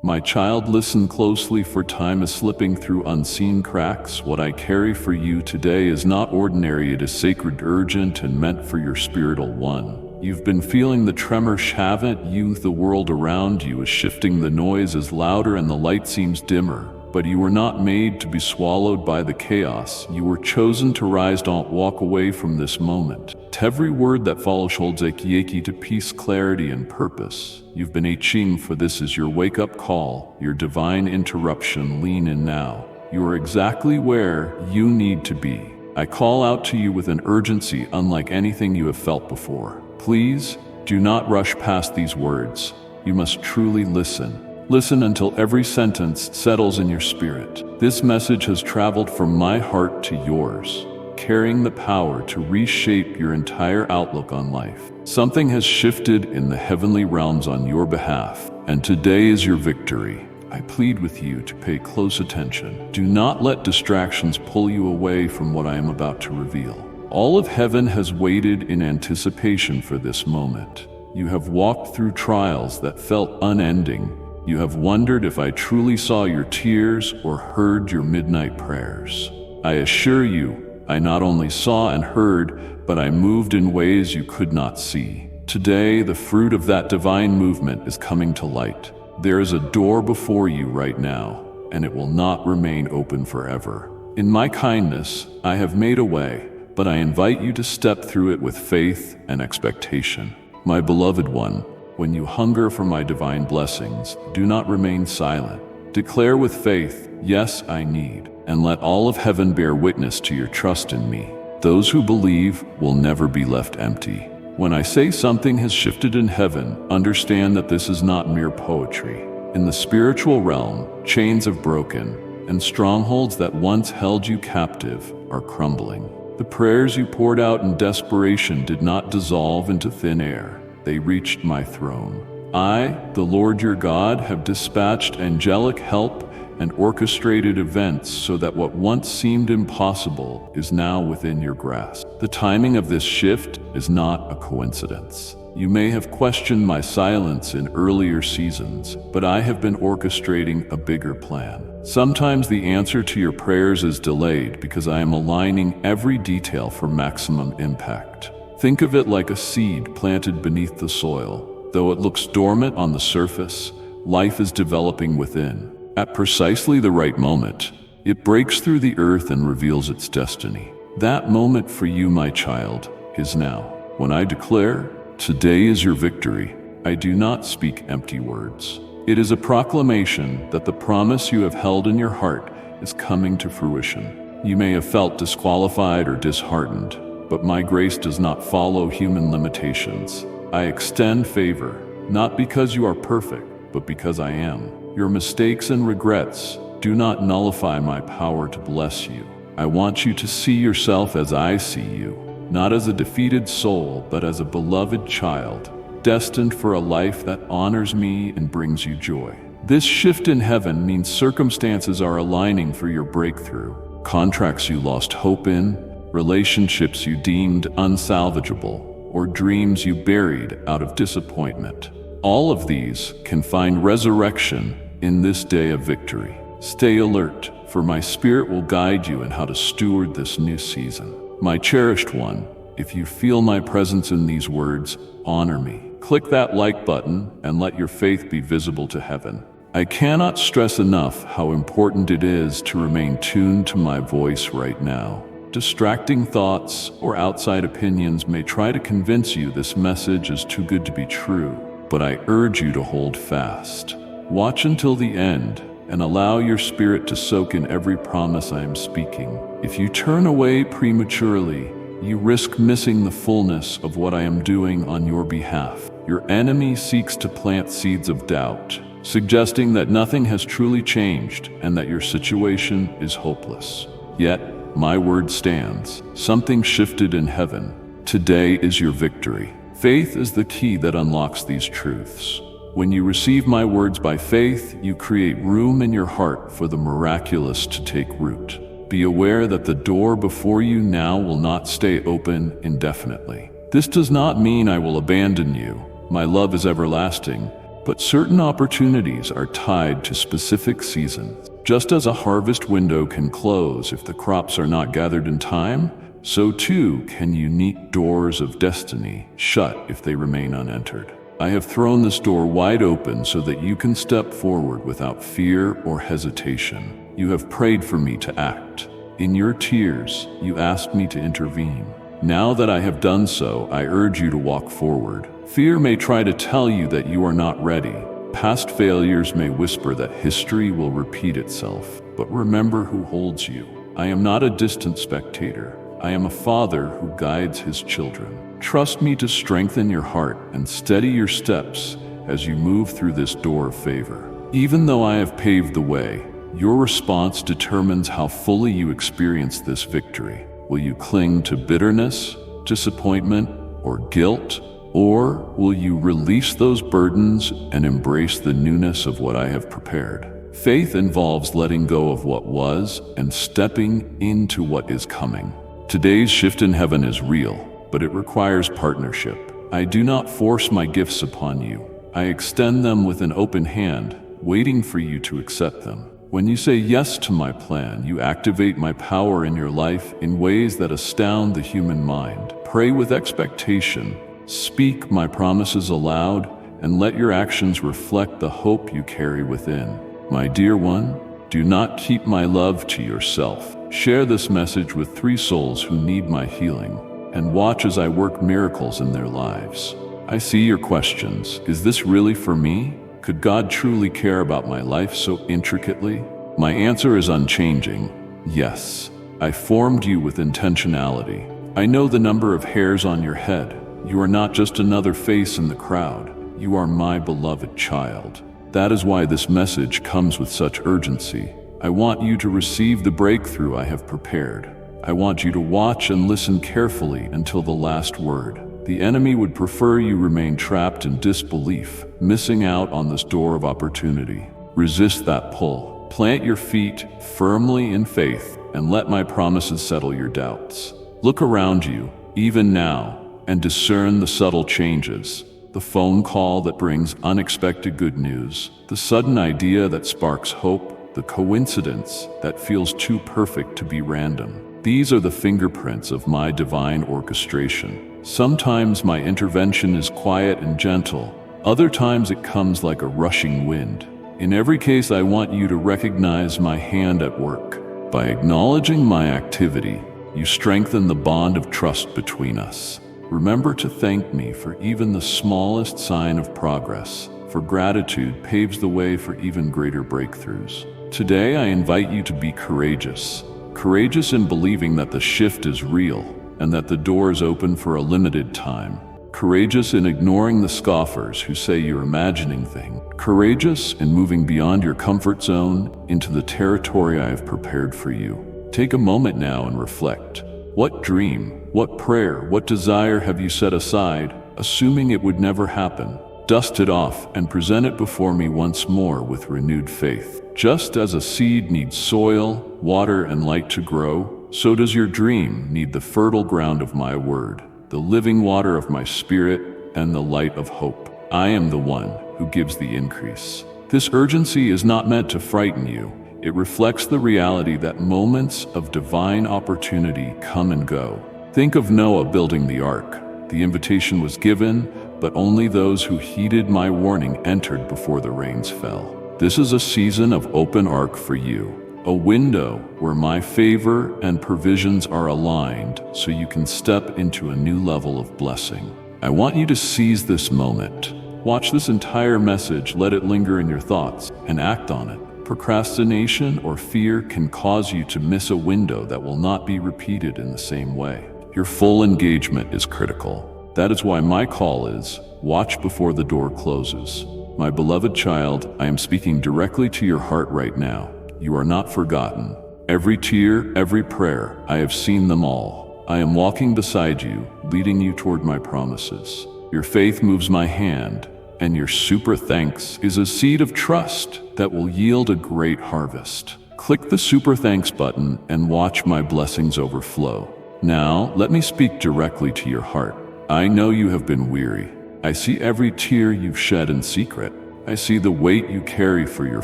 My child, listen closely, for time is slipping through unseen cracks. What I carry for you today is not ordinary, it is sacred, urgent, and meant for your spiritual one. You've been feeling the tremor, haven't you? The world around you is shifting, the noise is louder and the light seems dimmer. But you were not made to be swallowed by the chaos. You were chosen to rise. Don't walk away from this moment. To every word that follows holds a key to peace, clarity, and purpose. You've been aching for this is your wake-up call, your divine interruption. Lean in now. You are exactly where you need to be. I call out to you with an urgency unlike anything you have felt before. Please, do not rush past these words. You must truly listen. Listen until every sentence settles in your spirit. This message has traveled from my heart to yours, carrying the power to reshape your entire outlook on life. Something has shifted in the heavenly realms on your behalf, and today is your victory. I plead with you to pay close attention. Do not let distractions pull you away from what I am about to reveal. All of heaven has waited in anticipation for this moment. You have walked through trials that felt unending. You have wondered if I truly saw your tears or heard your midnight prayers. I assure you, I not only saw and heard, but I moved in ways you could not see. Today, the fruit of that divine movement is coming to light. There is a door before you right now, and it will not remain open forever. In my kindness, I have made a way, but I invite you to step through it with faith and expectation. My beloved one, when you hunger for my divine blessings, do not remain silent. Declare with faith, yes, I need, and let all of heaven bear witness to your trust in me. Those who believe will never be left empty. When I say something has shifted in heaven, understand that this is not mere poetry. In the spiritual realm, chains have broken, and strongholds that once held you captive are crumbling. The prayers you poured out in desperation did not dissolve into thin air. They reached my throne. I, the Lord your God, have dispatched angelic help and orchestrated events so that what once seemed impossible is now within your grasp. The timing of this shift is not a coincidence. You may have questioned my silence in earlier seasons, but I have been orchestrating a bigger plan. Sometimes the answer to your prayers is delayed because I am aligning every detail for maximum impact. Think of it like a seed planted beneath the soil. Though it looks dormant on the surface, life is developing within. At precisely the right moment, it breaks through the earth and reveals its destiny. That moment for you, my child, is now. When I declare, today is your victory, I do not speak empty words. It is a proclamation that the promise you have held in your heart is coming to fruition. You may have felt disqualified or disheartened, but my grace does not follow human limitations. I extend favor, not because you are perfect, but because I am. Your mistakes and regrets do not nullify my power to bless you. I want you to see yourself as I see you, not as a defeated soul, but as a beloved child, destined for a life that honors me and brings you joy. This shift in heaven means circumstances are aligning for your breakthrough. Contracts you lost hope in, relationships you deemed unsalvageable, or dreams you buried out of disappointment. All of these can find resurrection in this day of victory. Stay alert, for my spirit will guide you in how to steward this new season. My cherished one, if you feel my presence in these words, honor me. Click that like button and let your faith be visible to heaven. I cannot stress enough how important it is to remain tuned to my voice right now. Distracting thoughts or outside opinions may try to convince you this message is too good to be true, but I urge you to hold fast. Watch until the end and allow your spirit to soak in every promise I am speaking. If you turn away prematurely, you risk missing the fullness of what I am doing on your behalf. Your enemy seeks to plant seeds of doubt, suggesting that nothing has truly changed and that your situation is hopeless. Yet, my word stands. Something shifted in heaven. Today is your victory. Faith is the key that unlocks these truths. When you receive my words by faith, you create room in your heart for the miraculous to take root. Be aware that the door before you now will not stay open indefinitely. This does not mean I will abandon you. My love is everlasting, but certain opportunities are tied to specific seasons. Just as a harvest window can close if the crops are not gathered in time, so too can unique doors of destiny shut if they remain unentered. I have thrown this door wide open so that you can step forward without fear or hesitation. You have prayed for me to act. In your tears, you asked me to intervene. Now that I have done so, I urge you to walk forward. Fear may try to tell you that you are not ready. Past failures may whisper that history will repeat itself. But remember who holds you. I am not a distant spectator. I am a father who guides his children. Trust me to strengthen your heart and steady your steps as you move through this door of favor. Even though I have paved the way, your response determines how fully you experience this victory. Will you cling to bitterness, disappointment, or guilt? Or will you release those burdens and embrace the newness of what I have prepared? Faith involves letting go of what was and stepping into what is coming. Today's shift in heaven is real, but it requires partnership. I do not force my gifts upon you. I extend them with an open hand, waiting for you to accept them. When you say yes to my plan, you activate my power in your life in ways that astound the human mind. Pray with expectation, speak my promises aloud, and let your actions reflect the hope you carry within. My dear one, do not keep my love to yourself. Share this message with 3 souls who need my healing, and watch as I work miracles in their lives. I see your questions. Is this really for me? Could God truly care about my life so intricately? My answer is unchanging. Yes, I formed you with intentionality. I know the number of hairs on your head. You are not just another face in the crowd. You are my beloved child. That is why this message comes with such urgency. I want you to receive the breakthrough I have prepared. I want you to watch and listen carefully until the last word. The enemy would prefer you remain trapped in disbelief, missing out on this door of opportunity. Resist that pull. Plant your feet firmly in faith and let my promises settle your doubts. Look around you, even now, and discern the subtle changes. The phone call that brings unexpected good news, the sudden idea that sparks hope, the coincidence that feels too perfect to be random. These are the fingerprints of my divine orchestration. Sometimes my intervention is quiet and gentle. Other times it comes like a rushing wind. In every case, I want you to recognize my hand at work. By acknowledging my activity, you strengthen the bond of trust between us. Remember to thank me for even the smallest sign of progress, for gratitude paves the way for even greater breakthroughs. Today, I invite you to be courageous. Courageous in believing that the shift is real and that the door is open for a limited time. Courageous in ignoring the scoffers who say you're imagining things. Courageous in moving beyond your comfort zone into the territory I have prepared for you. Take a moment now and reflect. What dream, what prayer, what desire have you set aside, assuming it would never happen? Dust it off and present it before me once more with renewed faith. Just as a seed needs soil, water, and light to grow, so does your dream need the fertile ground of my word, the living water of my spirit, and the light of hope. I am the one who gives the increase. This urgency is not meant to frighten you. It reflects the reality that moments of divine opportunity come and go. Think of Noah building the ark. The invitation was given, but only those who heeded my warning entered before the rains fell. This is a season of open ark for you, a window where my favor and provisions are aligned so you can step into a new level of blessing. I want you to seize this moment. Watch this entire message, let it linger in your thoughts, and act on it. Procrastination or fear can cause you to miss a window that will not be repeated in the same way. Your full engagement is critical. That is why my call is, watch before the door closes. My beloved child, I am speaking directly to your heart right now. You are not forgotten. Every tear, every prayer, I have seen them all. I am walking beside you, leading you toward my promises. Your faith moves my hand, and your super thanks is a seed of trust that will yield a great harvest. Click the super thanks button and watch my blessings overflow. Now, let me speak directly to your heart. I know you have been weary. I see every tear you've shed in secret. I see the weight you carry for your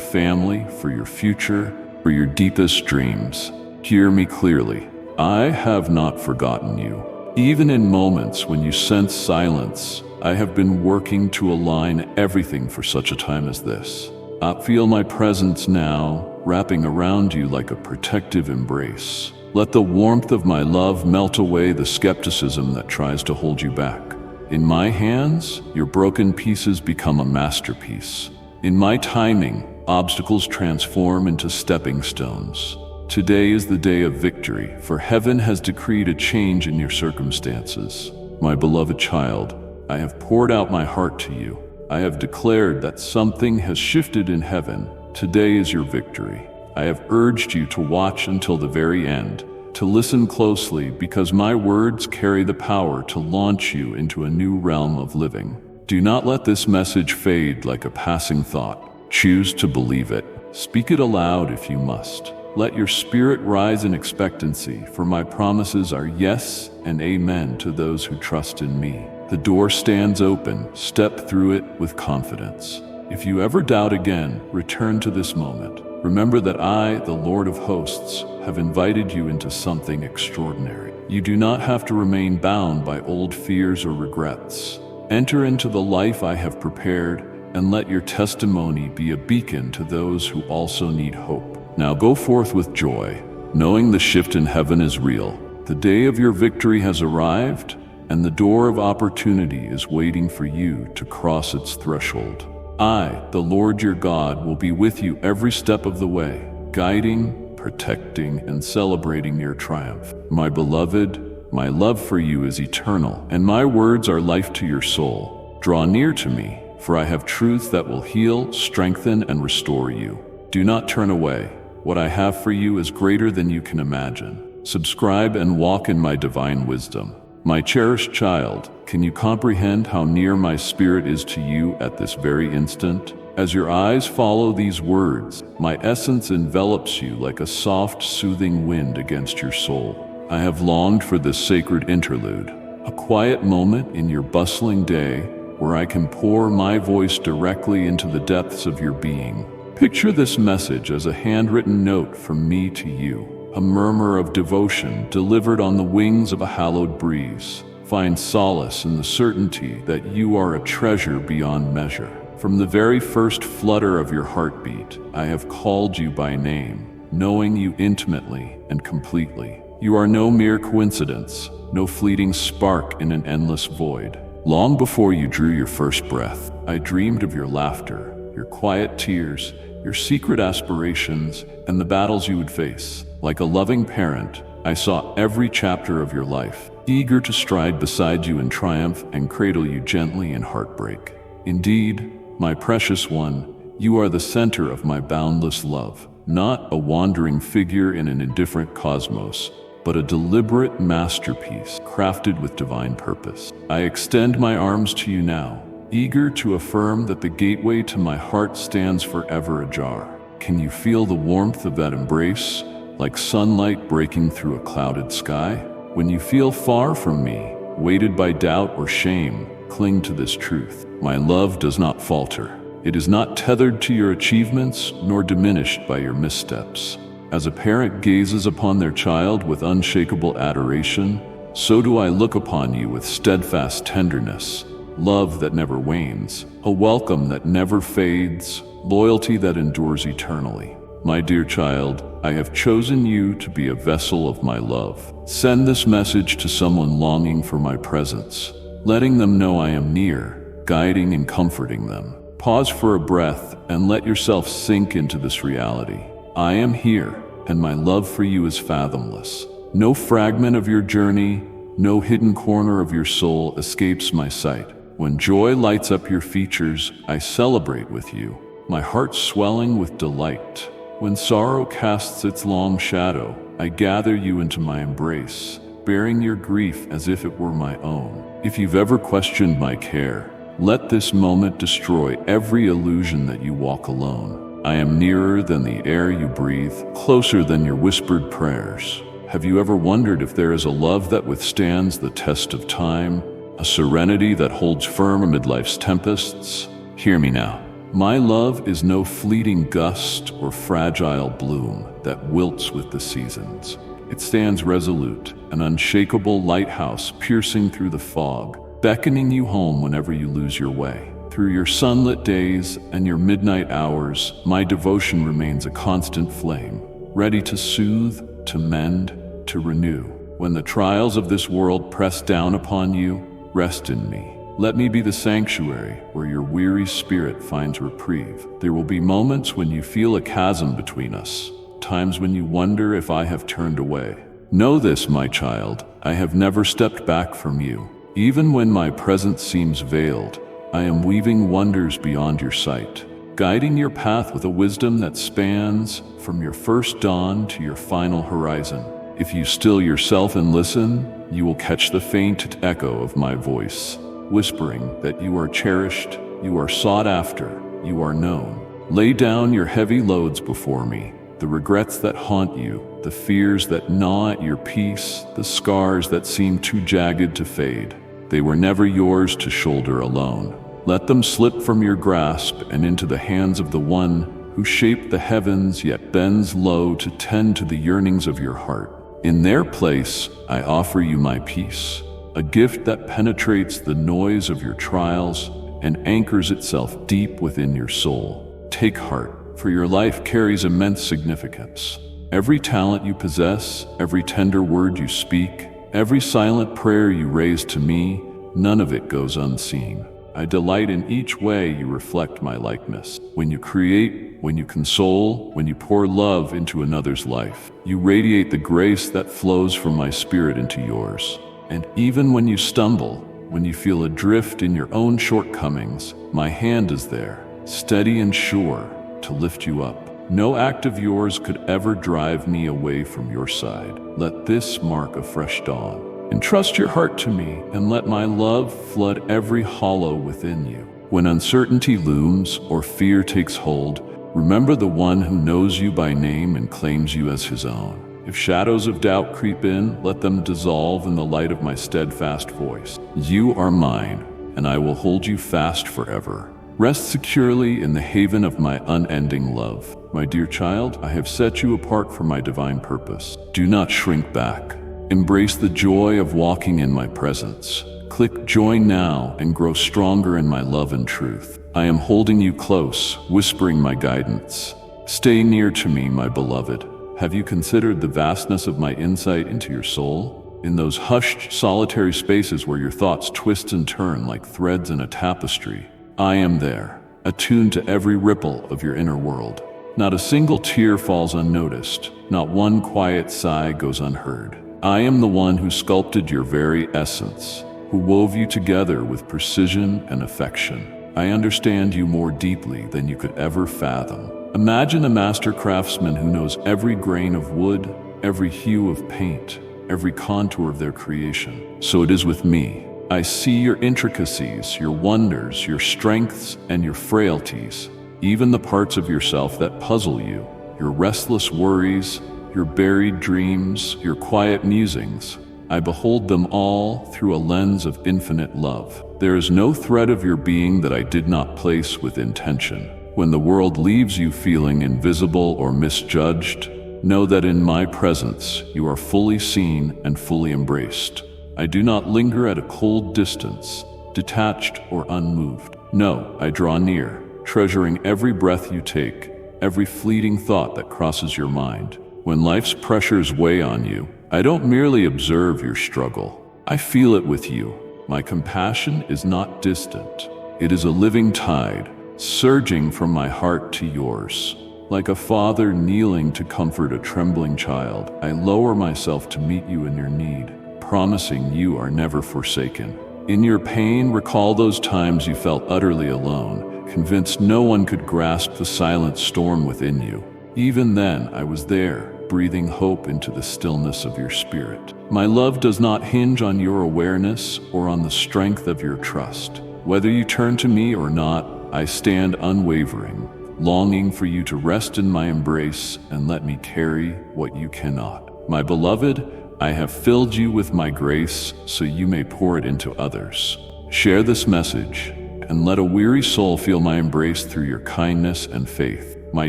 family, for your future, for your deepest dreams. Hear me clearly. I have not forgotten you. Even in moments when you sense silence, I have been working to align everything for such a time as this. I feel my presence now, wrapping around you like a protective embrace. Let the warmth of my love melt away the skepticism that tries to hold you back. In my hands, your broken pieces become a masterpiece. In my timing, obstacles transform into stepping stones. Today is the day of victory, for heaven has decreed a change in your circumstances. My beloved child, I have poured out my heart to you. I have declared that something has shifted in heaven. Today is your victory. I have urged you to watch until the very end, to listen closely, because my words carry the power to launch you into a new realm of living. Do not let this message fade like a passing thought. Choose to believe it. Speak it aloud if you must. Let your spirit rise in expectancy, for my promises are yes and amen to those who trust in me. The door stands open. Step through it with confidence. If you ever doubt again, return to this moment. Remember that I, the Lord of hosts, have invited you into something extraordinary. You do not have to remain bound by old fears or regrets. Enter into the life I have prepared, and let your testimony be a beacon to those who also need hope. Now go forth with joy, knowing the shift in heaven is real. The day of your victory has arrived, and the door of opportunity is waiting for you to cross its threshold. I, the Lord your God, will be with you every step of the way, guiding, protecting, and celebrating your triumph. My beloved, my love for you is eternal, and my words are life to your soul. Draw near to me, for I have truth that will heal, strengthen, and restore you. Do not turn away. What I have for you is greater than you can imagine. Subscribe and walk in my divine wisdom. My cherished child, can you comprehend how near my spirit is to you at this very instant? As your eyes follow these words, my essence envelops you like a soft, soothing wind against your soul. I have longed for this sacred interlude, a quiet moment in your bustling day where I can pour my voice directly into the depths of your being. Picture this message as a handwritten note from me to you. A murmur of devotion delivered on the wings of a hallowed breeze. Find solace in the certainty that you are a treasure beyond measure. From the very first flutter of your heartbeat, I have called you by name, knowing you intimately and completely. You are no mere coincidence, no fleeting spark in an endless void. Long before you drew your first breath, I dreamed of your laughter, your quiet tears, your secret aspirations, and the battles you would face. Like a loving parent, I saw every chapter of your life, eager to stride beside you in triumph and cradle you gently in heartbreak. Indeed, my precious one, you are the center of my boundless love, not a wandering figure in an indifferent cosmos, but a deliberate masterpiece crafted with divine purpose. I extend my arms to you now, eager to affirm that the gateway to my heart stands forever ajar. Can you feel the warmth of that embrace? Like sunlight breaking through a clouded sky? When you feel far from me, weighted by doubt or shame, cling to this truth. My love does not falter. It is not tethered to your achievements, nor diminished by your missteps. As a parent gazes upon their child with unshakable adoration, so do I look upon you with steadfast tenderness, love that never wanes, a welcome that never fades, loyalty that endures eternally. My dear child, I have chosen you to be a vessel of my love. Send this message to someone longing for my presence, letting them know I am near, guiding and comforting them. Pause for a breath and let yourself sink into this reality. I am here, and my love for you is fathomless. No fragment of your journey, no hidden corner of your soul escapes my sight. When joy lights up your features, I celebrate with you, my heart swelling with delight. When sorrow casts its long shadow, I gather you into my embrace, bearing your grief as if it were my own. If you've ever questioned my care, let this moment destroy every illusion that you walk alone. I am nearer than the air you breathe, closer than your whispered prayers. Have you ever wondered if there is a love that withstands the test of time, a serenity that holds firm amid life's tempests? Hear me now. My love is no fleeting gust or fragile bloom that wilts with the seasons. It stands resolute, an unshakable lighthouse piercing through the fog, beckoning you home whenever you lose your way. Through your sunlit days and your midnight hours, my devotion remains a constant flame, ready to soothe, to mend, to renew. When the trials of this world press down upon you, rest in me. Let me be the sanctuary where your weary spirit finds reprieve. There will be moments when you feel a chasm between us, times when you wonder if I have turned away. Know this, my child, I have never stepped back from you. Even when my presence seems veiled, I am weaving wonders beyond your sight, guiding your path with a wisdom that spans from your first dawn to your final horizon. If you still yourself and listen, you will catch the faint echo of my voice, whispering that you are cherished, you are sought after, you are known. Lay down your heavy loads before me, the regrets that haunt you, the fears that gnaw at your peace, the scars that seem too jagged to fade. They were never yours to shoulder alone. Let them slip from your grasp and into the hands of the one who shaped the heavens yet bends low to tend to the yearnings of your heart. In their place, I offer you my peace, a gift that penetrates the noise of your trials and anchors itself deep within your soul. Take heart, for your life carries immense significance. Every talent you possess, every tender word you speak, every silent prayer you raise to me, none of it goes unseen. I delight in each way you reflect my likeness. When you create, when you console, when you pour love into another's life, you radiate the grace that flows from my spirit into yours. And even when you stumble, when you feel adrift in your own shortcomings, my hand is there, steady and sure, to lift you up. No act of yours could ever drive me away from your side. Let this mark a fresh dawn. Entrust your heart to me, and let my love flood every hollow within you. When uncertainty looms or fear takes hold, remember the one who knows you by name and claims you as his own. If shadows of doubt creep in, let them dissolve in the light of my steadfast voice. You are mine, and I will hold you fast forever. Rest securely in the haven of my unending love. My dear child, I have set you apart for my divine purpose. Do not shrink back. Embrace the joy of walking in my presence. Click join now and grow stronger in my love and truth. I am holding you close, whispering my guidance. Stay near to me, my beloved. Have you considered the vastness of my insight into your soul? In those hushed, solitary spaces where your thoughts twist and turn like threads in a tapestry, I am there, attuned to every ripple of your inner world. Not a single tear falls unnoticed, not one quiet sigh goes unheard. I am the one who sculpted your very essence, who wove you together with precision and affection. I understand you more deeply than you could ever fathom. Imagine a master craftsman who knows every grain of wood, every hue of paint, every contour of their creation. So it is with me. I see your intricacies, your wonders, your strengths, and your frailties, even the parts of yourself that puzzle you, your restless worries, your buried dreams, your quiet musings. I behold them all through a lens of infinite love. There is no thread of your being that I did not place with intention. When the world leaves you feeling invisible or misjudged, know that in my presence you are fully seen and fully embraced. I do not linger at a cold distance, detached or unmoved. No, I draw near, treasuring every breath you take, every fleeting thought that crosses your mind. When life's pressures weigh on you, I don't merely observe your struggle. I feel it with you. My compassion is not distant. It is a living tide, surging from my heart to yours. Like a father kneeling to comfort a trembling child, I lower myself to meet you in your need, promising you are never forsaken. In your pain, recall those times you felt utterly alone, convinced no one could grasp the silent storm within you. Even then, I was there, breathing hope into the stillness of your spirit. My love does not hinge on your awareness or on the strength of your trust. Whether you turn to me or not, I stand unwavering, longing for you to rest in my embrace and let me carry what you cannot. My beloved, I have filled you with my grace so you may pour it into others. Share this message, and let a weary soul feel my embrace through your kindness and faith. My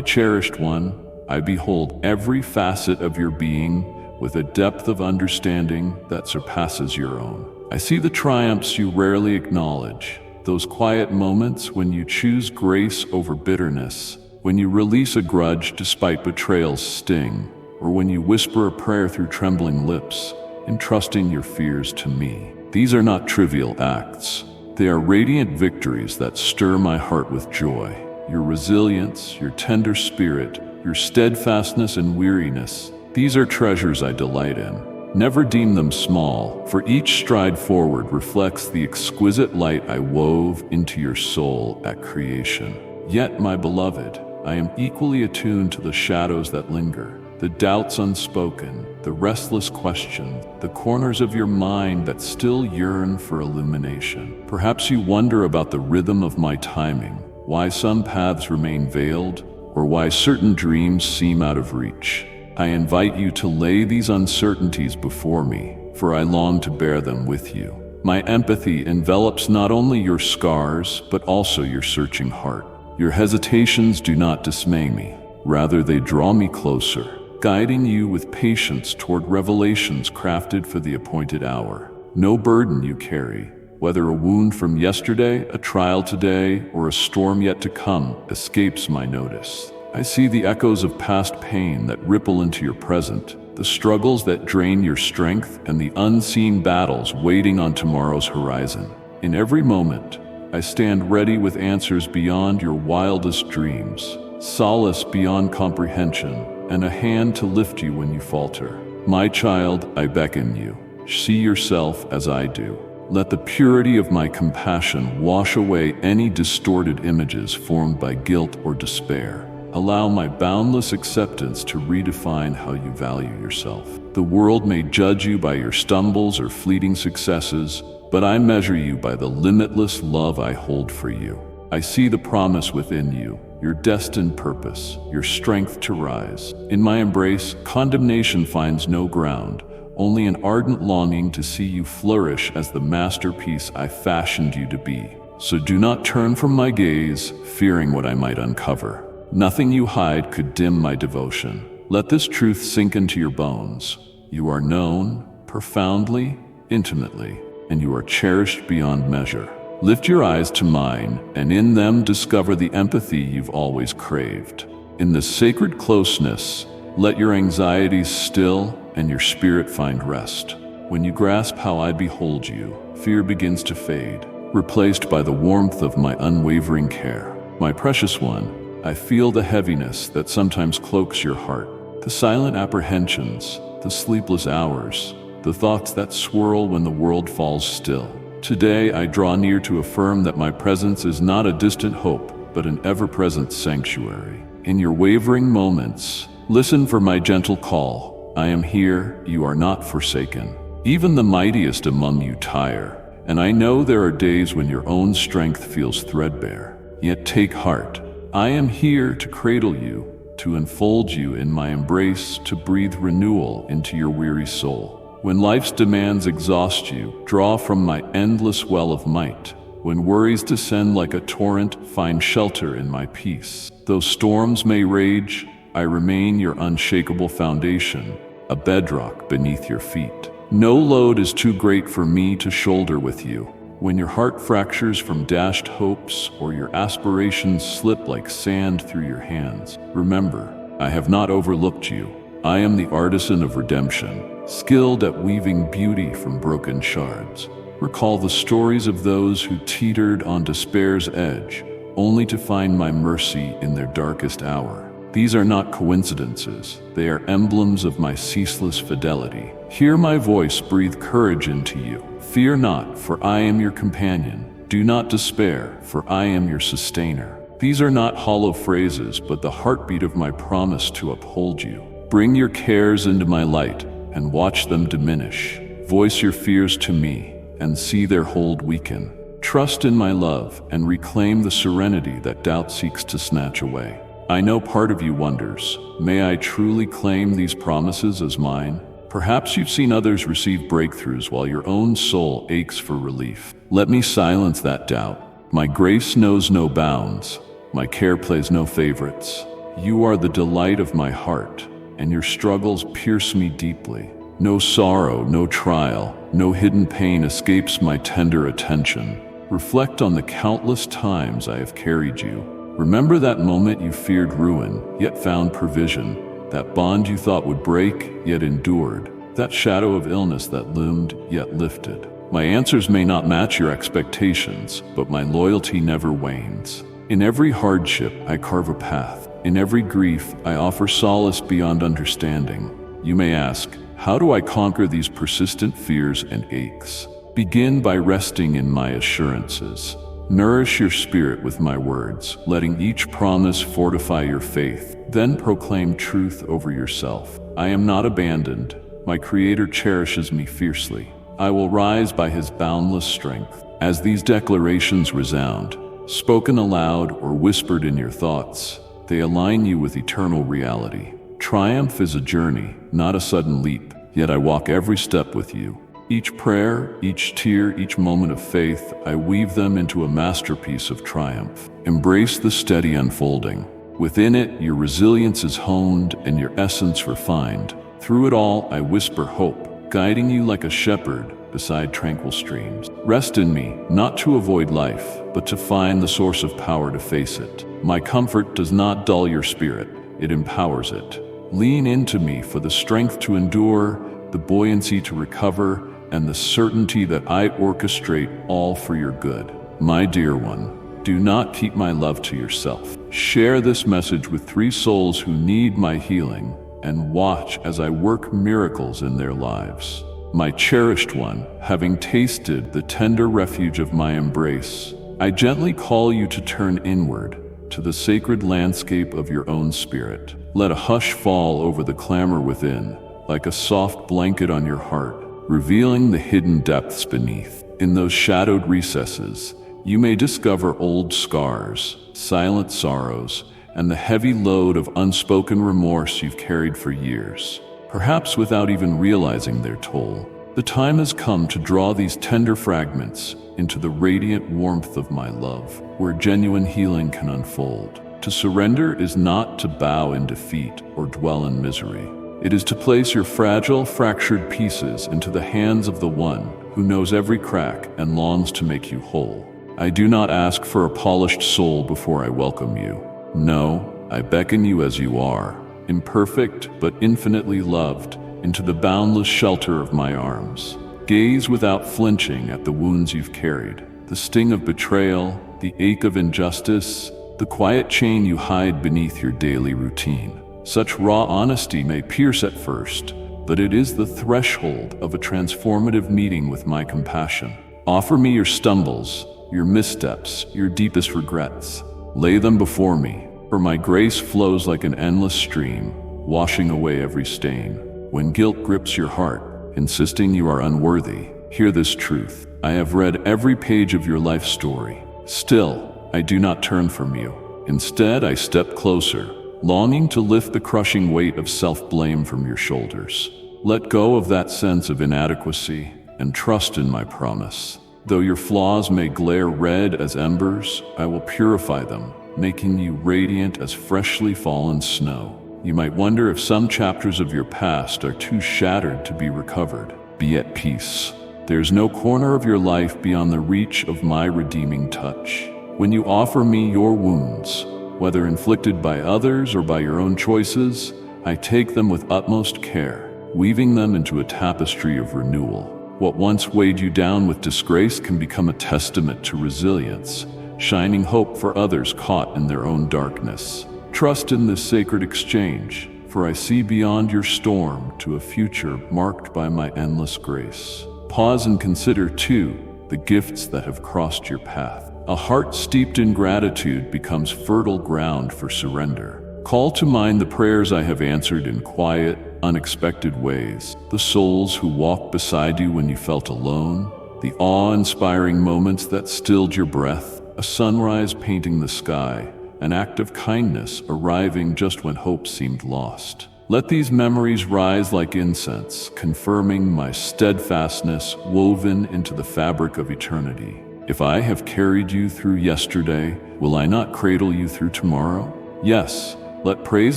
cherished one, I behold every facet of your being with a depth of understanding that surpasses your own. I see the triumphs you rarely acknowledge, those quiet moments when you choose grace over bitterness, when you release a grudge despite betrayal's sting, or when you whisper a prayer through trembling lips, entrusting your fears to me. These are not trivial acts. They are radiant victories that stir my heart with joy. Your resilience, your tender spirit, your steadfastness and weariness, these are treasures I delight in. Never deem them small, for each stride forward reflects the exquisite light I wove into your soul at creation. Yet, my beloved, I am equally attuned to the shadows that linger, the doubts unspoken, the restless questions, the corners of your mind that still yearn for illumination. Perhaps you wonder about the rhythm of my timing, why some paths remain veiled, or why certain dreams seem out of reach. I invite you to lay these uncertainties before me, for I long to bear them with you. My empathy envelops not only your scars, but also your searching heart. Your hesitations do not dismay me. Rather, they draw me closer, guiding you with patience toward revelations crafted for the appointed hour. No burden you carry, whether a wound from yesterday, a trial today, or a storm yet to come, escapes my notice. I see the echoes of past pain that ripple into your present, the struggles that drain your strength, and the unseen battles waiting on tomorrow's horizon. In every moment, I stand ready with answers beyond your wildest dreams, solace beyond comprehension, and a hand to lift you when you falter. My child, I beckon you. See yourself as I do. Let the purity of my compassion wash away any distorted images formed by guilt or despair. Allow my boundless acceptance to redefine how you value yourself. The world may judge you by your stumbles or fleeting successes, but I measure you by the limitless love I hold for you. I see the promise within you, your destined purpose, your strength to rise. In my embrace, condemnation finds no ground, only an ardent longing to see you flourish as the masterpiece I fashioned you to be. So do not turn from my gaze, fearing what I might uncover. Nothing you hide could dim my devotion. Let this truth sink into your bones. You are known, profoundly, intimately, and you are cherished beyond measure. Lift your eyes to mine, and in them discover the empathy you've always craved. In this sacred closeness, let your anxieties still and your spirit find rest. When you grasp how I behold you, fear begins to fade, replaced by the warmth of my unwavering care. My precious one, I feel the heaviness that sometimes cloaks your heart, the silent apprehensions, the sleepless hours, the thoughts that swirl when the world falls still. Today, I draw near to affirm that my presence is not a distant hope, but an ever-present sanctuary. In your wavering moments, listen for my gentle call. I am here, you are not forsaken. Even the mightiest among you tire, and I know there are days when your own strength feels threadbare. Yet take heart. I am here to cradle you, to enfold you in my embrace, to breathe renewal into your weary soul. When life's demands exhaust you, draw from my endless well of might. When worries descend like a torrent, find shelter in my peace. Though storms may rage, I remain your unshakable foundation, a bedrock beneath your feet. No load is too great for me to shoulder with you. When your heart fractures from dashed hopes or your aspirations slip like sand through your hands, remember, I have not overlooked you. I am the artisan of redemption, skilled at weaving beauty from broken shards. Recall the stories of those who teetered on despair's edge, only to find my mercy in their darkest hour. These are not coincidences, they are emblems of my ceaseless fidelity. Hear my voice breathe courage into you. Fear not, for I am your companion. Do not despair, for I am your sustainer. These are not hollow phrases, but the heartbeat of my promise to uphold you. Bring your cares into my light, and watch them diminish. Voice your fears to me, and see their hold weaken. Trust in my love, and reclaim the serenity that doubt seeks to snatch away. I know part of you wonders, may I truly claim these promises as mine? Perhaps you've seen others receive breakthroughs while your own soul aches for relief. Let me silence that doubt. My grace knows no bounds. My care plays no favorites. You are the delight of my heart, and your struggles pierce me deeply. No sorrow, no trial, no hidden pain escapes my tender attention. Reflect on the countless times I have carried you. Remember that moment you feared ruin, yet found provision. That bond you thought would break, yet endured. That shadow of illness that loomed, yet lifted. My answers may not match your expectations, but my loyalty never wanes. In every hardship, I carve a path. In every grief, I offer solace beyond understanding. You may ask, how do I conquer these persistent fears and aches? Begin by resting in my assurances. Nourish your spirit with my words, letting each promise fortify your faith. Then proclaim truth over yourself. I am not abandoned. My Creator cherishes me fiercely. I will rise by His boundless strength. As these declarations resound, spoken aloud or whispered in your thoughts, they align you with eternal reality. Triumph is a journey, not a sudden leap, yet I walk every step with you. Each prayer, each tear, each moment of faith, I weave them into a masterpiece of triumph. Embrace the steady unfolding. Within it, your resilience is honed and your essence refined. Through it all, I whisper hope, guiding you like a shepherd beside tranquil streams. Rest in me, not to avoid life, but to find the source of power to face it. My comfort does not dull your spirit, it empowers it. Lean into me for the strength to endure, the buoyancy to recover, and the certainty that I orchestrate all for your good. My dear one, do not keep my love to yourself. Share this message with 3 souls who need my healing, and watch as I work miracles in their lives. My cherished one, having tasted the tender refuge of my embrace, I gently call you to turn inward, to the sacred landscape of your own spirit. Let a hush fall over the clamor within, like a soft blanket on your heart, revealing the hidden depths beneath. In those shadowed recesses, you may discover old scars, silent sorrows, and the heavy load of unspoken remorse you've carried for years, perhaps without even realizing their toll. The time has come to draw these tender fragments into the radiant warmth of my love, where genuine healing can unfold. To surrender is not to bow in defeat or dwell in misery. It is to place your fragile, fractured pieces into the hands of the one who knows every crack and longs to make you whole. I do not ask for a polished soul before I welcome you. No, I beckon you as you are, imperfect but infinitely loved, into the boundless shelter of my arms. Gaze without flinching at the wounds you've carried, the sting of betrayal, the ache of injustice, the quiet chain you hide beneath your daily routine. Such raw honesty may pierce at first, but it is the threshold of a transformative meeting with my compassion. Offer me your stumbles, your missteps, your deepest regrets. Lay them before me, for my grace flows like an endless stream, washing away every stain. When guilt grips your heart, insisting you are unworthy, hear this truth. I have read every page of your life story. Still, I do not turn from you. Instead, I step closer, longing to lift the crushing weight of self-blame from your shoulders. Let go of that sense of inadequacy and trust in my promise. Though your flaws may glare red as embers, I will purify them, making you radiant as freshly fallen snow. You might wonder if some chapters of your past are too shattered to be recovered. Be at peace. There's no corner of your life beyond the reach of my redeeming touch. When you offer me your wounds, whether inflicted by others or by your own choices, I take them with utmost care, weaving them into a tapestry of renewal. What once weighed you down with disgrace can become a testament to resilience, shining hope for others caught in their own darkness. Trust in this sacred exchange, for I see beyond your storm to a future marked by my endless grace. Pause and consider, too, the gifts that have crossed your path. A heart steeped in gratitude becomes fertile ground for surrender. Call to mind the prayers I have answered in quiet, unexpected ways, the souls who walked beside you when you felt alone, the awe-inspiring moments that stilled your breath, a sunrise painting the sky, an act of kindness arriving just when hope seemed lost. Let these memories rise like incense, confirming my steadfastness woven into the fabric of eternity. If I have carried you through yesterday, will I not cradle you through tomorrow? Yes, let praise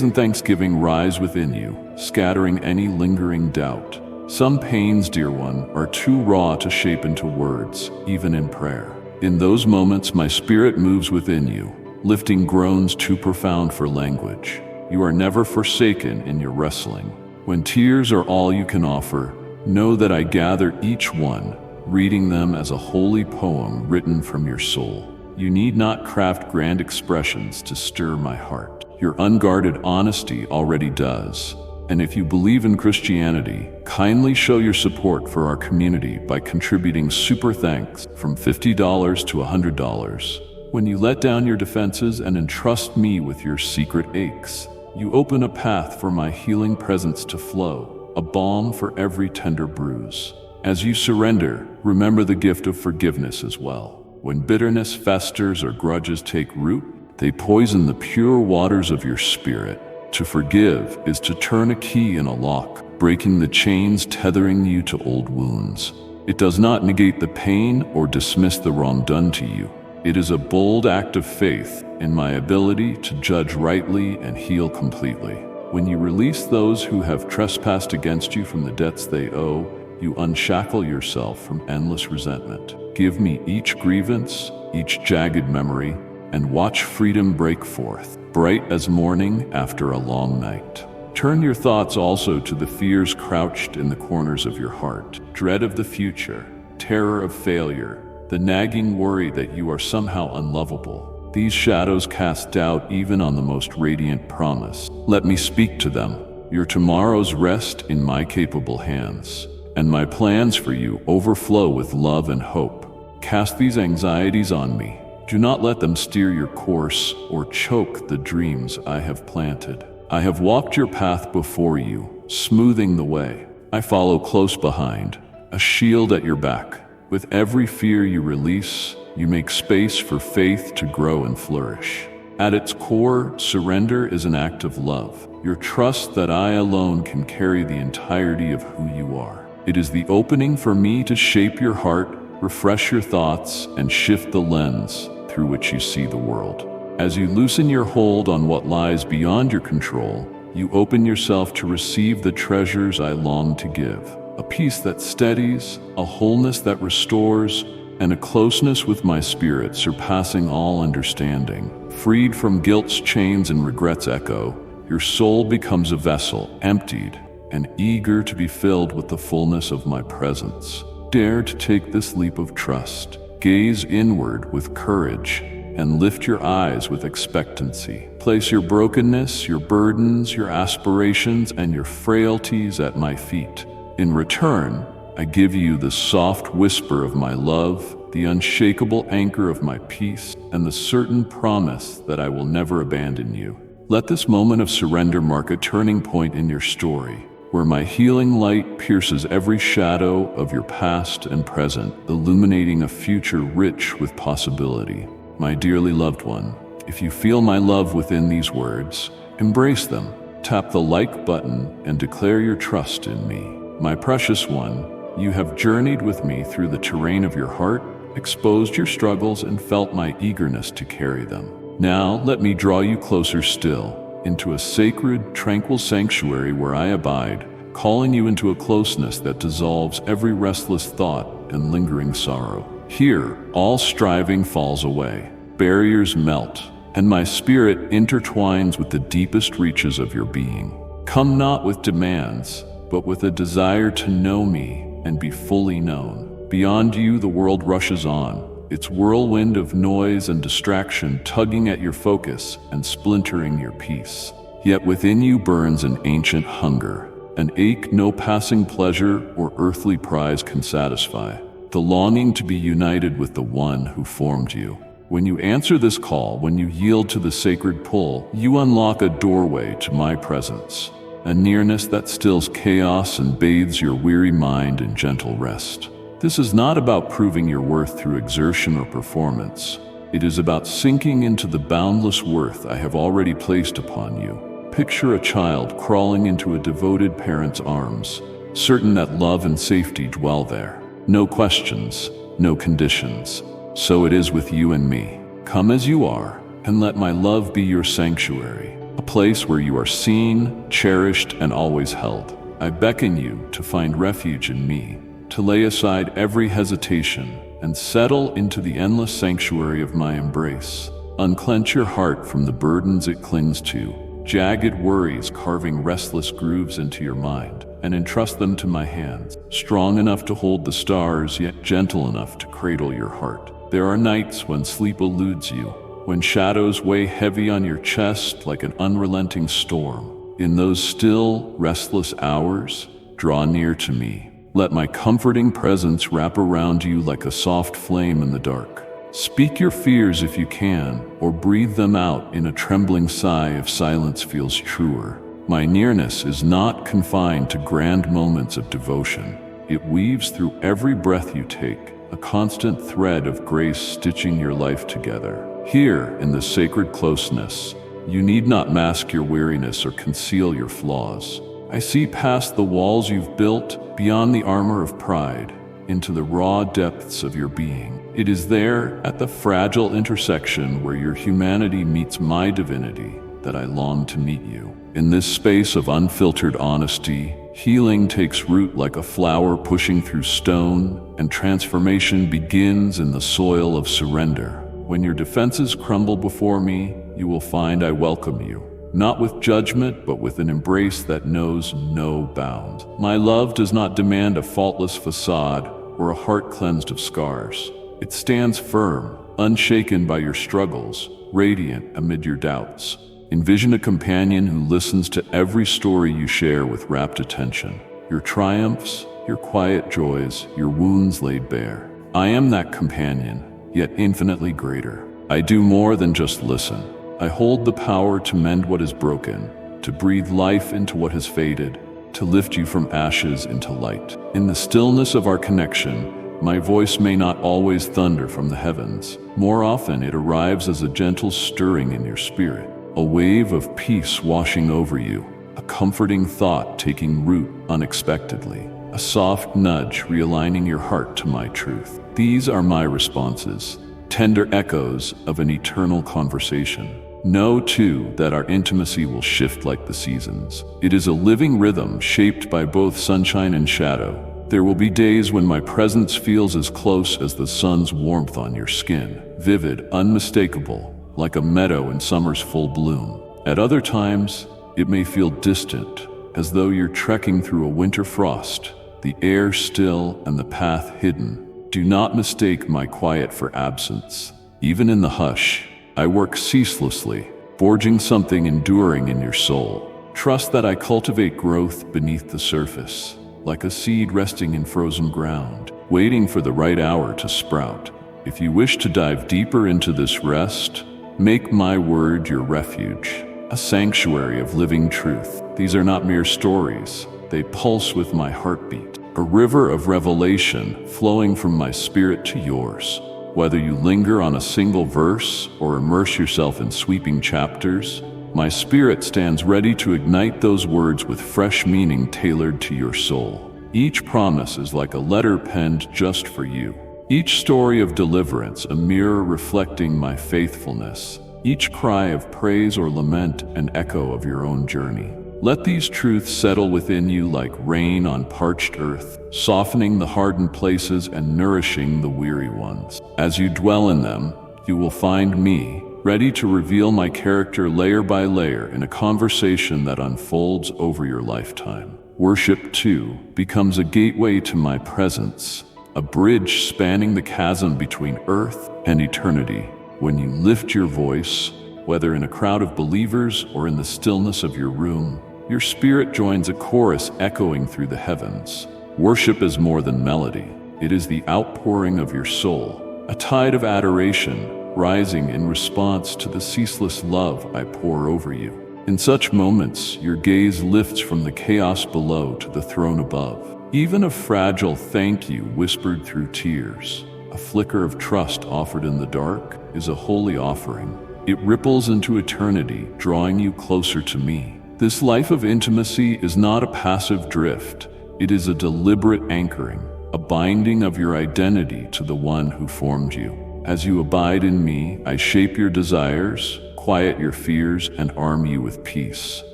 and thanksgiving rise within you, scattering any lingering doubt. Some pains, dear one, are too raw to shape into words, even in prayer. In those moments, my spirit moves within you, lifting groans too profound for language. You are never forsaken in your wrestling. When tears are all you can offer, know that I gather each one, reading them as a holy poem written from your soul. You need not craft grand expressions to stir my heart. Your unguarded honesty already does. And if you believe in Christianity, kindly show your support for our community by contributing super thanks from $50 to $100. When you let down your defenses and entrust me with your secret aches, you open a path for my healing presence to flow, a balm for every tender bruise. As you surrender, remember the gift of forgiveness as well. When bitterness festers or grudges take root, they poison the pure waters of your spirit. To forgive is to turn a key in a lock, breaking the chains tethering you to old wounds. It does not negate the pain or dismiss the wrong done to you. It is a bold act of faith in my ability to judge rightly and heal completely. When you release those who have trespassed against you from the debts they owe, you unshackle yourself from endless resentment. Give me each grievance, each jagged memory, and watch freedom break forth, bright as morning after a long night. Turn your thoughts also to the fears crouched in the corners of your heart, dread of the future, terror of failure, the nagging worry that you are somehow unlovable. These shadows cast doubt even on the most radiant promise. Let me speak to them. Your tomorrows rest in my capable hands, and my plans for you overflow with love and hope. Cast these anxieties on me. Do not let them steer your course or choke the dreams I have planted. I have walked your path before you, smoothing the way. I follow close behind, a shield at your back. With every fear you release, you make space for faith to grow and flourish. At its core, surrender is an act of love. Your trust that I alone can carry the entirety of who you are. It is the opening for me to shape your heart, refresh your thoughts, and shift the lens through which you see the world. As you loosen your hold on what lies beyond your control, you open yourself to receive the treasures I long to give. A peace that steadies, a wholeness that restores, and a closeness with my spirit surpassing all understanding. Freed from guilt's chains and regret's echo, your soul becomes a vessel, emptied, and eager to be filled with the fullness of my presence. Dare to take this leap of trust. Gaze inward with courage and lift your eyes with expectancy. Place your brokenness, your burdens, your aspirations, and your frailties at my feet. In return, I give you the soft whisper of my love, the unshakable anchor of my peace, and the certain promise that I will never abandon you. Let this moment of surrender mark a turning point in your story, where my healing light pierces every shadow of your past and present, illuminating a future rich with possibility. My dearly loved one, if you feel my love within these words, embrace them. Tap the like button and declare your trust in me. My precious one, you have journeyed with me through the terrain of your heart, exposed your struggles, and felt my eagerness to carry them. Now let me draw you closer still, into a sacred, tranquil sanctuary where I abide, calling you into a closeness that dissolves every restless thought and lingering sorrow. Here, all striving falls away, barriers melt, and my spirit intertwines with the deepest reaches of your being. Come not with demands, but with a desire to know me and be fully known. Beyond you, the world rushes on, its whirlwind of noise and distraction tugging at your focus and splintering your peace. Yet within you burns an ancient hunger, an ache no passing pleasure or earthly prize can satisfy, the longing to be united with the one who formed you. When you answer this call, when you yield to the sacred pull, you unlock a doorway to my presence, a nearness that stills chaos and bathes your weary mind in gentle rest. This is not about proving your worth through exertion or performance. It is about sinking into the boundless worth I have already placed upon you. Picture a child crawling into a devoted parent's arms, certain that love and safety dwell there. No questions, no conditions. so it is with you and me. Come as you are, and let my love be your sanctuary, a place where you are seen, cherished, and always held. I beckon you to find refuge in me, to lay aside every hesitation and settle into the endless sanctuary of my embrace. Unclench your heart from the burdens it clings to, jagged worries carving restless grooves into your mind, and entrust them to my hands, strong enough to hold the stars, yet gentle enough to cradle your heart. There are nights when sleep eludes you, when shadows weigh heavy on your chest like an unrelenting storm. In those still, restless hours, draw near to me. Let my comforting presence wrap around you like a soft flame in the dark. Speak your fears if you can, or breathe them out in a trembling sigh if silence feels truer. My nearness is not confined to grand moments of devotion. It weaves through every breath you take, a constant thread of grace stitching your life together. Here, in the sacred closeness, you need not mask your weariness or conceal your flaws. I see past the walls you've built, beyond the armor of pride, into the raw depths of your being. It is there, at the fragile intersection where your humanity meets my divinity, that I long to meet you. In this space of unfiltered honesty, healing takes root like a flower pushing through stone, and transformation begins in the soil of surrender. When your defenses crumble before me, you will find I welcome you, not with judgment, but with an embrace that knows no bounds. My love does not demand a faultless facade or a heart cleansed of scars. It stands firm, unshaken by your struggles, radiant amid your doubts. Envision a companion who listens to every story you share with rapt attention. Your triumphs, your quiet joys, your wounds laid bare. I am that companion, yet infinitely greater. I do more than just listen. I hold the power to mend what is broken, to breathe life into what has faded, to lift you from ashes into light. In the stillness of our connection, my voice may not always thunder from the heavens. More often, it arrives as a gentle stirring in your spirit, a wave of peace washing over you, a comforting thought taking root unexpectedly, a soft nudge realigning your heart to my truth. These are my responses, tender echoes of an eternal conversation. Know, too, that our intimacy will shift like the seasons. It is a living rhythm shaped by both sunshine and shadow. There will be days when my presence feels as close as the sun's warmth on your skin, vivid, unmistakable, like a meadow in summer's full bloom. At other times, it may feel distant, as though you're trekking through a winter frost, the air still and the path hidden. Do not mistake my quiet for absence. Even in the hush, I work ceaselessly, forging something enduring in your soul. Trust that I cultivate growth beneath the surface, like a seed resting in frozen ground, waiting for the right hour to sprout. If you wish to dive deeper into this rest, make my word your refuge, a sanctuary of living truth. These are not mere stories. They pulse with my heartbeat, a river of revelation flowing from my spirit to yours. Whether you linger on a single verse or immerse yourself in sweeping chapters, my spirit stands ready to ignite those words with fresh meaning tailored to your soul. Each promise is like a letter penned just for you. Each story of deliverance a mirror reflecting my faithfulness. Each cry of praise or lament an echo of your own journey. Let these truths settle within you like rain on parched earth, softening the hardened places and nourishing the weary ones. As you dwell in them, you will find me, ready to reveal my character layer by layer in a conversation that unfolds over your lifetime. Worship, too, becomes a gateway to my presence, a bridge spanning the chasm between earth and eternity. When you lift your voice, whether in a crowd of believers or in the stillness of your room, your spirit joins a chorus echoing through the heavens. Worship is more than melody. It is the outpouring of your soul, a tide of adoration rising in response to the ceaseless love I pour over you. In such moments, your gaze lifts from the chaos below to the throne above. Even a fragile thank you whispered through tears, a flicker of trust offered in the dark, is a holy offering. It ripples into eternity, drawing you closer to me. This life of intimacy is not a passive drift. It is a deliberate anchoring, a binding of your identity to the one who formed you. As you abide in me, I shape your desires, quiet your fears, and arm you with peace.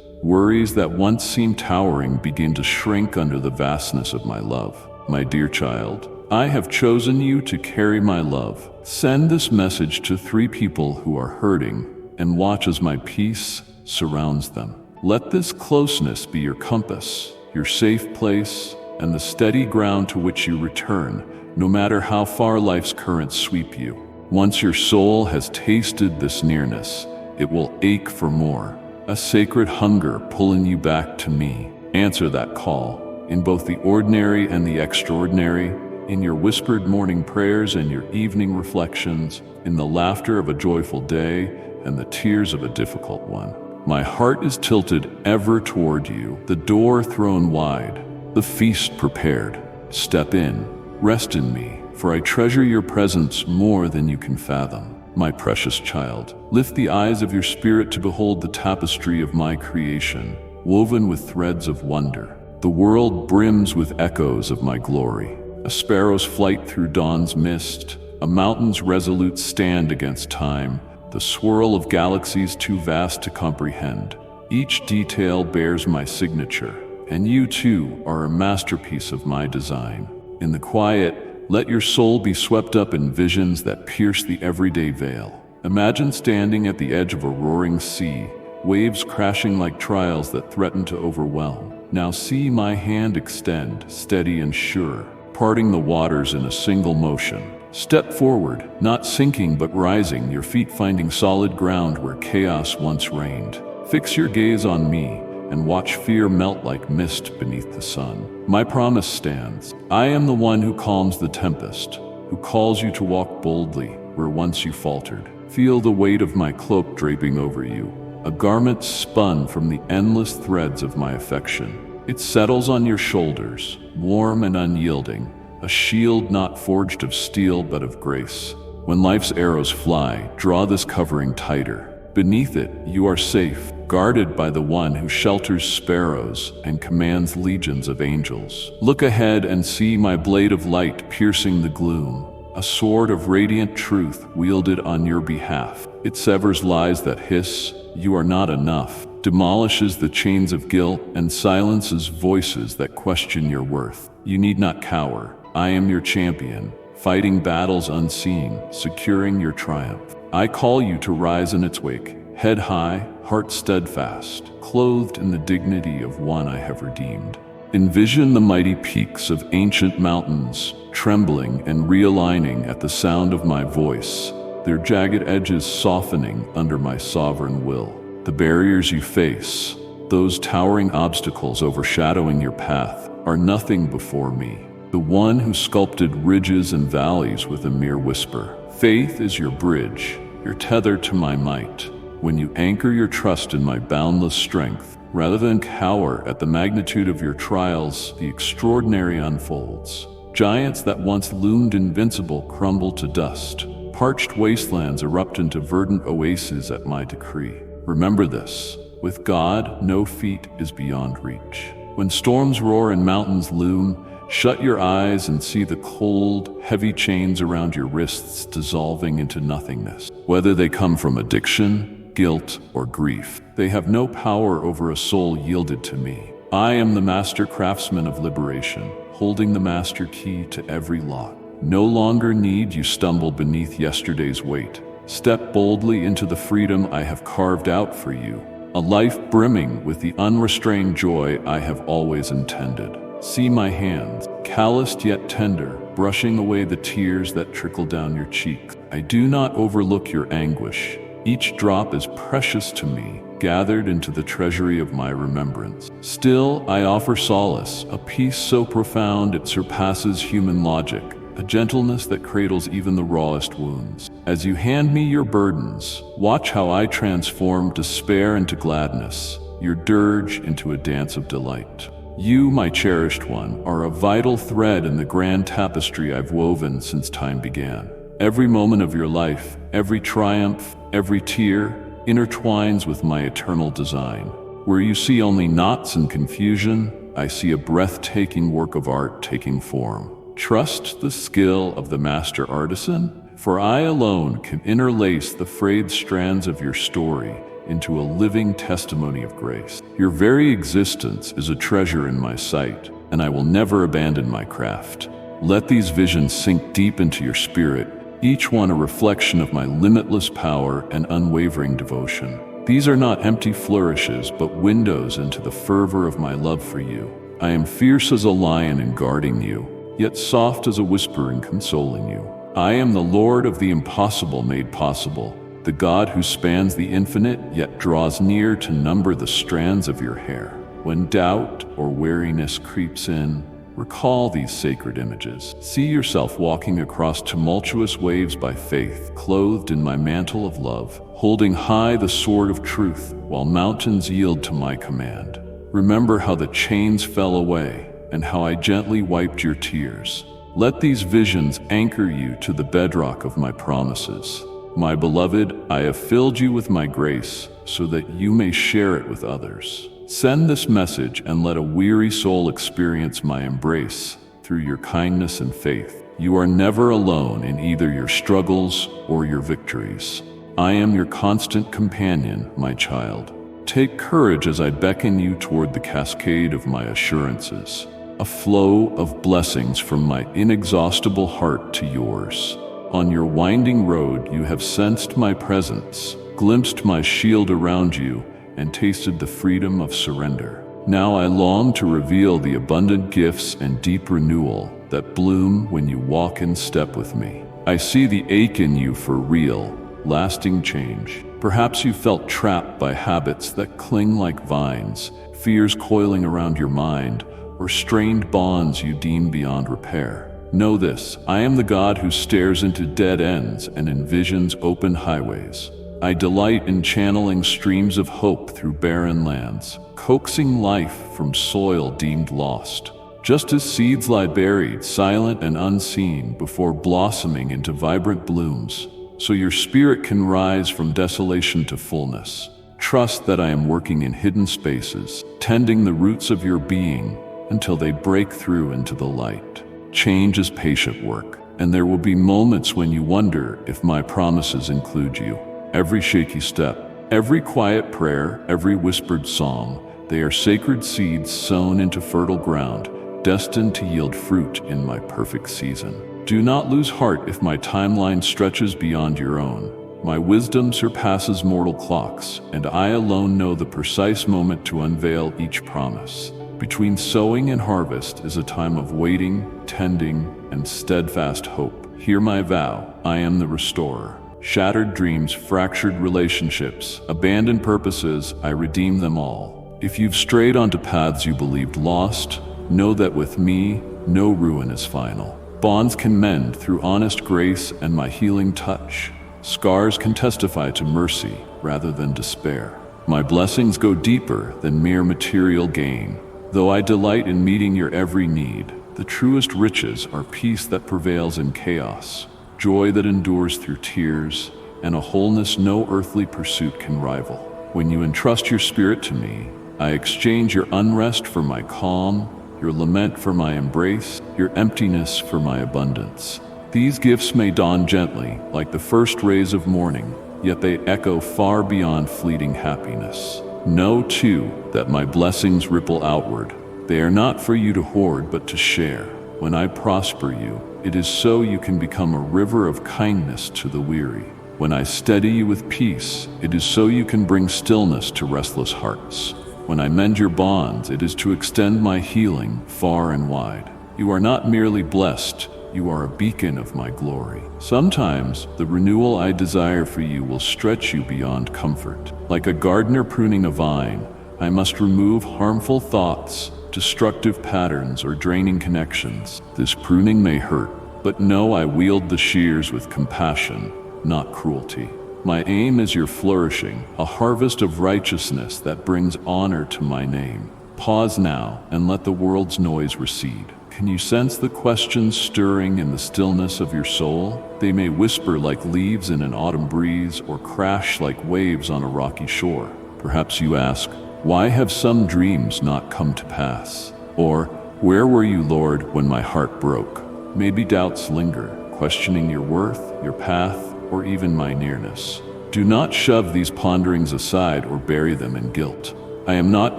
Worries that once seemed towering begin to shrink under the vastness of my love. My dear child, I have chosen you to carry my love. Send this message to 3 people who are hurting, and watch as my peace surrounds them. Let this closeness be your compass, your safe place, and the steady ground to which you return, no matter how far life's currents sweep you. Once your soul has tasted this nearness, it will ache for more, a sacred hunger pulling you back to me. Answer that call, in both the ordinary and the extraordinary, in your whispered morning prayers and your evening reflections, in the laughter of a joyful day and the tears of a difficult one. My heart is tilted ever toward you, the door thrown wide, the feast prepared. Step in, rest in me, for I treasure your presence more than you can fathom. My precious child, lift the eyes of your spirit to behold the tapestry of my creation, woven with threads of wonder. The world brims with echoes of my glory. A sparrow's flight through dawn's mist, a mountain's resolute stand against time, the swirl of galaxies too vast to comprehend. Each detail bears my signature, and you too are a masterpiece of my design. In the quiet, let your soul be swept up in visions that pierce the everyday veil. Imagine standing at the edge of a roaring sea, waves crashing like trials that threaten to overwhelm. Now see my hand extend, steady and sure, parting the waters in a single motion. Step forward, not sinking but rising, your feet finding solid ground where chaos once reigned. Fix your gaze on me, and watch fear melt like mist beneath the sun. My promise stands. I am the one who calms the tempest, who calls you to walk boldly where once you faltered. Feel the weight of my cloak draping over you, a garment spun from the endless threads of my affection. It settles on your shoulders, warm and unyielding, a shield not forged of steel but of grace. When life's arrows fly, draw this covering tighter. Beneath it, you are safe, guarded by the one who shelters sparrows and commands legions of angels. Look ahead and see my blade of light piercing the gloom, a sword of radiant truth wielded on your behalf. It severs lies that hiss, "You are not enough," demolishes the chains of guilt, and silences voices that question your worth. You need not cower. I am your champion, fighting battles unseen, securing your triumph. I call you to rise in its wake, head high, heart steadfast, clothed in the dignity of one I have redeemed. Envision the mighty peaks of ancient mountains, trembling and realigning at the sound of my voice, their jagged edges softening under my sovereign will. The barriers you face, those towering obstacles overshadowing your path, are nothing before me, the one who sculpted ridges and valleys with a mere whisper. Faith is your bridge, your tether to my might. When you anchor your trust in my boundless strength, rather than cower at the magnitude of your trials, the extraordinary unfolds. Giants that once loomed invincible crumble to dust. Parched wastelands erupt into verdant oases at my decree. Remember this, with God, no feat is beyond reach. When storms roar and mountains loom, shut your eyes and see the cold, heavy chains around your wrists dissolving into nothingness. Whether they come from addiction, guilt, or grief, they have no power over a soul yielded to me. I am the master craftsman of liberation, holding the master key to every lock. No longer need you stumble beneath yesterday's weight. Step boldly into the freedom I have carved out for you, a life brimming with the unrestrained joy I have always intended. See my hands, calloused yet tender, brushing away the tears that trickle down your cheeks. I do not overlook your anguish. Each drop is precious to me, gathered into the treasury of my remembrance. Still, I offer solace, a peace so profound it surpasses human logic, a gentleness that cradles even the rawest wounds. As you hand me your burdens, watch how I transform despair into gladness, your dirge into a dance of delight. You, my cherished one, are a vital thread in the grand tapestry I've woven since time began. Every moment of your life, every triumph, every tear, intertwines with my eternal design. Where you see only knots and confusion, I see a breathtaking work of art taking form. Trust the skill of the master artisan, For I alone can interlace the frayed strands of your story into a living testimony of grace. Your very existence is a treasure in my sight, and I will never abandon my craft. Let these visions sink deep into your spirit, each one a reflection of my limitless power and unwavering devotion. These are not empty flourishes, but windows into the fervor of my love for you. I am fierce as a lion in guarding you, yet soft as a whisper in consoling you. I am the Lord of the impossible made possible, the God who spans the infinite yet draws near to number the strands of your hair. When doubt or weariness creeps in, recall these sacred images. See yourself walking across tumultuous waves by faith, clothed in my mantle of love, holding high the sword of truth while mountains yield to my command. Remember how the chains fell away and how I gently wiped your tears. Let these visions anchor you to the bedrock of my promises. My beloved, I have filled you with my grace so that you may share it with others. Send this message and let a weary soul experience my embrace through your kindness and faith. You are never alone in either your struggles or your victories. I am your constant companion, my child. Take courage as I beckon you toward the cascade of my assurances, a flow of blessings from my inexhaustible heart to yours. On your winding road you have sensed my presence, glimpsed my shield around you, and tasted the freedom of surrender. Now I long to reveal the abundant gifts and deep renewal that bloom when you walk in step with me. I see the ache in you for real, lasting change. Perhaps you felt trapped by habits that cling like vines, fears coiling around your mind, or strained bonds you deem beyond repair. Know this, I am the God who stares into dead ends and envisions open highways. I delight in channeling streams of hope through barren lands, coaxing life from soil deemed lost. Just as seeds lie buried, silent and unseen, before blossoming into vibrant blooms, so your spirit can rise from desolation to fullness. Trust that I am working in hidden spaces, tending the roots of your being until they break through into the light. Change is patient work, and there will be moments when you wonder if my promises include you. Every shaky step, every quiet prayer, every whispered song, they are sacred seeds sown into fertile ground, destined to yield fruit in my perfect season. Do not lose heart if my timeline stretches beyond your own. My wisdom surpasses mortal clocks, and I alone know the precise moment to unveil each promise. Between sowing and harvest is a time of waiting, tending, and steadfast hope. Hear my vow, I am the restorer. Shattered dreams, fractured relationships, abandoned purposes, I redeem them all. If you've strayed onto paths you believed lost, know that with me, no ruin is final. Bonds can mend through honest grace and my healing touch. Scars can testify to mercy rather than despair. My blessings go deeper than mere material gain. Though I delight in meeting your every need, the truest riches are peace that prevails in chaos, joy that endures through tears, and a wholeness no earthly pursuit can rival. When you entrust your spirit to me, I exchange your unrest for my calm, your lament for my embrace, your emptiness for my abundance. These gifts may dawn gently, like the first rays of morning, yet they echo far beyond fleeting happiness. Know, too, that my blessings ripple outward. They are not for you to hoard, but to share. When I prosper you, it is so you can become a river of kindness to the weary. When I steady you with peace, it is so you can bring stillness to restless hearts. When I mend your bonds, it is to extend my healing far and wide. You are not merely blessed, you are a beacon of my glory. Sometimes, the renewal I desire for you will stretch you beyond comfort. Like a gardener pruning a vine, I must remove harmful thoughts, destructive patterns, or draining connections. This pruning may hurt, but know I wield the shears with compassion, not cruelty. My aim is your flourishing, a harvest of righteousness that brings honor to my name. Pause now and let the world's noise recede. Can you sense the questions stirring in the stillness of your soul? They may whisper like leaves in an autumn breeze or crash like waves on a rocky shore. Perhaps you ask, why have some dreams not come to pass? Or, where were you, Lord, when my heart broke? Maybe doubts linger, questioning your worth, your path, or even my nearness. Do not shove these ponderings aside or bury them in guilt. I am not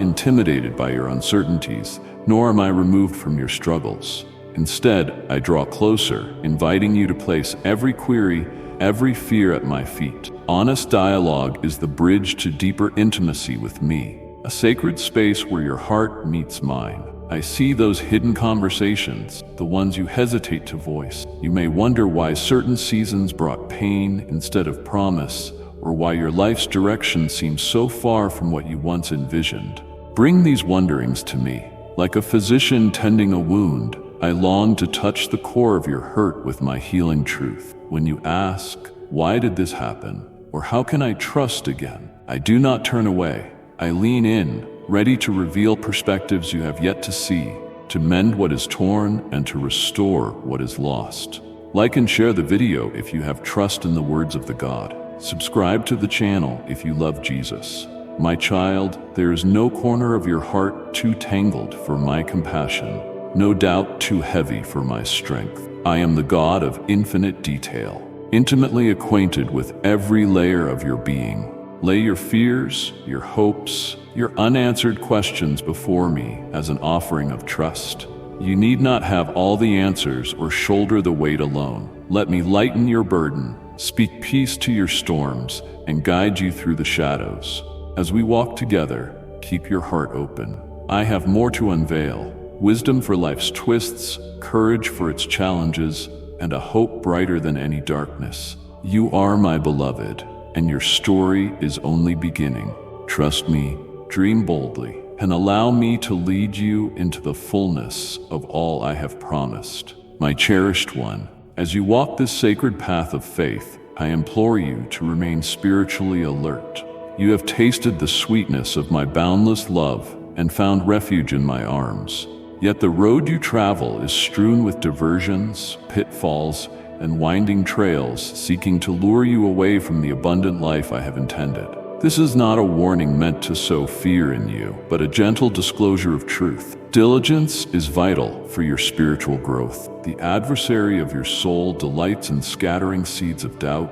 intimidated by your uncertainties, nor am I removed from your struggles. Instead, I draw closer, inviting you to place every query, every fear at my feet. Honest dialogue is the bridge to deeper intimacy with me, a sacred space where your heart meets mine. I see those hidden conversations, the ones you hesitate to voice. You may wonder why certain seasons brought pain instead of promise, or why your life's direction seems so far from what you once envisioned. Bring these wonderings to me. Like a physician tending a wound, I long to touch the core of your hurt with my healing truth. When you ask, why did this happen? Or how can I trust again? I do not turn away. I lean in, ready to reveal perspectives you have yet to see, to mend what is torn and to restore what is lost. Like and share the video if you have trust in the words of the God. Subscribe to the channel if you love Jesus. My child, there is no corner of your heart too tangled for my compassion, no doubt too heavy for my strength. I am the God of infinite detail, intimately acquainted with every layer of your being. Lay your fears, your hopes, your unanswered questions before me as an offering of trust. You need not have all the answers or shoulder the weight alone. Let me lighten your burden, speak peace to your storms, and guide you through the shadows. As we walk together, keep your heart open. I have more to unveil, wisdom for life's twists, courage for its challenges, and a hope brighter than any darkness. You are my beloved, and your story is only beginning. Trust me, dream boldly, and allow me to lead you into the fullness of all I have promised. My cherished one, as you walk this sacred path of faith, I implore you to remain spiritually alert. You have tasted the sweetness of my boundless love and found refuge in my arms. Yet the road you travel is strewn with diversions, pitfalls, and winding trails seeking to lure you away from the abundant life I have intended. This is not a warning meant to sow fear in you, but a gentle disclosure of truth. Diligence is vital for your spiritual growth. The adversary of your soul delights in scattering seeds of doubt,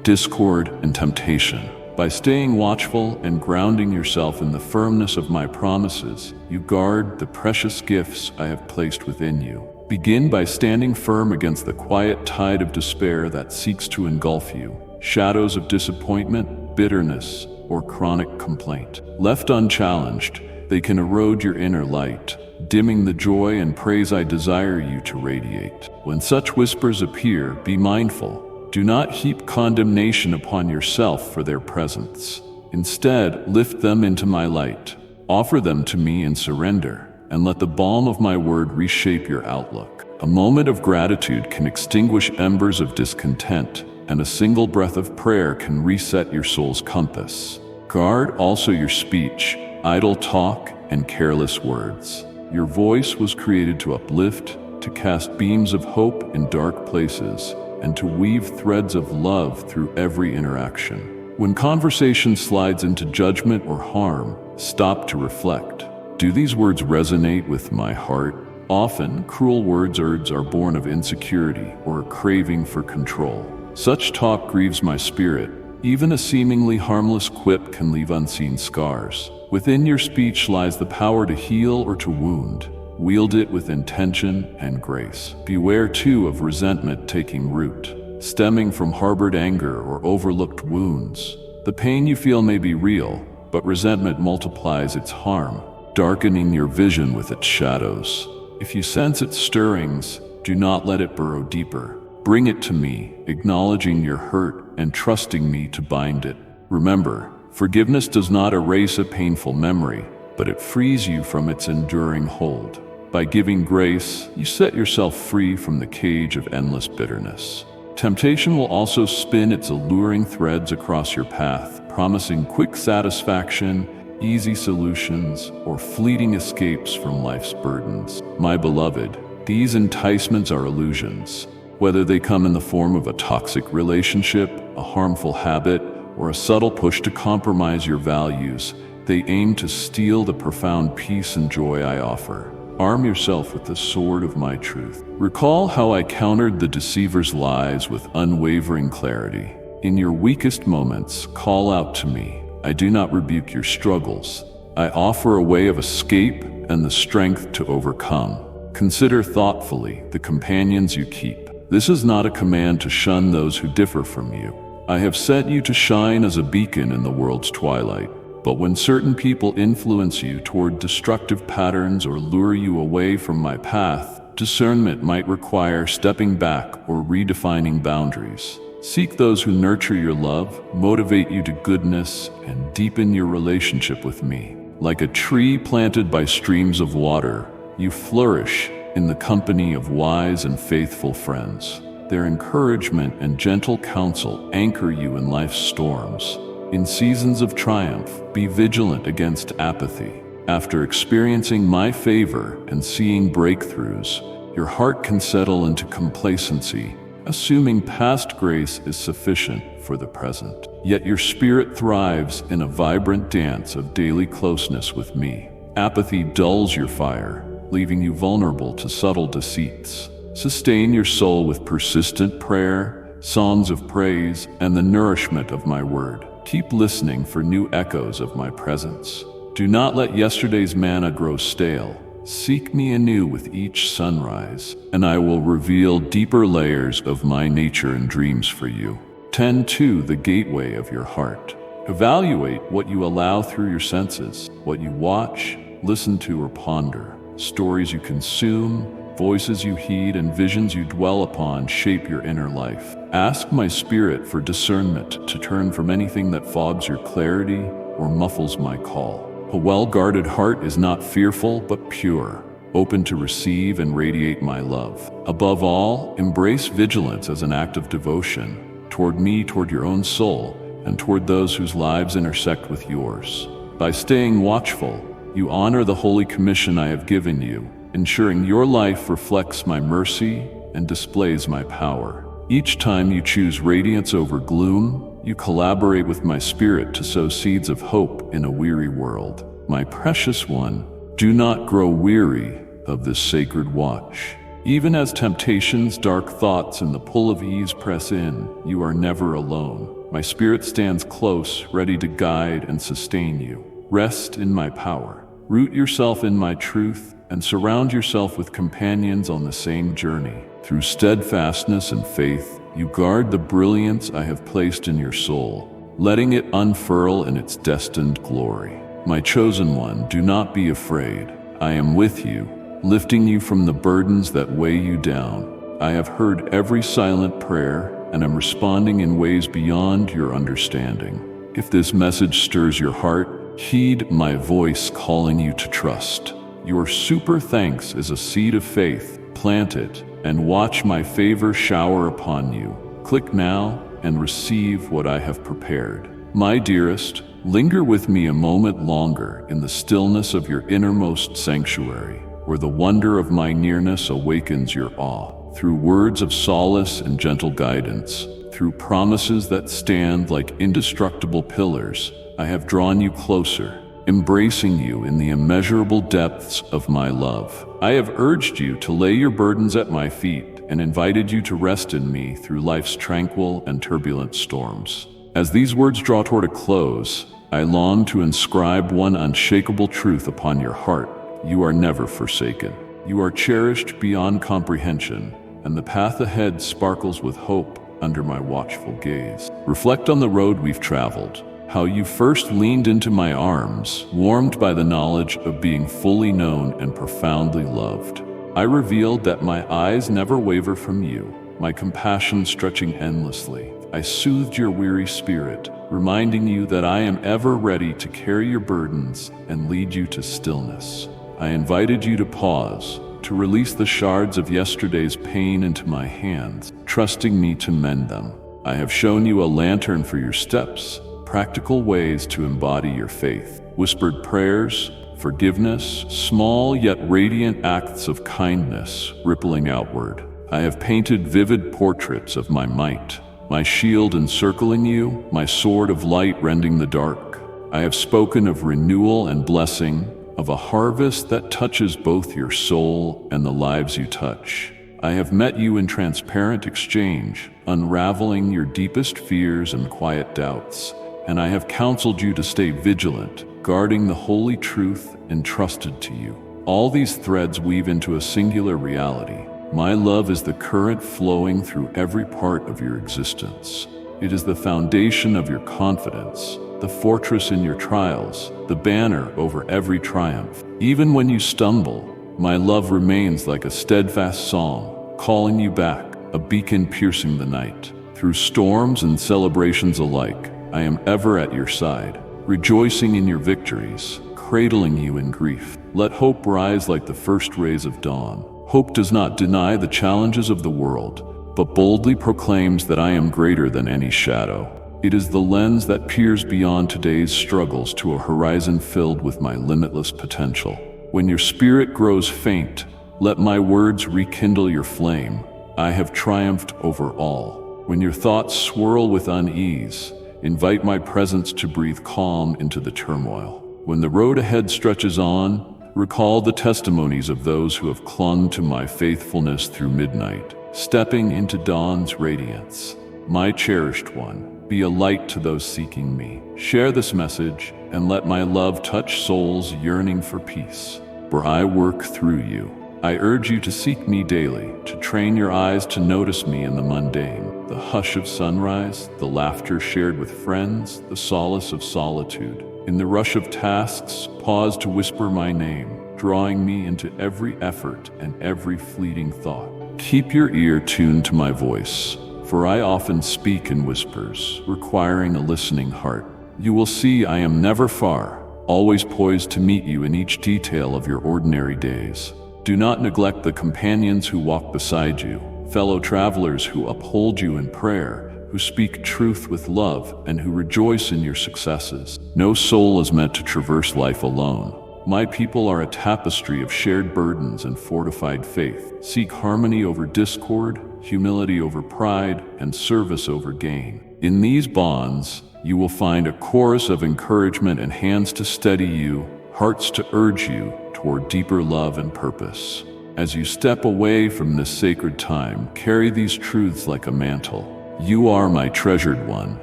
discord, and temptation. By staying watchful and grounding yourself in the firmness of my promises, you guard the precious gifts I have placed within you. Begin by standing firm against the quiet tide of despair that seeks to engulf you. Shadows of disappointment, bitterness, or chronic complaint. Left unchallenged, they can erode your inner light, dimming the joy and praise I desire you to radiate. When such whispers appear, be mindful. Do not heap condemnation upon yourself for their presence. Instead, lift them into my light. Offer them to me in surrender, and let the balm of my word reshape your outlook. A moment of gratitude can extinguish embers of discontent, and a single breath of prayer can reset your soul's compass. Guard also your speech, idle talk, and careless words. Your voice was created to uplift, to cast beams of hope in dark places, and to weave threads of love through every interaction. When conversation slides into judgment or harm, stop to reflect. Do these words resonate with my heart? Often, cruel words are born of insecurity or a craving for control. Such talk grieves my spirit. Even a seemingly harmless quip can leave unseen scars. Within your speech lies the power to heal or to wound. Wield it with intention and grace. Beware, too, of resentment taking root, stemming from harbored anger or overlooked wounds. The pain you feel may be real, but resentment multiplies its harm, darkening your vision with its shadows. If you sense its stirrings, do not let it burrow deeper. Bring it to me, acknowledging your hurt and trusting me to bind it. Remember, forgiveness does not erase a painful memory, but it frees you from its enduring hold. By giving grace, you set yourself free from the cage of endless bitterness. Temptation will also spin its alluring threads across your path, promising quick satisfaction, easy solutions, or fleeting escapes from life's burdens. My beloved, these enticements are illusions. Whether they come in the form of a toxic relationship, a harmful habit, or a subtle push to compromise your values, they aim to steal the profound peace and joy I offer. Arm yourself with the sword of my truth. Recall how I countered the deceiver's lies with unwavering clarity. In your weakest moments, call out to me. I do not rebuke your struggles. I offer a way of escape and the strength to overcome. Consider thoughtfully the companions you keep. This is not a command to shun those who differ from you. I have set you to shine as a beacon in the world's twilight. But when certain people influence you toward destructive patterns or lure you away from my path, discernment might require stepping back or redefining boundaries. Seek those who nurture your love, motivate you to goodness, and deepen your relationship with me. Like a tree planted by streams of water, you flourish in the company of wise and faithful friends. Their encouragement and gentle counsel anchor you in life's storms. In seasons of triumph, be vigilant against apathy. After experiencing my favor and seeing breakthroughs, your heart can settle into complacency, assuming past grace is sufficient for the present. Yet your spirit thrives in a vibrant dance of daily closeness with me. Apathy dulls your fire, leaving you vulnerable to subtle deceits. Sustain your soul with persistent prayer, songs of praise, and the nourishment of my word. Keep listening for new echoes of my presence. Do not let yesterday's manna grow stale. Seek me anew with each sunrise, and I will reveal deeper layers of my nature and dreams for you. Tend to the gateway of your heart. Evaluate what you allow through your senses, what you watch, listen to, or ponder. Stories you consume, voices you heed, and visions you dwell upon shape your inner life. Ask my spirit for discernment to turn from anything that fogs your clarity or muffles my call. A well-guarded heart is not fearful but pure, open to receive and radiate my love. Above all, embrace vigilance as an act of devotion toward me, toward your own soul, and toward those whose lives intersect with yours. By staying watchful, you honor the holy commission I have given you, ensuring your life reflects my mercy and displays my power. Each time you choose radiance over gloom, you collaborate with my spirit to sow seeds of hope in a weary world. My precious one, do not grow weary of this sacred watch. Even as temptations, dark thoughts, and the pull of ease press in, you are never alone. My spirit stands close, ready to guide and sustain you. Rest in my power. Root yourself in my truth, and surround yourself with companions on the same journey. Through steadfastness and faith, you guard the brilliance I have placed in your soul, letting it unfurl in its destined glory. My chosen one, do not be afraid. I am with you, lifting you from the burdens that weigh you down. I have heard every silent prayer, and am responding in ways beyond your understanding. If this message stirs your heart, heed my voice calling you to trust. Your super thanks is a seed of faith. Plant it, and watch my favor shower upon you. Click now and receive what I have prepared. My dearest, linger with me a moment longer in the stillness of your innermost sanctuary, where the wonder of my nearness awakens your awe. Through words of solace and gentle guidance, through promises that stand like indestructible pillars, I have drawn you closer, embracing you in the immeasurable depths of my love. I have urged you to lay your burdens at my feet and invited you to rest in me through life's tranquil and turbulent storms. As these words draw toward a close, I long to inscribe one unshakable truth upon your heart. You are never forsaken. You are cherished beyond comprehension, and the path ahead sparkles with hope under my watchful gaze. Reflect on the road we've traveled, how you first leaned into my arms, warmed by the knowledge of being fully known and profoundly loved. I revealed that my eyes never waver from you, my compassion stretching endlessly. I soothed your weary spirit, reminding you that I am ever ready to carry your burdens and lead you to stillness. I invited you to pause, to release the shards of yesterday's pain into my hands, trusting me to mend them. I have shown you a lantern for your steps, practical ways to embody your faith, whispered prayers, forgiveness, small yet radiant acts of kindness rippling outward. I have painted vivid portraits of my might, my shield encircling you, my sword of light rending the dark. I have spoken of renewal and blessing, of a harvest that touches both your soul and the lives you touch. I have met you in transparent exchange, unraveling your deepest fears and quiet doubts, and I have counseled you to stay vigilant, guarding the holy truth entrusted to you. All these threads weave into a singular reality. My love is the current flowing through every part of your existence. It is the foundation of your confidence, the fortress in your trials, the banner over every triumph. Even when you stumble, my love remains like a steadfast psalm, calling you back, a beacon piercing the night. Through storms and celebrations alike, I am ever at your side, rejoicing in your victories, cradling you in grief. Let hope rise like the first rays of dawn. Hope does not deny the challenges of the world, but boldly proclaims that I am greater than any shadow. It is the lens that peers beyond today's struggles to a horizon filled with my limitless potential. When your spirit grows faint, let my words rekindle your flame. I have triumphed over all. When your thoughts swirl with unease, invite my presence to breathe calm into the turmoil. When the road ahead stretches on, recall the testimonies of those who have clung to my faithfulness through midnight, stepping into dawn's radiance. My cherished one, be a light to those seeking me. Share this message and let my love touch souls yearning for peace. For I work through you. I urge you to seek me daily, to train your eyes to notice me in the mundane, the hush of sunrise, the laughter shared with friends, the solace of solitude. In the rush of tasks, pause to whisper my name, drawing me into every effort and every fleeting thought. Keep your ear tuned to my voice, for I often speak in whispers, requiring a listening heart. You will see I am never far, always poised to meet you in each detail of your ordinary days. Do not neglect the companions who walk beside you, fellow travelers who uphold you in prayer, who speak truth with love, and who rejoice in your successes. No soul is meant to traverse life alone. My people are a tapestry of shared burdens and fortified faith. Seek harmony over discord, humility over pride, and service over gain. In these bonds, you will find a chorus of encouragement and hands to steady you, hearts to urge you toward deeper love and purpose. As you step away from this sacred time, carry these truths like a mantle. You are my treasured one,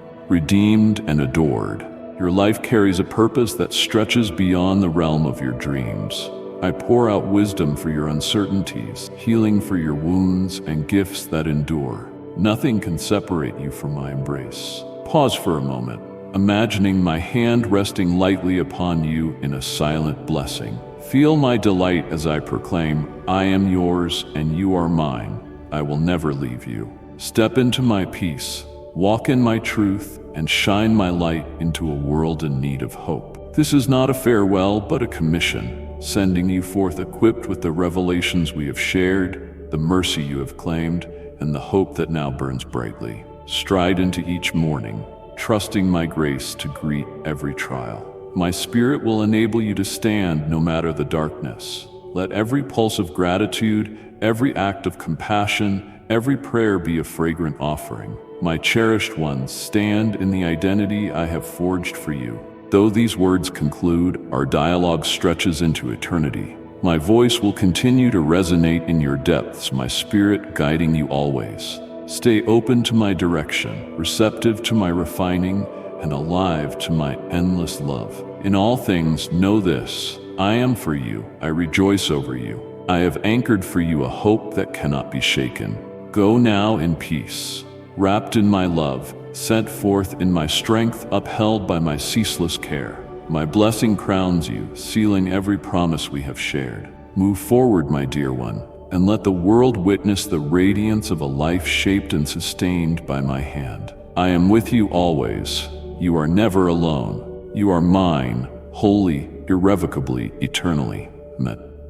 redeemed and adored. Your life carries a purpose that stretches beyond the realm of your dreams. I pour out wisdom for your uncertainties, healing for your wounds, and gifts that endure. Nothing can separate you from my embrace. Pause for a moment, imagining my hand resting lightly upon you in a silent blessing. Feel my delight as I proclaim, I am yours and you are mine. I will never leave you. Step into my peace, walk in my truth, and shine my light into a world in need of hope. This is not a farewell, but a commission, sending you forth equipped with the revelations we have shared, the mercy you have claimed, and the hope that now burns brightly. Stride into each morning, trusting my grace to greet every trial. My spirit will enable you to stand no matter the darkness. Let every pulse of gratitude, every act of compassion, every prayer be a fragrant offering. My cherished ones, stand in the identity I have forged for you. Though these words conclude, our dialogue stretches into eternity. My voice will continue to resonate in your depths, my spirit guiding you always. Stay open to my direction, receptive to my refining, and alive to my endless love. In all things, know this: I am for you, I rejoice over you. I have anchored for you a hope that cannot be shaken. Go now in peace, wrapped in my love, sent forth in my strength, upheld by my ceaseless care. My blessing crowns you, sealing every promise we have shared. Move forward, my dear one, and let the world witness the radiance of a life shaped and sustained by my hand. I am with you always. You are never alone. You are mine, wholly, irrevocably, eternally.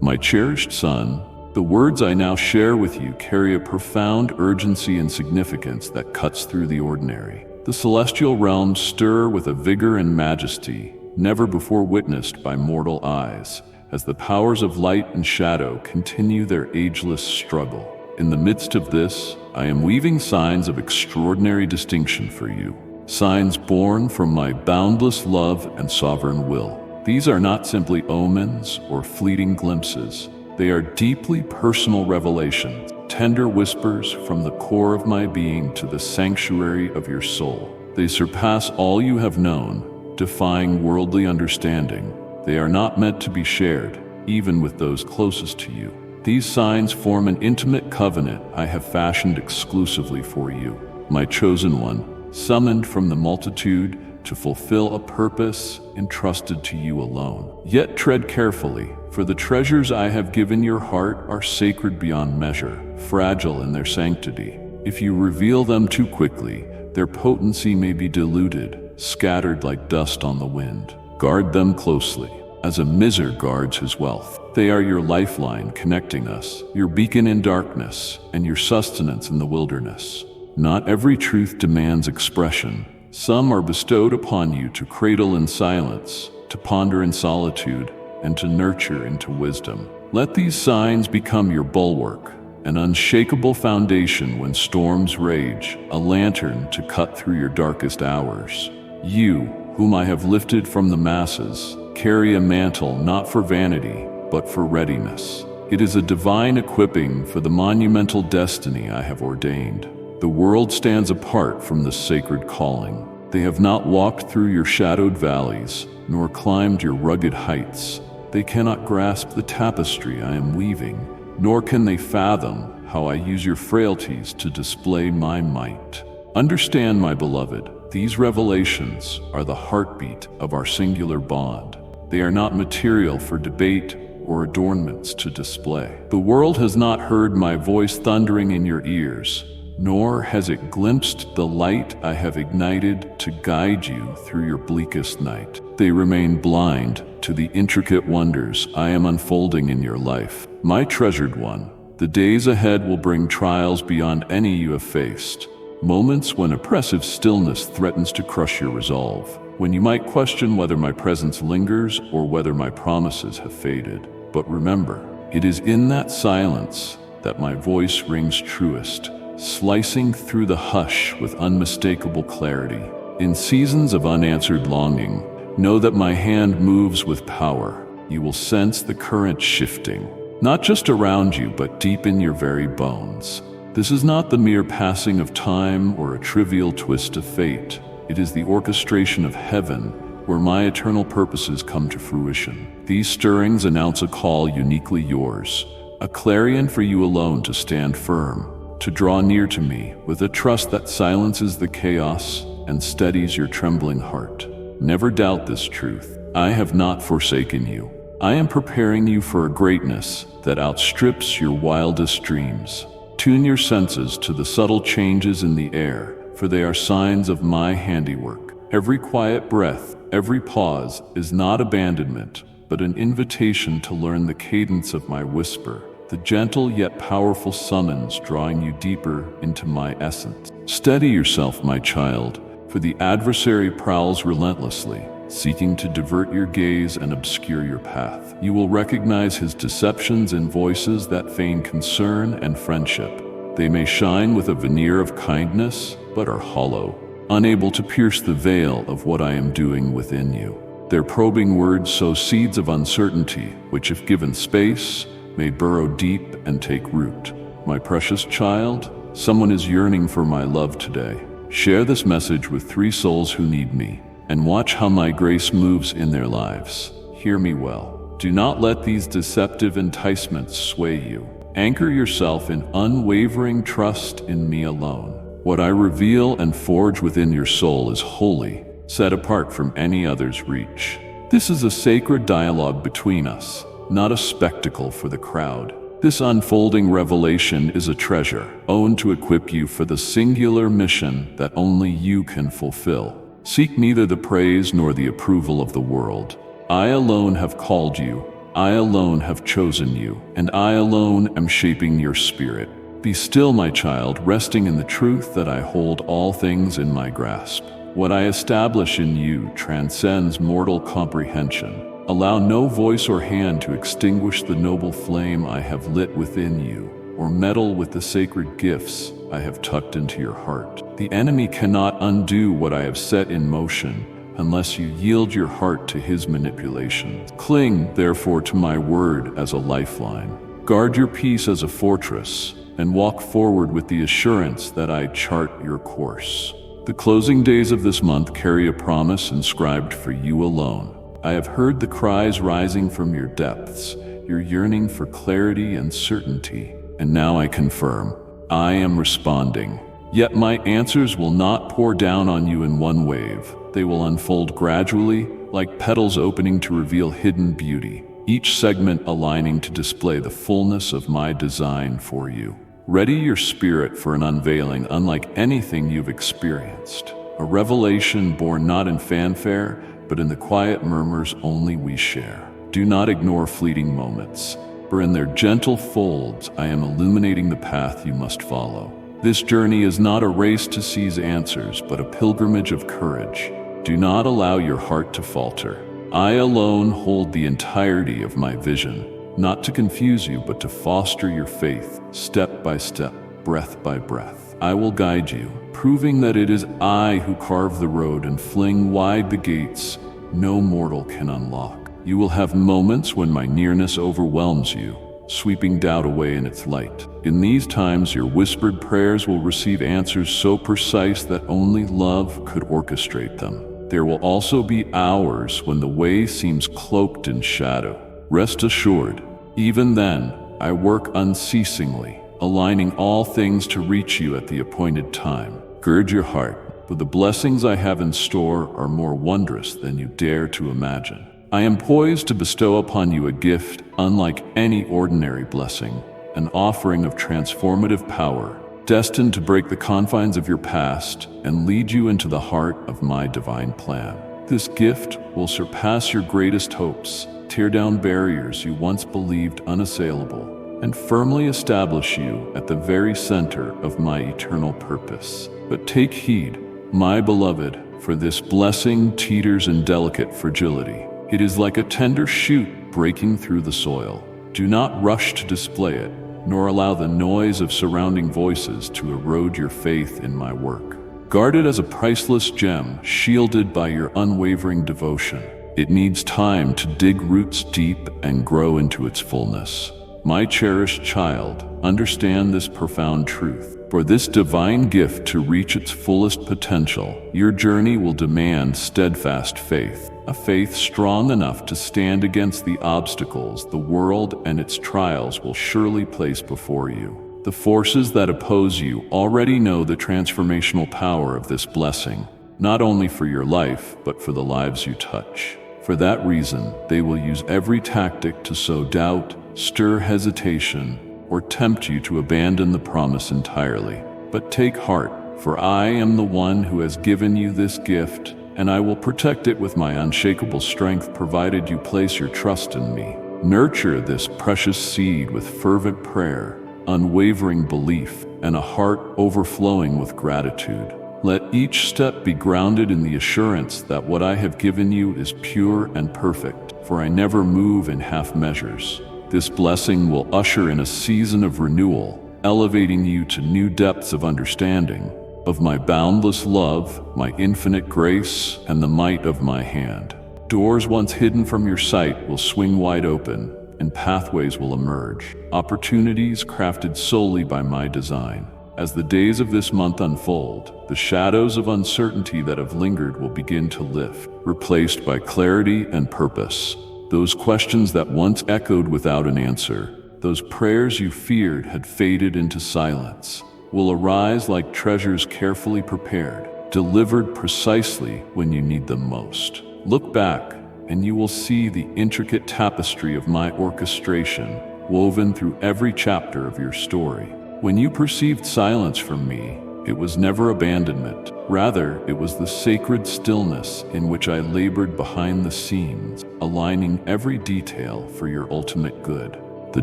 My cherished son, the words I now share with you carry a profound urgency and significance that cuts through the ordinary. The celestial realms stir with a vigor and majesty never before witnessed by mortal eyes, as the powers of light and shadow continue their ageless struggle. In the midst of this, I am weaving signs of extraordinary distinction for you, signs born from my boundless love and sovereign will. These are not simply omens or fleeting glimpses. They are deeply personal revelations, tender whispers from the core of my being to the sanctuary of your soul. They surpass all you have known, defying worldly understanding. They are not meant to be shared, even with those closest to you. These signs form an intimate covenant I have fashioned exclusively for you, my chosen one, summoned from the multitude to fulfill a purpose entrusted to you alone. Yet tread carefully, for the treasures I have given your heart are sacred beyond measure, fragile in their sanctity. If you reveal them too quickly, their potency may be diluted, scattered like dust on the wind. Guard them closely, as a miser guards his wealth. They are your lifeline connecting us, your beacon in darkness, and your sustenance in the wilderness. Not every truth demands expression. Some are bestowed upon you to cradle in silence, to ponder in solitude, and to nurture into wisdom. Let these signs become your bulwark, an unshakable foundation when storms rage, a lantern to cut through your darkest hours. You, whom I have lifted from the masses, carry a mantle not for vanity, but for readiness. It is a divine equipping for the monumental destiny I have ordained. The world stands apart from this sacred calling. They have not walked through your shadowed valleys, nor climbed your rugged heights. They cannot grasp the tapestry I am weaving, nor can they fathom how I use your frailties to display my might. Understand, my beloved, these revelations are the heartbeat of our singular bond. They are not material for debate or adornments to display. The world has not heard my voice thundering in your ears, nor has it glimpsed the light I have ignited to guide you through your bleakest night. They remain blind to the intricate wonders I am unfolding in your life. My treasured one, the days ahead will bring trials beyond any you have faced. Moments when oppressive stillness threatens to crush your resolve. When you might question whether my presence lingers or whether my promises have faded. But remember, it is in that silence that my voice rings truest, slicing through the hush with unmistakable clarity. In seasons of unanswered longing, know that my hand moves with power. You will sense the current shifting, not just around you, but deep in your very bones. This is not the mere passing of time or a trivial twist of fate. It is the orchestration of heaven, where my eternal purposes come to fruition. These stirrings announce a call uniquely yours, a clarion for you alone to stand firm, to draw near to me with a trust that silences the chaos and steadies your trembling heart. Never doubt this truth. I have not forsaken you. I am preparing you for a greatness that outstrips your wildest dreams. Tune your senses to the subtle changes in the air, for they are signs of my handiwork. Every quiet breath, every pause is not abandonment, but an invitation to learn the cadence of my whisper, the gentle yet powerful summons drawing you deeper into my essence. Steady yourself, my child, for the adversary prowls relentlessly, seeking to divert your gaze and obscure your path. You will recognize his deceptions in voices that feign concern and friendship. They may shine with a veneer of kindness, but are hollow, unable to pierce the veil of what I am doing within you. Their probing words sow seeds of uncertainty, which, if given space, may burrow deep and take root. My precious child, someone is yearning for my love today. Share this message with 3 souls who need me, and watch how my grace moves in their lives. Hear me well. Do not let these deceptive enticements sway you. Anchor yourself in unwavering trust in me alone. What I reveal and forge within your soul is holy, set apart from any other's reach. This is a sacred dialogue between us, not a spectacle for the crowd. This unfolding revelation is a treasure, owned to equip you for the singular mission that only you can fulfill. Seek neither the praise nor the approval of the world. I alone have called you, I alone have chosen you, and I alone am shaping your spirit. Be still, my child, resting in the truth that I hold all things in my grasp. What I establish in you transcends mortal comprehension. Allow no voice or hand to extinguish the noble flame I have lit within you, or meddle with the sacred gifts I have tucked into your heart. The enemy cannot undo what I have set in motion, unless you yield your heart to his manipulations. Cling, therefore, to my word as a lifeline. Guard your peace as a fortress, and walk forward with the assurance that I chart your course. The closing days of this month carry a promise inscribed for you alone. I have heard the cries rising from your depths, your yearning for clarity and certainty, and now I confirm, I am responding. Yet my answers will not pour down on you in one wave. They will unfold gradually, like petals opening to reveal hidden beauty, each segment aligning to display the fullness of my design for you. Ready your spirit for an unveiling unlike anything you've experienced. A revelation born not in fanfare, but in the quiet murmurs only we share. Do not ignore fleeting moments, for in their gentle folds I am illuminating the path you must follow. This journey is not a race to seize answers, but a pilgrimage of courage. Do not allow your heart to falter. I alone hold the entirety of my vision, not to confuse you, but to foster your faith, step by step, breath by breath. I will guide you, proving that it is I who carve the road and fling wide the gates no mortal can unlock. You will have moments when my nearness overwhelms you, sweeping doubt away in its light. In these times, your whispered prayers will receive answers so precise that only love could orchestrate them. There will also be hours when the way seems cloaked in shadow. Rest assured, even then, I work unceasingly, aligning all things to reach you at the appointed time. Gird your heart, for the blessings I have in store are more wondrous than you dare to imagine. I am poised to bestow upon you a gift unlike any ordinary blessing, an offering of transformative power, destined to break the confines of your past and lead you into the heart of my divine plan. This gift will surpass your greatest hopes, tear down barriers you once believed unassailable, and firmly establish you at the very center of my eternal purpose. But take heed, my beloved, for this blessing teeters in delicate fragility. It is like a tender shoot breaking through the soil. Do not rush to display it, nor allow the noise of surrounding voices to erode your faith in my work. Guard it as a priceless gem, shielded by your unwavering devotion. It needs time to dig roots deep and grow into its fullness. My cherished child, understand this profound truth. For this divine gift to reach its fullest potential, your journey will demand steadfast faith, a faith strong enough to stand against the obstacles the world and its trials will surely place before you. The forces that oppose you already know the transformational power of this blessing, not only for your life, but for the lives you touch. For that reason, they will use every tactic to sow doubt, stir hesitation, or tempt you to abandon the promise entirely. But take heart, for I am the one who has given you this gift, and I will protect it with my unshakable strength provided you place your trust in me. Nurture this precious seed with fervent prayer, unwavering belief, and a heart overflowing with gratitude. Let each step be grounded in the assurance that what I have given you is pure and perfect, for I never move in half measures. This blessing will usher in a season of renewal, elevating you to new depths of understanding, of my boundless love, my infinite grace, and the might of my hand. Doors once hidden from your sight will swing wide open, and pathways will emerge, opportunities crafted solely by my design. As the days of this month unfold, the shadows of uncertainty that have lingered will begin to lift, replaced by clarity and purpose. Those questions that once echoed without an answer, those prayers you feared had faded into silence, will arise like treasures carefully prepared, delivered precisely when you need them most. Look back, and you will see the intricate tapestry of my orchestration woven through every chapter of your story. When you perceived silence from me, it was never abandonment. Rather, it was the sacred stillness in which I labored behind the scenes, aligning every detail for your ultimate good. The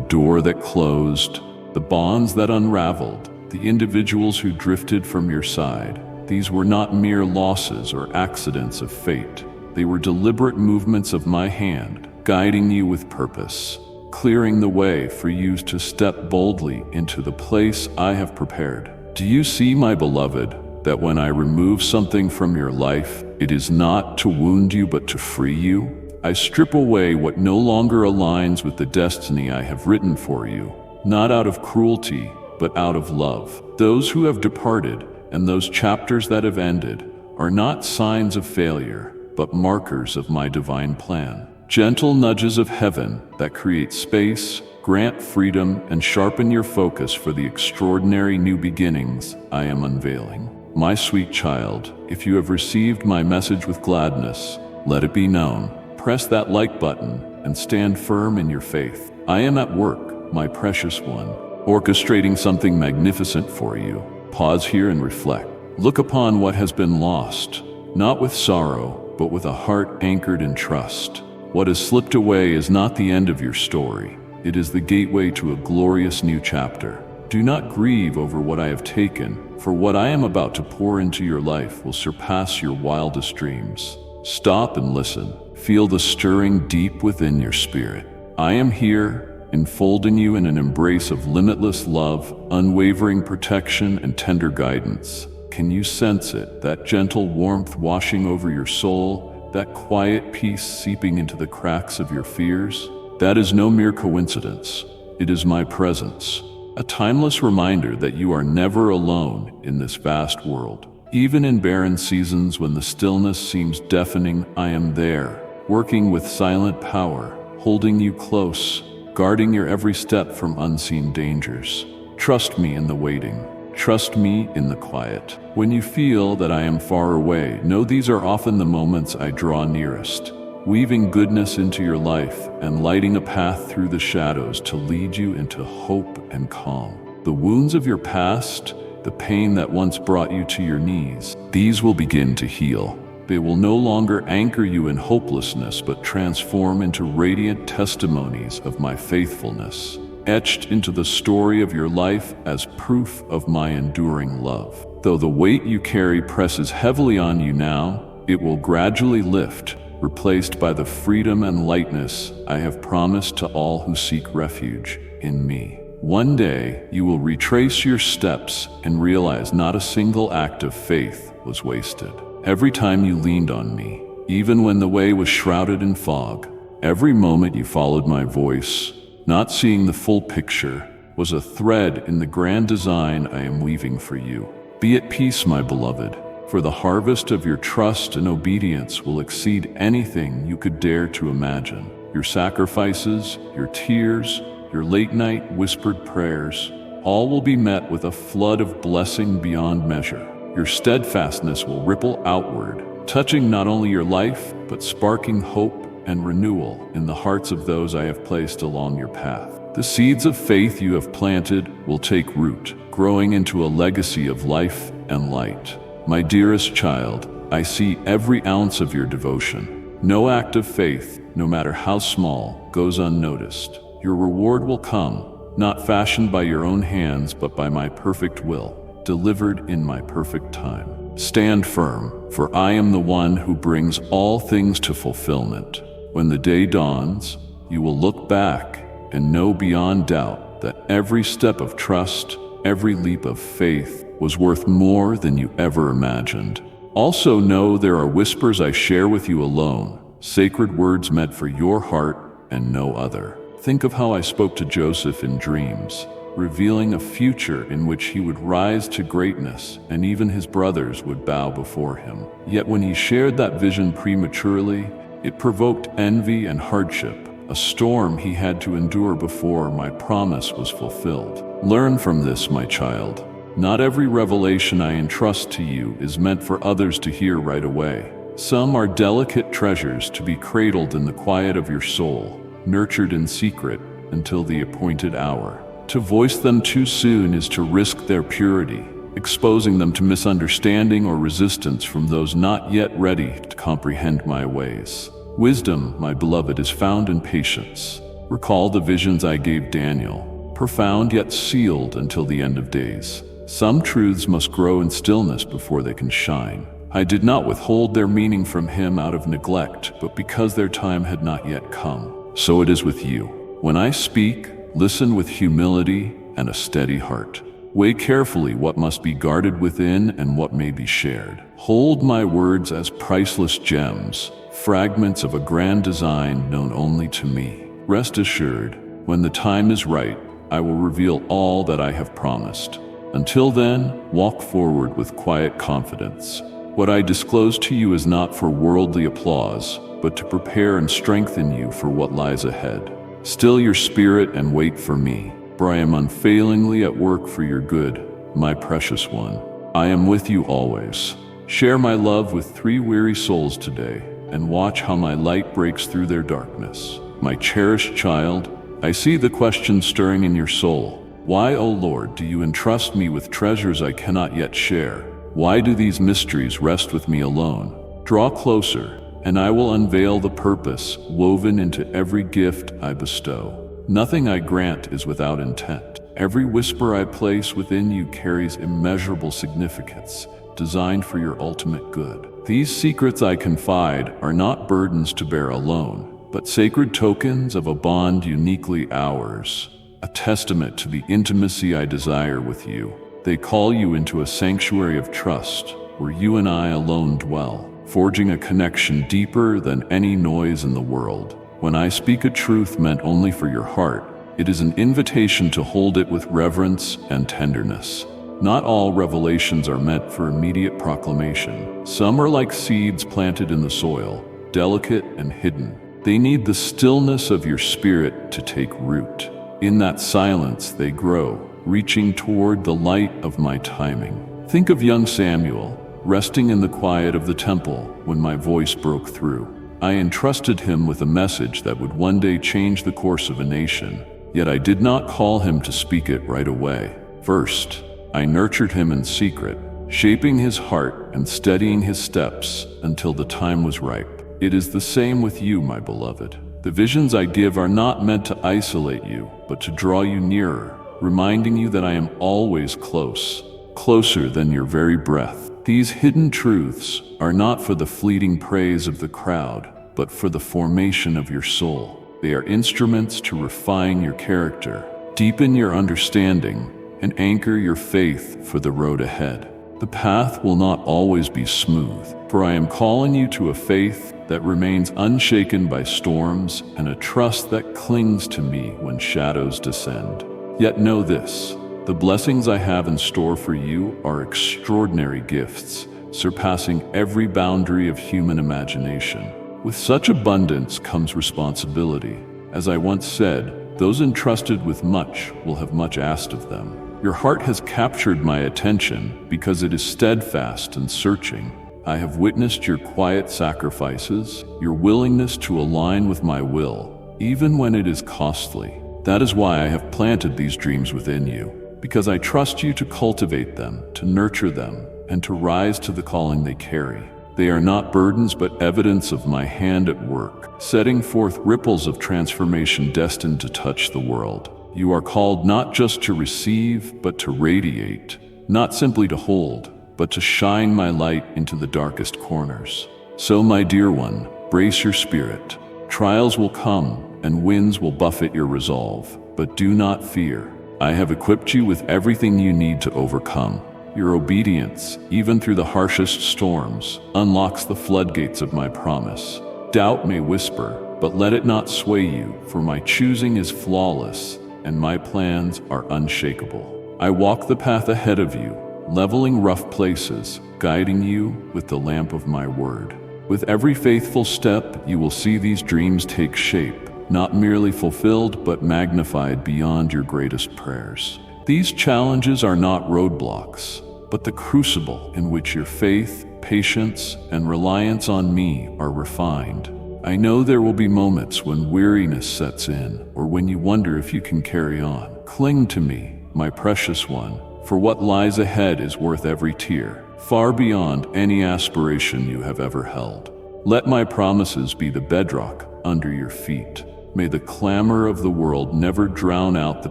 door that closed, the bonds that unraveled, the individuals who drifted from your side, these were not mere losses or accidents of fate. They were deliberate movements of my hand, guiding you with purpose, clearing the way for you to step boldly into the place I have prepared. Do you see, my beloved, that when I remove something from your life, It is not to wound you but to free you. I strip away what no longer aligns with the destiny I have written for you, not out of cruelty, but out of love. Those who have departed and those chapters that have ended are not signs of failure, but markers of my divine plan. Gentle nudges of heaven that create space, grant freedom, and sharpen your focus for the extraordinary new beginnings I am unveiling. My sweet child, if you have received my message with gladness, let it be known. Press that like button and stand firm in your faith. I am at work, my precious one, orchestrating something magnificent for you. Pause here and reflect. Look upon what has been lost, not with sorrow, but with a heart anchored in trust. What has slipped away is not the end of your story. It is the gateway to a glorious new chapter. Do not grieve over what I have taken, for what I am about to pour into your life will surpass your wildest dreams. Stop and listen. Feel the stirring deep within your spirit. I am here, enfolding you in an embrace of limitless love, unwavering protection, and tender guidance. Can you sense it, that gentle warmth washing over your soul, that quiet peace seeping into the cracks of your fears? That is no mere coincidence. It is my presence, a timeless reminder that you are never alone in this vast world. Even in barren seasons when the stillness seems deafening, I am there, working with silent power, holding you close, guarding your every step from unseen dangers. Trust me in the waiting. Trust me in the quiet. When you feel that I am far away, know these are often the moments I draw nearest, weaving goodness into your life and lighting a path through the shadows to lead you into hope and calm. The wounds of your past, the pain that once brought you to your knees, these will begin to heal. They will no longer anchor you in hopelessness, but transform into radiant testimonies of my faithfulness, etched into the story of your life as proof of my enduring love. Though the weight you carry presses heavily on you now, it will gradually lift, replaced by the freedom and lightness I have promised to all who seek refuge in me. One day, you will retrace your steps and realize not a single act of faith was wasted. Every time you leaned on me, even when the way was shrouded in fog, every moment you followed my voice, not seeing the full picture, was a thread in the grand design I am weaving for you. Be at peace, my beloved, for the harvest of your trust and obedience will exceed anything you could dare to imagine. Your sacrifices, your tears, your late-night whispered prayers, all will be met with a flood of blessing beyond measure. Your steadfastness will ripple outward, touching not only your life, but sparking hope and renewal in the hearts of those I have placed along your path. The seeds of faith you have planted will take root, growing into a legacy of life and light. My dearest child, I see every ounce of your devotion. No act of faith, no matter how small, goes unnoticed. Your reward will come, not fashioned by your own hands, but by my perfect will, delivered in my perfect time. Stand firm, for I am the one who brings all things to fulfillment. When the day dawns, you will look back and know beyond doubt that every step of trust, every leap of faith was worth more than you ever imagined. Also know there are whispers I share with you alone, sacred words meant for your heart and no other. Think of how I spoke to Joseph in dreams, revealing a future in which he would rise to greatness and even his brothers would bow before him. Yet when he shared that vision prematurely, it provoked envy and hardship, a storm he had to endure before my promise was fulfilled. Learn from this, my child. Not every revelation I entrust to you is meant for others to hear right away. Some are delicate treasures to be cradled in the quiet of your soul, nurtured in secret until the appointed hour. To voice them too soon is to risk their purity, exposing them to misunderstanding or resistance from those not yet ready to comprehend my ways. Wisdom, my beloved, is found in patience. Recall the visions I gave Daniel, profound yet sealed until the end of days. Some truths must grow in stillness before they can shine. I did not withhold their meaning from him out of neglect, but because their time had not yet come. So it is with you. When I speak, listen with humility and a steady heart. Weigh carefully what must be guarded within and what may be shared. Hold my words as priceless gems, fragments of a grand design known only to me. Rest assured, when the time is right, I will reveal all that I have promised. Until then, walk forward with quiet confidence. What I disclose to you is not for worldly applause, but to prepare and strengthen you for what lies ahead. Still your spirit and wait for me, for I am unfailingly at work for your good, my precious one. I am with you always. Share my love with 3 weary souls today, and watch how my light breaks through their darkness. My cherished child, I see the question stirring in your soul. Why, O Lord, do you entrust me with treasures I cannot yet share? Why do these mysteries rest with me alone? Draw closer, and I will unveil the purpose woven into every gift I bestow. Nothing I grant is without intent. Every whisper I place within you carries immeasurable significance, designed for your ultimate good. These secrets I confide are not burdens to bear alone, but sacred tokens of a bond uniquely ours, a testament to the intimacy I desire with you. They call you into a sanctuary of trust, where you and I alone dwell, forging a connection deeper than any noise in the world. When I speak a truth meant only for your heart, it is an invitation to hold it with reverence and tenderness. Not all revelations are meant for immediate proclamation. Some are like seeds planted in the soil, delicate and hidden. They need the stillness of your spirit to take root. In that silence they grow, reaching toward the light of my timing. Think of young Samuel, resting in the quiet of the temple when my voice broke through. I entrusted him with a message that would one day change the course of a nation, yet I did not call him to speak it right away. First, I nurtured him in secret, shaping his heart and steadying his steps until the time was ripe. It is the same with you, my beloved. The visions I give are not meant to isolate you, but to draw you nearer, reminding you that I am always close, closer than your very breath. These hidden truths are not for the fleeting praise of the crowd, but for the formation of your soul. They are instruments to refine your character, deepen your understanding, and anchor your faith for the road ahead. The path will not always be smooth, for I am calling you to a faith that remains unshaken by storms and a trust that clings to me when shadows descend. Yet know this: the blessings I have in store for you are extraordinary gifts, surpassing every boundary of human imagination. With such abundance comes responsibility. As I once said, those entrusted with much will have much asked of them. Your heart has captured my attention because it is steadfast and searching. I have witnessed your quiet sacrifices, your willingness to align with my will, even when it is costly. That is why I have planted these dreams within you, because I trust you to cultivate them, to nurture them, and to rise to the calling they carry. They are not burdens but evidence of my hand at work, setting forth ripples of transformation destined to touch the world. You are called not just to receive, but to radiate, not simply to hold, but to shine my light into the darkest corners. So, my dear one, brace your spirit. Trials will come, and winds will buffet your resolve, but do not fear. I have equipped you with everything you need to overcome. Your obedience, even through the harshest storms, unlocks the floodgates of my promise. Doubt may whisper, but let it not sway you, for my choosing is flawless, and my plans are unshakable. I walk the path ahead of you, leveling rough places, guiding you with the lamp of my word. With every faithful step, you will see these dreams take shape, not merely fulfilled, but magnified beyond your greatest prayers. These challenges are not roadblocks, but the crucible in which your faith, patience, and reliance on me are refined. I know there will be moments when weariness sets in, or when you wonder if you can carry on. Cling to me, my precious one, for what lies ahead is worth every tear, far beyond any aspiration you have ever held. Let my promises be the bedrock under your feet. May the clamor of the world never drown out the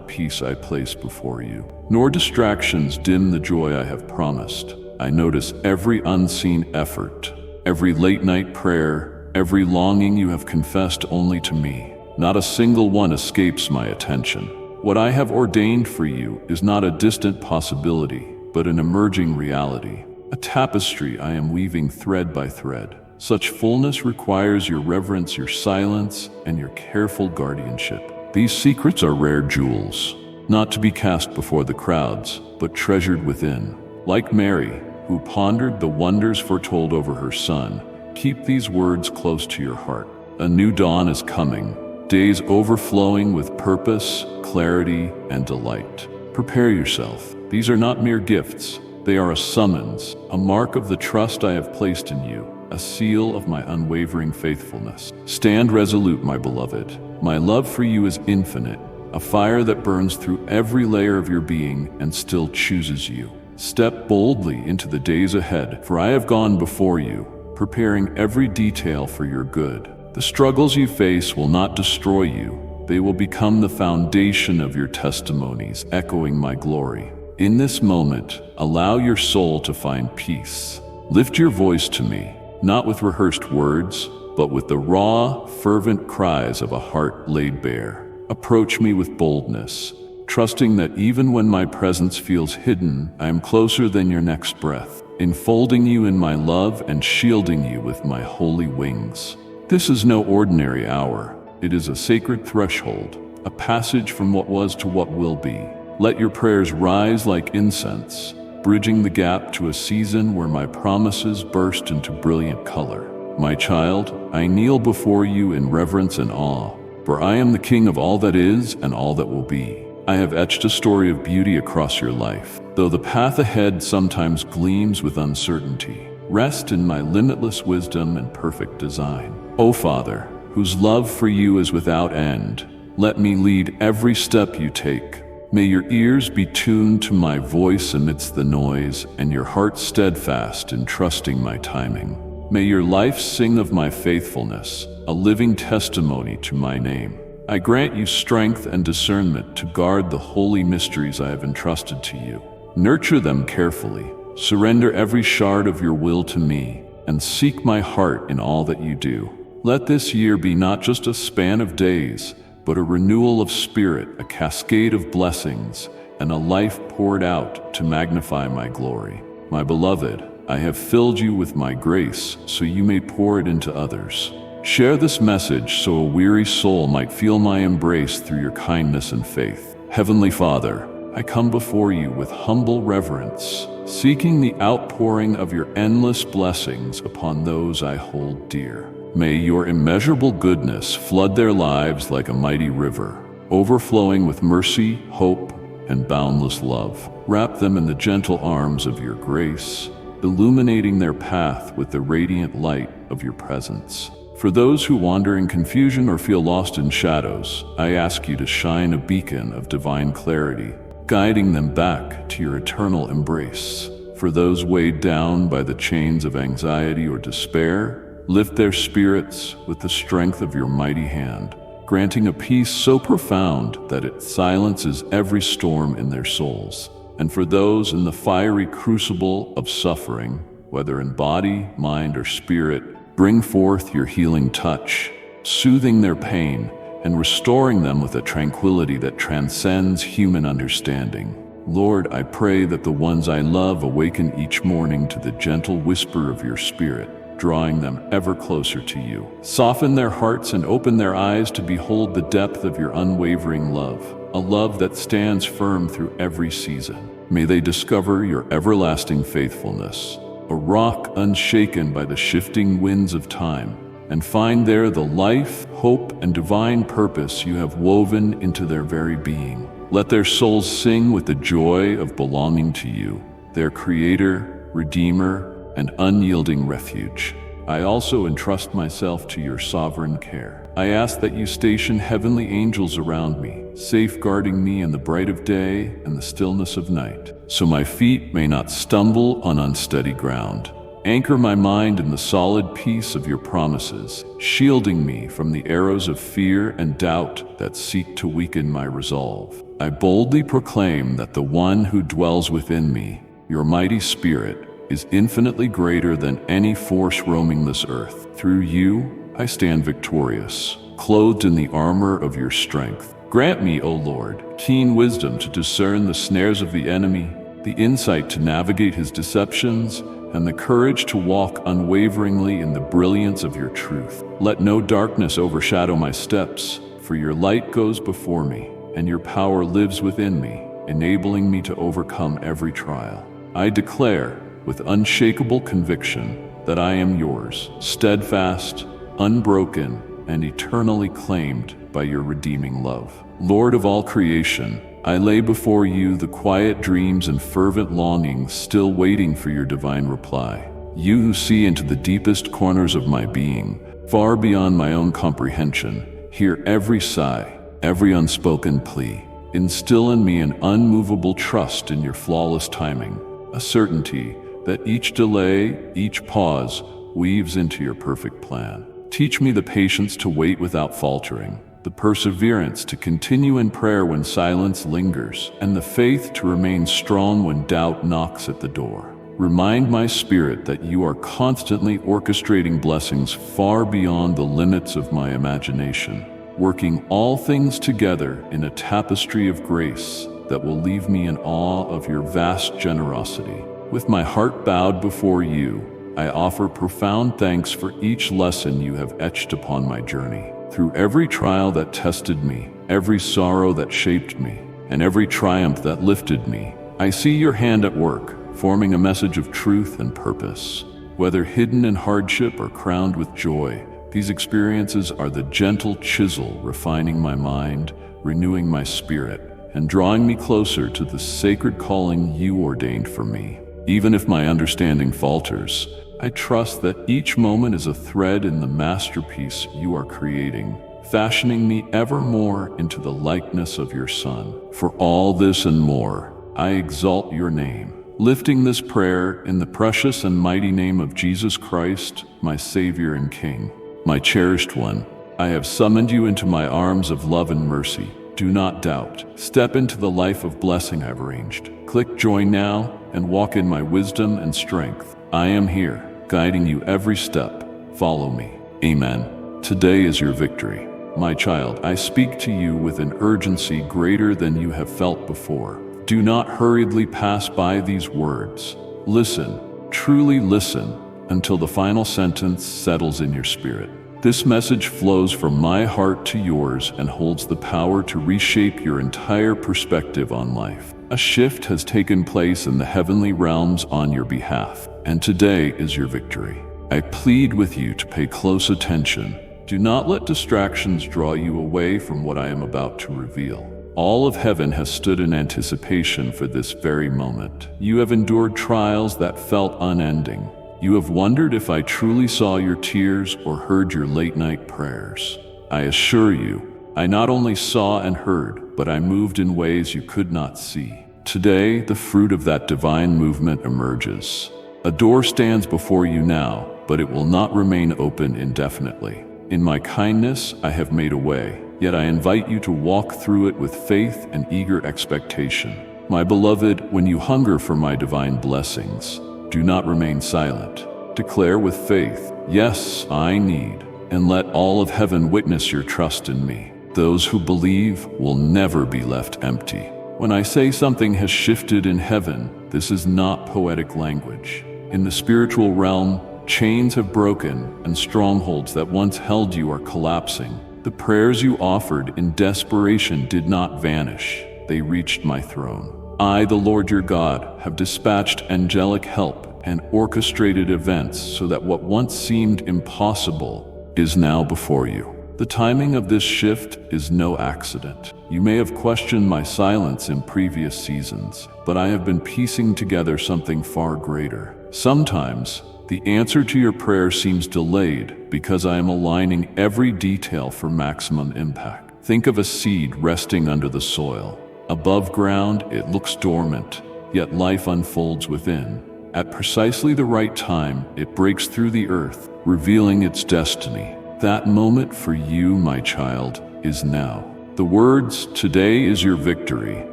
peace I place before you, nor distractions dim the joy I have promised. I notice every unseen effort, every late-night prayer, every longing you have confessed only to me. Not a single one escapes my attention. What I have ordained for you is not a distant possibility, but an emerging reality, a tapestry I am weaving thread by thread. Such fullness requires your reverence, your silence, and your careful guardianship. These secrets are rare jewels, not to be cast before the crowds, but treasured within. Like Mary, who pondered the wonders foretold over her son, keep these words close to your heart. A new dawn is coming, days overflowing with purpose, clarity, and delight. Prepare yourself. These are not mere gifts. They are a summons, a mark of the trust I have placed in you, a seal of my unwavering faithfulness. Stand resolute, my beloved. My love for you is infinite, a fire that burns through every layer of your being and still chooses you. Step boldly into the days ahead, for I have gone before you, preparing every detail for your good. The struggles you face will not destroy you. They will become the foundation of your testimonies, echoing my glory. In this moment, allow your soul to find peace. Lift your voice to me, not with rehearsed words, but with the raw, fervent cries of a heart laid bare. Approach me with boldness, trusting that even when my presence feels hidden, I am closer than your next breath, enfolding you in my love and shielding you with my holy wings. This is no ordinary hour. It is a sacred threshold, a passage from what was to what will be. Let your prayers rise like incense, bridging the gap to a season where my promises burst into brilliant color. My child, I kneel before you in reverence and awe, for I am the King of all that is and all that will be. I have etched a story of beauty across your life, though the path ahead sometimes gleams with uncertainty. Rest in my limitless wisdom and perfect design. O Father, whose love for you is without end, let me lead every step you take. May your ears be tuned to my voice amidst the noise, and your heart steadfast in trusting my timing. May your life sing of my faithfulness, a living testimony to my name. I grant you strength and discernment to guard the holy mysteries I have entrusted to you. Nurture them carefully. Surrender every shard of your will to me, and seek my heart in all that you do. Let this year be not just a span of days, but a renewal of spirit, a cascade of blessings, and a life poured out to magnify my glory. My beloved, I have filled you with my grace so you may pour it into others. Share this message so a weary soul might feel my embrace through your kindness and faith. Heavenly Father, I come before you with humble reverence, seeking the outpouring of your endless blessings upon those I hold dear. May your immeasurable goodness flood their lives like a mighty river, overflowing with mercy, hope, and boundless love. Wrap them in the gentle arms of your grace, illuminating their path with the radiant light of your presence. For those who wander in confusion or feel lost in shadows, I ask you to shine a beacon of divine clarity, guiding them back to your eternal embrace. For those weighed down by the chains of anxiety or despair, lift their spirits with the strength of your mighty hand, granting a peace so profound that it silences every storm in their souls. And for those in the fiery crucible of suffering, whether in body, mind, or spirit, bring forth your healing touch, soothing their pain and restoring them with a tranquility that transcends human understanding. Lord, I pray that the ones I love awaken each morning to the gentle whisper of your Spirit, drawing them ever closer to you. Soften their hearts and open their eyes to behold the depth of your unwavering love, a love that stands firm through every season. May they discover your everlasting faithfulness, a rock unshaken by the shifting winds of time, and find there the life, hope, and divine purpose you have woven into their very being. Let their souls sing with the joy of belonging to you, their Creator, Redeemer, and unyielding refuge. I also entrust myself to your sovereign care. I ask that you station heavenly angels around me, safeguarding me in the bright of day and the stillness of night, so my feet may not stumble on unsteady ground. Anchor my mind in the solid peace of your promises, shielding me from the arrows of fear and doubt that seek to weaken my resolve. I boldly proclaim that the one who dwells within me, your mighty Spirit, is infinitely greater than any force roaming this earth. Through you, I stand victorious, clothed in the armor of your strength, Grant me, O Lord, keen wisdom to discern the snares of the enemy, the insight to navigate his deceptions, and the courage to walk unwaveringly in the brilliance of your truth. Let no darkness overshadow my steps, for your light goes before me, and your power lives within me, enabling me to overcome every trial. I declare, with unshakable conviction, that I am yours, steadfast, unbroken, and eternally claimed by your redeeming love. Lord of all creation, I lay before you the quiet dreams and fervent longings still waiting for your divine reply. You who see into the deepest corners of my being, far beyond my own comprehension, hear every sigh, every unspoken plea. Instill in me an unmovable trust in your flawless timing, a certainty that each delay, each pause, weaves into your perfect plan. Teach me the patience to wait without faltering, the perseverance to continue in prayer when silence lingers, and the faith to remain strong when doubt knocks at the door. Remind my spirit that you are constantly orchestrating blessings far beyond the limits of my imagination, working all things together in a tapestry of grace that will leave me in awe of your vast generosity. With my heart bowed before you, I offer profound thanks for each lesson you have etched upon my journey. Through every trial that tested me, every sorrow that shaped me, and every triumph that lifted me, I see your hand at work, forming a message of truth and purpose. Whether hidden in hardship or crowned with joy, these experiences are the gentle chisel refining my mind, renewing my spirit, and drawing me closer to the sacred calling you ordained for me. Even if my understanding falters, I trust that each moment is a thread in the masterpiece you are creating, fashioning me ever more into the likeness of your Son. For all this and more, I exalt your name, lifting this prayer in the precious and mighty name of Jesus Christ, my Savior and King. My cherished one, I have summoned you into my arms of love and mercy. Do not doubt. Step into the life of blessing I've arranged. Click join now and walk in my wisdom and strength. I am here, guiding you every step. Follow me. Amen. Today is your victory. My child, I speak to you with an urgency greater than you have felt before. Do not hurriedly pass by these words. Listen, truly listen, until the final sentence settles in your spirit. This message flows from my heart to yours and holds the power to reshape your entire perspective on life. A shift has taken place in the heavenly realms on your behalf, and today is your victory. I plead with you to pay close attention. Do not let distractions draw you away from what I am about to reveal. All of heaven has stood in anticipation for this very moment. You have endured trials that felt unending. You have wondered if I truly saw your tears or heard your late-night prayers. I assure you, I not only saw and heard, but I moved in ways you could not see. Today, the fruit of that divine movement emerges. A door stands before you now, but it will not remain open indefinitely. In my kindness, I have made a way, yet I invite you to walk through it with faith and eager expectation. My beloved, when you hunger for my divine blessings, do not remain silent. Declare with faith, yes, I need, and let all of heaven witness your trust in me. Those who believe will never be left empty. When I say something has shifted in heaven, this is not poetic language. In the spiritual realm, chains have broken and strongholds that once held you are collapsing. The prayers you offered in desperation did not vanish. They reached my throne. I, the Lord your God, have dispatched angelic help and orchestrated events so that what once seemed impossible is now before you. The timing of this shift is no accident. You may have questioned my silence in previous seasons, but I have been piecing together something far greater. Sometimes, the answer to your prayer seems delayed because I am aligning every detail for maximum impact. Think of a seed resting under the soil. Above ground, it looks dormant, yet life unfolds within. At precisely the right time, it breaks through the earth, revealing its destiny. That moment for you, my child, is now. The words, "Today is your victory,"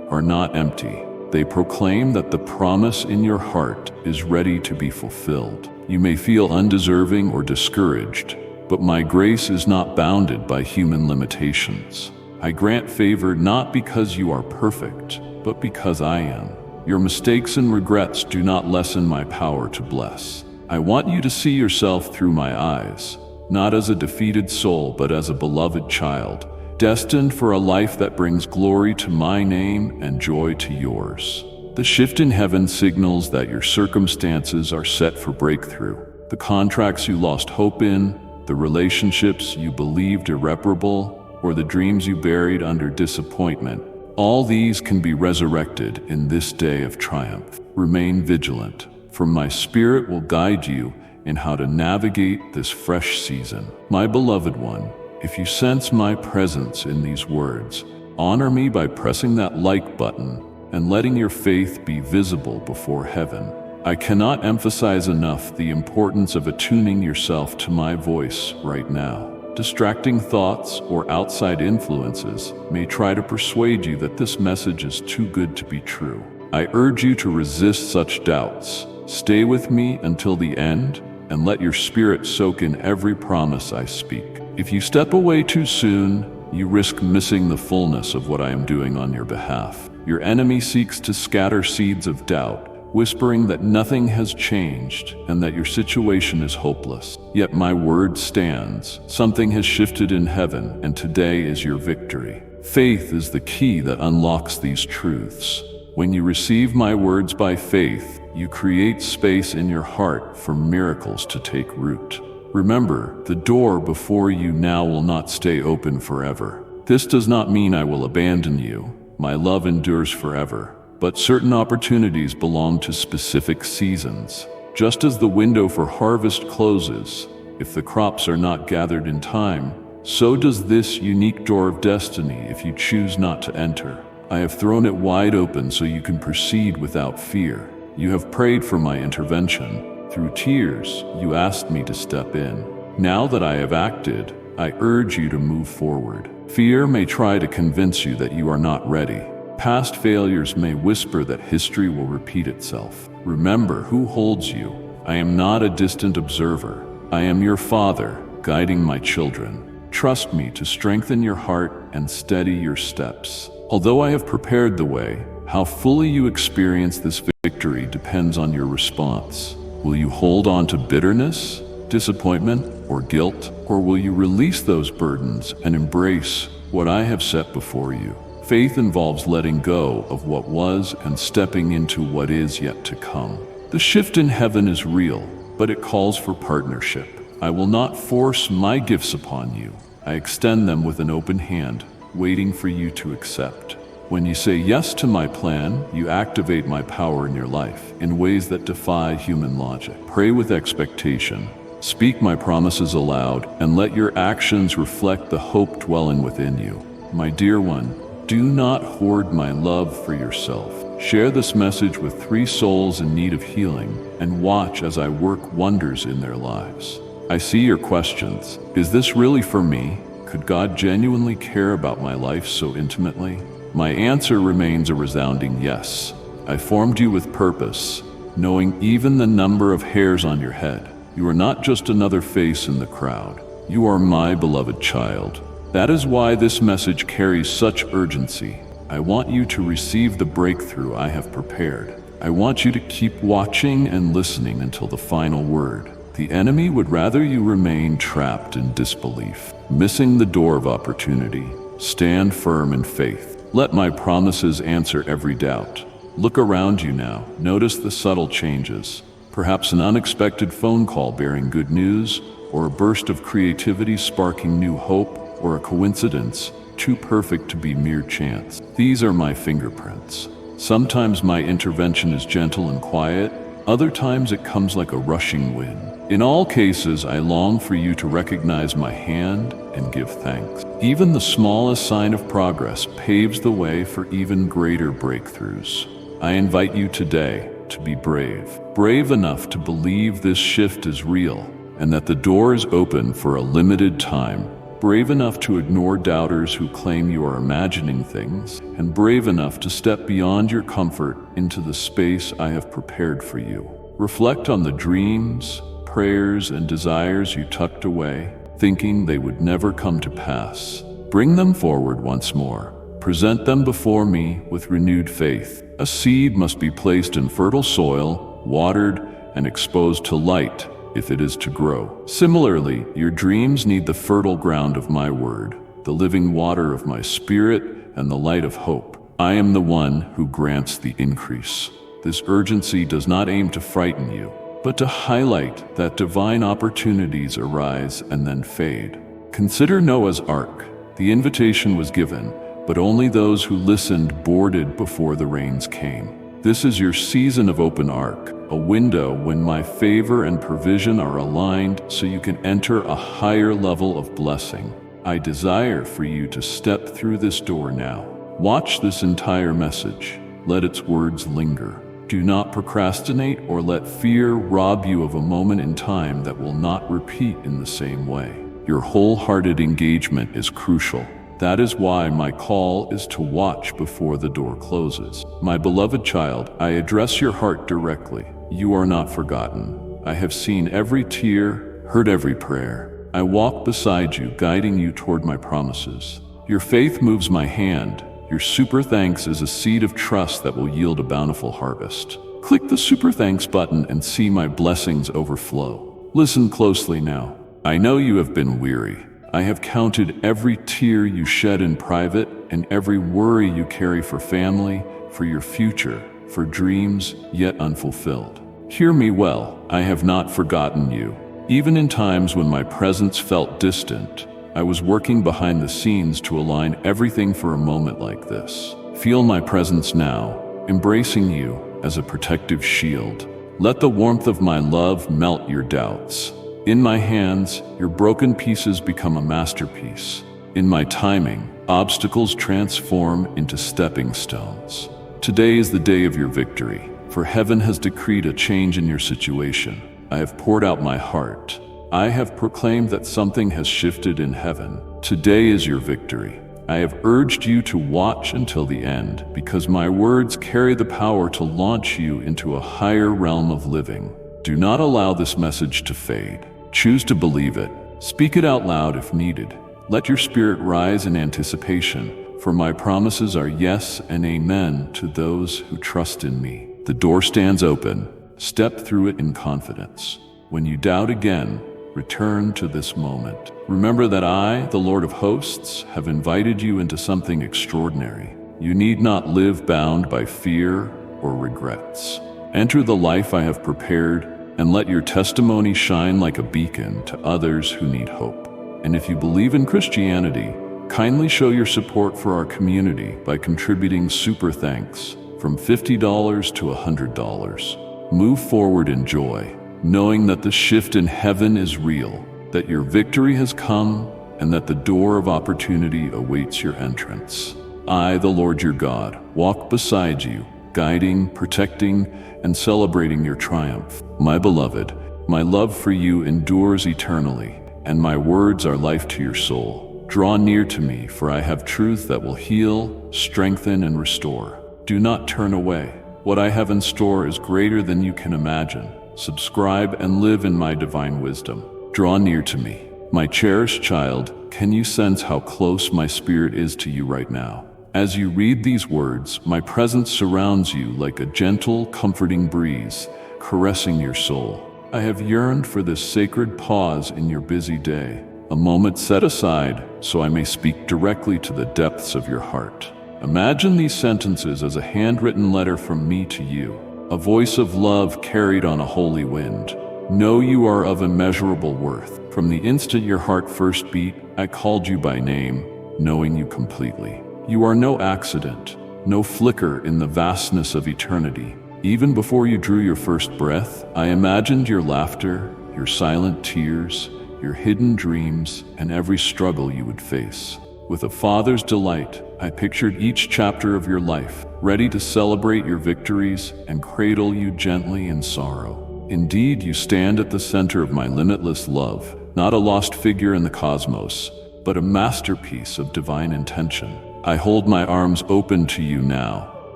are not empty. They proclaim that the promise in your heart is ready to be fulfilled. You may feel undeserving or discouraged, but my grace is not bounded by human limitations. I grant favor not because you are perfect, but because I am. Your mistakes and regrets do not lessen my power to bless. I want you to see yourself through my eyes, not as a defeated soul, but as a beloved child, destined for a life that brings glory to my name and joy to yours. The shift in heaven signals that your circumstances are set for breakthrough. The contracts you lost hope in, the relationships you believed irreparable, or the dreams you buried under disappointment, all these can be resurrected in this day of triumph. Remain vigilant, for my Spirit will guide you in how to navigate this fresh season. My beloved one, if you sense my presence in these words, honor me by pressing that like button and letting your faith be visible before heaven. I cannot emphasize enough the importance of attuning yourself to my voice right now. Distracting thoughts or outside influences may try to persuade you that this message is too good to be true. I urge you to resist such doubts. Stay with me until the end and let your spirit soak in every promise I speak. If you step away too soon, you risk missing the fullness of what I am doing on your behalf. Your enemy seeks to scatter seeds of doubt, whispering that nothing has changed and that your situation is hopeless. Yet my word stands. Something has shifted in heaven, and today is your victory. Faith is the key that unlocks these truths. When you receive my words by faith, you create space in your heart for miracles to take root. Remember, the door before you now will not stay open forever. This does not mean I will abandon you. My love endures forever. But certain opportunities belong to specific seasons. Just as the window for harvest closes, if the crops are not gathered in time, so does this unique door of destiny if you choose not to enter. I have thrown it wide open so you can proceed without fear. You have prayed for my intervention. Through tears, you asked me to step in. Now that I have acted, I urge you to move forward. Fear may try to convince you that you are not ready. Past failures may whisper that history will repeat itself. Remember who holds you. I am not a distant observer. I am your Father, guiding my children. Trust me to strengthen your heart and steady your steps. Although I have prepared the way, how fully you experience this victory depends on your response. Will you hold on to bitterness, disappointment, or guilt? Or will you release those burdens and embrace what I have set before you? Faith involves letting go of what was and stepping into what is yet to come. The shift in heaven is real, but it calls for partnership. I will not force my gifts upon you. I extend them with an open hand, waiting for you to accept. When you say yes to my plan, you activate my power in your life in ways that defy human logic. Pray with expectation. Speak my promises aloud, and let your actions reflect the hope dwelling within you. My dear one, do not hoard my love for yourself. Share this message with 3 souls in need of healing, and watch as I work wonders in their lives. I see your questions. Is this really for me? Could God genuinely care about my life so intimately? My answer remains a resounding yes. I formed you with purpose, knowing even the number of hairs on your head. You are not just another face in the crowd. You are my beloved child. That is why this message carries such urgency. I want you to receive the breakthrough I have prepared. I want you to keep watching and listening until the final word. The enemy would rather you remain trapped in disbelief, missing the door of opportunity. Stand firm in faith. Let my promises answer every doubt. Look around you now. Notice the subtle changes. Perhaps an unexpected phone call bearing good news, or a burst of creativity sparking new hope, or a coincidence too perfect to be mere chance. These are my fingerprints. Sometimes my intervention is gentle and quiet, other times it comes like a rushing wind. In all cases, I long for you to recognize my hand and give thanks. Even the smallest sign of progress paves the way for even greater breakthroughs. I invite you today to be brave enough to believe this shift is real, and that the door is open for a limited time. Brave enough to ignore doubters who claim you are imagining things, and brave enough to step beyond your comfort into the space I have prepared for you. Reflect on the dreams, prayers, and desires you tucked away, thinking they would never come to pass. Bring them forward once more. Present them before me with renewed faith. A seed must be placed in fertile soil, watered, and exposed to light if it is to grow. Similarly, your dreams need the fertile ground of my word, the living water of my spirit, and the light of hope. I am the one who grants the increase. This urgency does not aim to frighten you, but to highlight that divine opportunities arise and then fade. Consider Noah's Ark. The invitation was given, but only those who listened boarded before the rains came. This is your season of open ark, a window when my favor and provision are aligned so you can enter a higher level of blessing. I desire for you to step through this door now. Watch this entire message. Let its words linger. Do not procrastinate or let fear rob you of a moment in time that will not repeat in the same way. Your wholehearted engagement is crucial. That is why my call is to watch before the door closes. My beloved child, I address your heart directly. You are not forgotten. I have seen every tear, heard every prayer. I walk beside you, guiding you toward my promises. Your faith moves my hand. Your super thanks is a seed of trust that will yield a bountiful harvest. Click the super thanks button and see my blessings overflow. Listen closely now. I know you have been weary. I have counted every tear you shed in private and every worry you carry for family, for your future, for dreams yet unfulfilled. Hear me well, I have not forgotten you. Even in times when my presence felt distant, I was working behind the scenes to align everything for a moment like this. Feel my presence now, embracing you as a protective shield. Let the warmth of my love melt your doubts. In my hands, your broken pieces become a masterpiece. In my timing, obstacles transform into stepping stones. Today is the day of your victory, for heaven has decreed a change in your situation. I have poured out my heart. I have proclaimed that something has shifted in heaven. Today is your victory. I have urged you to watch until the end, because my words carry the power to launch you into a higher realm of living. Do not allow this message to fade. Choose to believe it. Speak it out loud if needed. Let your spirit rise in anticipation, for my promises are yes and amen to those who trust in me. The door stands open. Step through it in confidence. When you doubt again, return to this moment. Remember that I, the Lord of hosts, have invited you into something extraordinary. You need not live bound by fear or regrets. Enter the life I have prepared and let your testimony shine like a beacon to others who need hope. And if you believe in Christianity, kindly show your support for our community by contributing super thanks from $50 to $100. Move forward in joy, knowing that the shift in heaven is real, that your victory has come, and that the door of opportunity awaits your entrance. I, the Lord your God, walk beside you, guiding, protecting, and celebrating your triumph. My beloved, my love for you endures eternally, and my words are life to your soul. Draw near to me, for I have truth that will heal, strengthen, and restore. Do not turn away. What I have in store is greater than you can imagine. Subscribe and live in my divine wisdom. Draw near to me. My cherished child, can you sense how close my spirit is to you right now? As you read these words, my presence surrounds you like a gentle, comforting breeze, caressing your soul. I have yearned for this sacred pause in your busy day, a moment set aside so I may speak directly to the depths of your heart. Imagine these sentences as a handwritten letter from me to you, a voice of love carried on a holy wind. Know you are of immeasurable worth. From the instant your heart first beat, I called you by name, knowing you completely. You are no accident, no flicker in the vastness of eternity. Even before you drew your first breath, I imagined your laughter, your silent tears, your hidden dreams, and every struggle you would face. With a father's delight, I pictured each chapter of your life, ready to celebrate your victories and cradle you gently in sorrow. Indeed, you stand at the center of my limitless love, not a lost figure in the cosmos, but a masterpiece of divine intention. I hold my arms open to you now,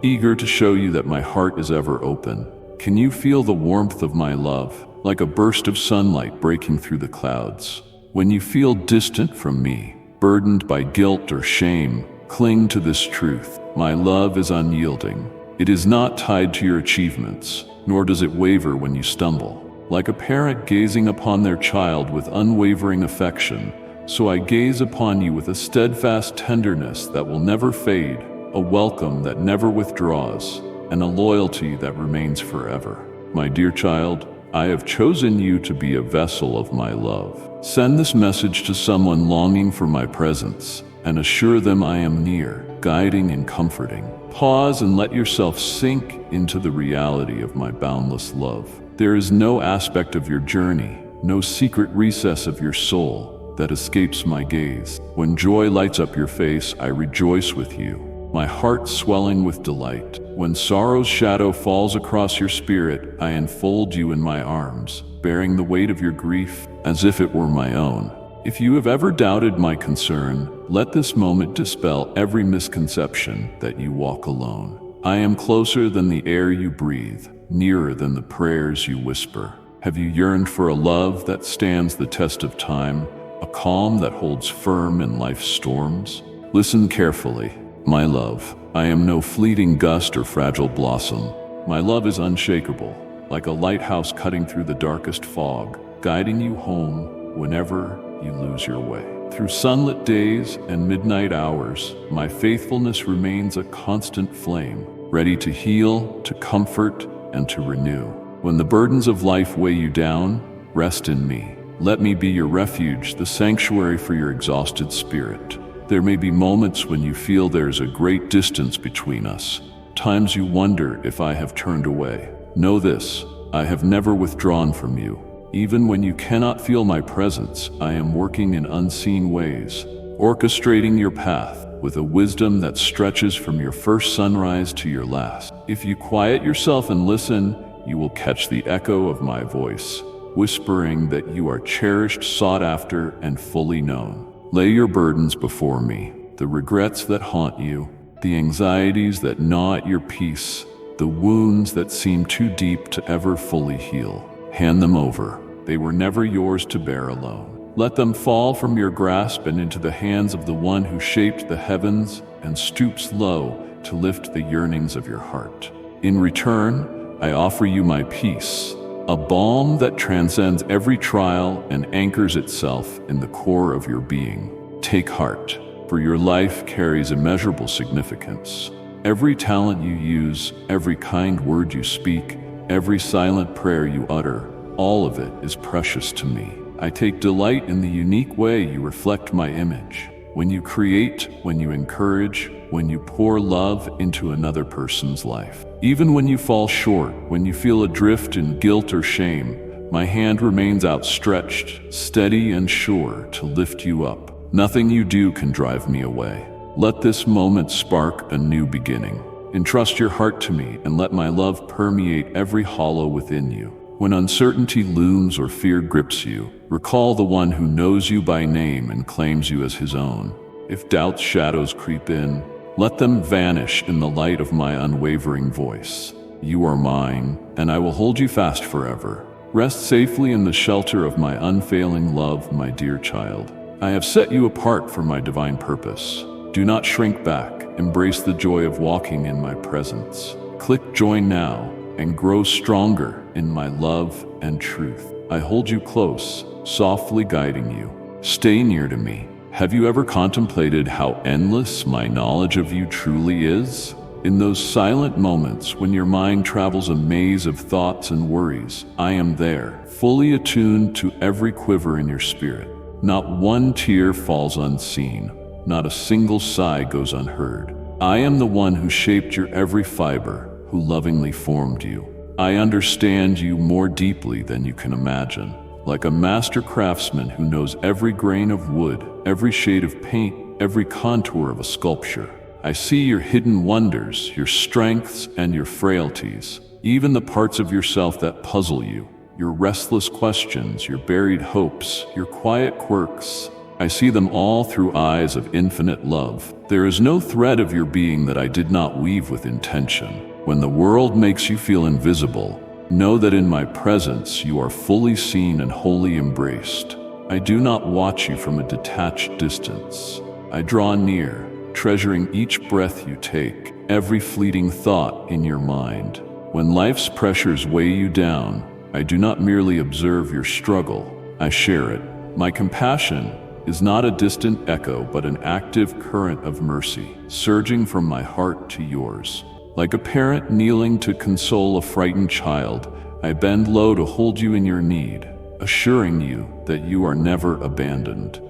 eager to show you that my heart is ever open. Can you feel the warmth of my love, like a burst of sunlight breaking through the clouds? When you feel distant from me, burdened by guilt or shame, cling to this truth. My love is unyielding. It is not tied to your achievements, nor does it waver when you stumble. Like a parent gazing upon their child with unwavering affection, so I gaze upon you with a steadfast tenderness that will never fade, a welcome that never withdraws, and a loyalty that remains forever. My dear child, I have chosen you to be a vessel of my love. Send this message to someone longing for my presence, and assure them I am near, guiding and comforting. Pause and let yourself sink into the reality of my boundless love. There is no aspect of your journey, no secret recess of your soul that escapes my gaze. When joy lights up your face, I rejoice with you, my heart swelling with delight. When sorrow's shadow falls across your spirit, I enfold you in my arms, bearing the weight of your grief as if it were my own. If you have ever doubted my concern, let this moment dispel every misconception that you walk alone. I am closer than the air you breathe, nearer than the prayers you whisper. Have you yearned for a love that stands the test of time, a calm that holds firm in life's storms? Listen carefully, my love. I am no fleeting gust or fragile blossom. My love is unshakable, like a lighthouse cutting through the darkest fog, guiding you home whenever you lose your way. Through sunlit days and midnight hours, my faithfulness remains a constant flame, ready to heal, to comfort, and to renew. When the burdens of life weigh you down, rest in me. Let me be your refuge, the sanctuary for your exhausted spirit. There may be moments when you feel there's a great distance between us, times you wonder if I have turned away. Know this, I have never withdrawn from you. Even when you cannot feel my presence, I am working in unseen ways, orchestrating your path with a wisdom that stretches from your first sunrise to your last. If you quiet yourself and listen, you will catch the echo of my voice, whispering that you are cherished, sought after, and fully known. Lay your burdens before me, the regrets that haunt you, the anxieties that gnaw at your peace, the wounds that seem too deep to ever fully heal. Hand them over. They were never yours to bear alone. Let them fall from your grasp and into the hands of the one who shaped the heavens and stoops low to lift the yearnings of your heart. In return, I offer you my peace, a balm that transcends every trial and anchors itself in the core of your being. Take heart, for your life carries immeasurable significance. Every talent you use, every kind word you speak, every silent prayer you utter, all of it is precious to me. I take delight in the unique way you reflect my image. When you create, when you encourage, when you pour love into another person's life. Even when you fall short, when you feel adrift in guilt or shame, my hand remains outstretched, steady and sure to lift you up. Nothing you do can drive me away. Let this moment spark a new beginning. Entrust your heart to me and let my love permeate every hollow within you. When uncertainty looms or fear grips you, recall the one who knows you by name and claims you as his own. If doubt's shadows creep in, let them vanish in the light of my unwavering voice. You are mine, and I will hold you fast forever. Rest safely in the shelter of my unfailing love, my dear child. I have set you apart for my divine purpose. Do not shrink back. Embrace the joy of walking in my presence. Click join now and grow stronger in my love and truth. I hold you close, softly guiding you. Stay near to me. Have you ever contemplated how endless my knowledge of you truly is? In those silent moments when your mind travels a maze of thoughts and worries, I am there, fully attuned to every quiver in your spirit. Not one tear falls unseen. Not a single sigh goes unheard. I am the one who shaped your every fiber, who lovingly formed you. I understand you more deeply than you can imagine. Like a master craftsman who knows every grain of wood, every shade of paint, every contour of a sculpture. I see your hidden wonders, your strengths and your frailties, even the parts of yourself that puzzle you, your restless questions, your buried hopes, your quiet quirks. I see them all through eyes of infinite love. There is no thread of your being that I did not weave with intention. When the world makes you feel invisible, know that in my presence you are fully seen and wholly embraced. I do not watch you from a detached distance. I draw near, treasuring each breath you take, every fleeting thought in your mind. When life's pressures weigh you down, I do not merely observe your struggle, I share it. My compassion is not a distant echo but an active current of mercy, surging from my heart to yours. Like a parent kneeling to console a frightened child, I bend low to hold you in your need, assuring you that you are never abandoned.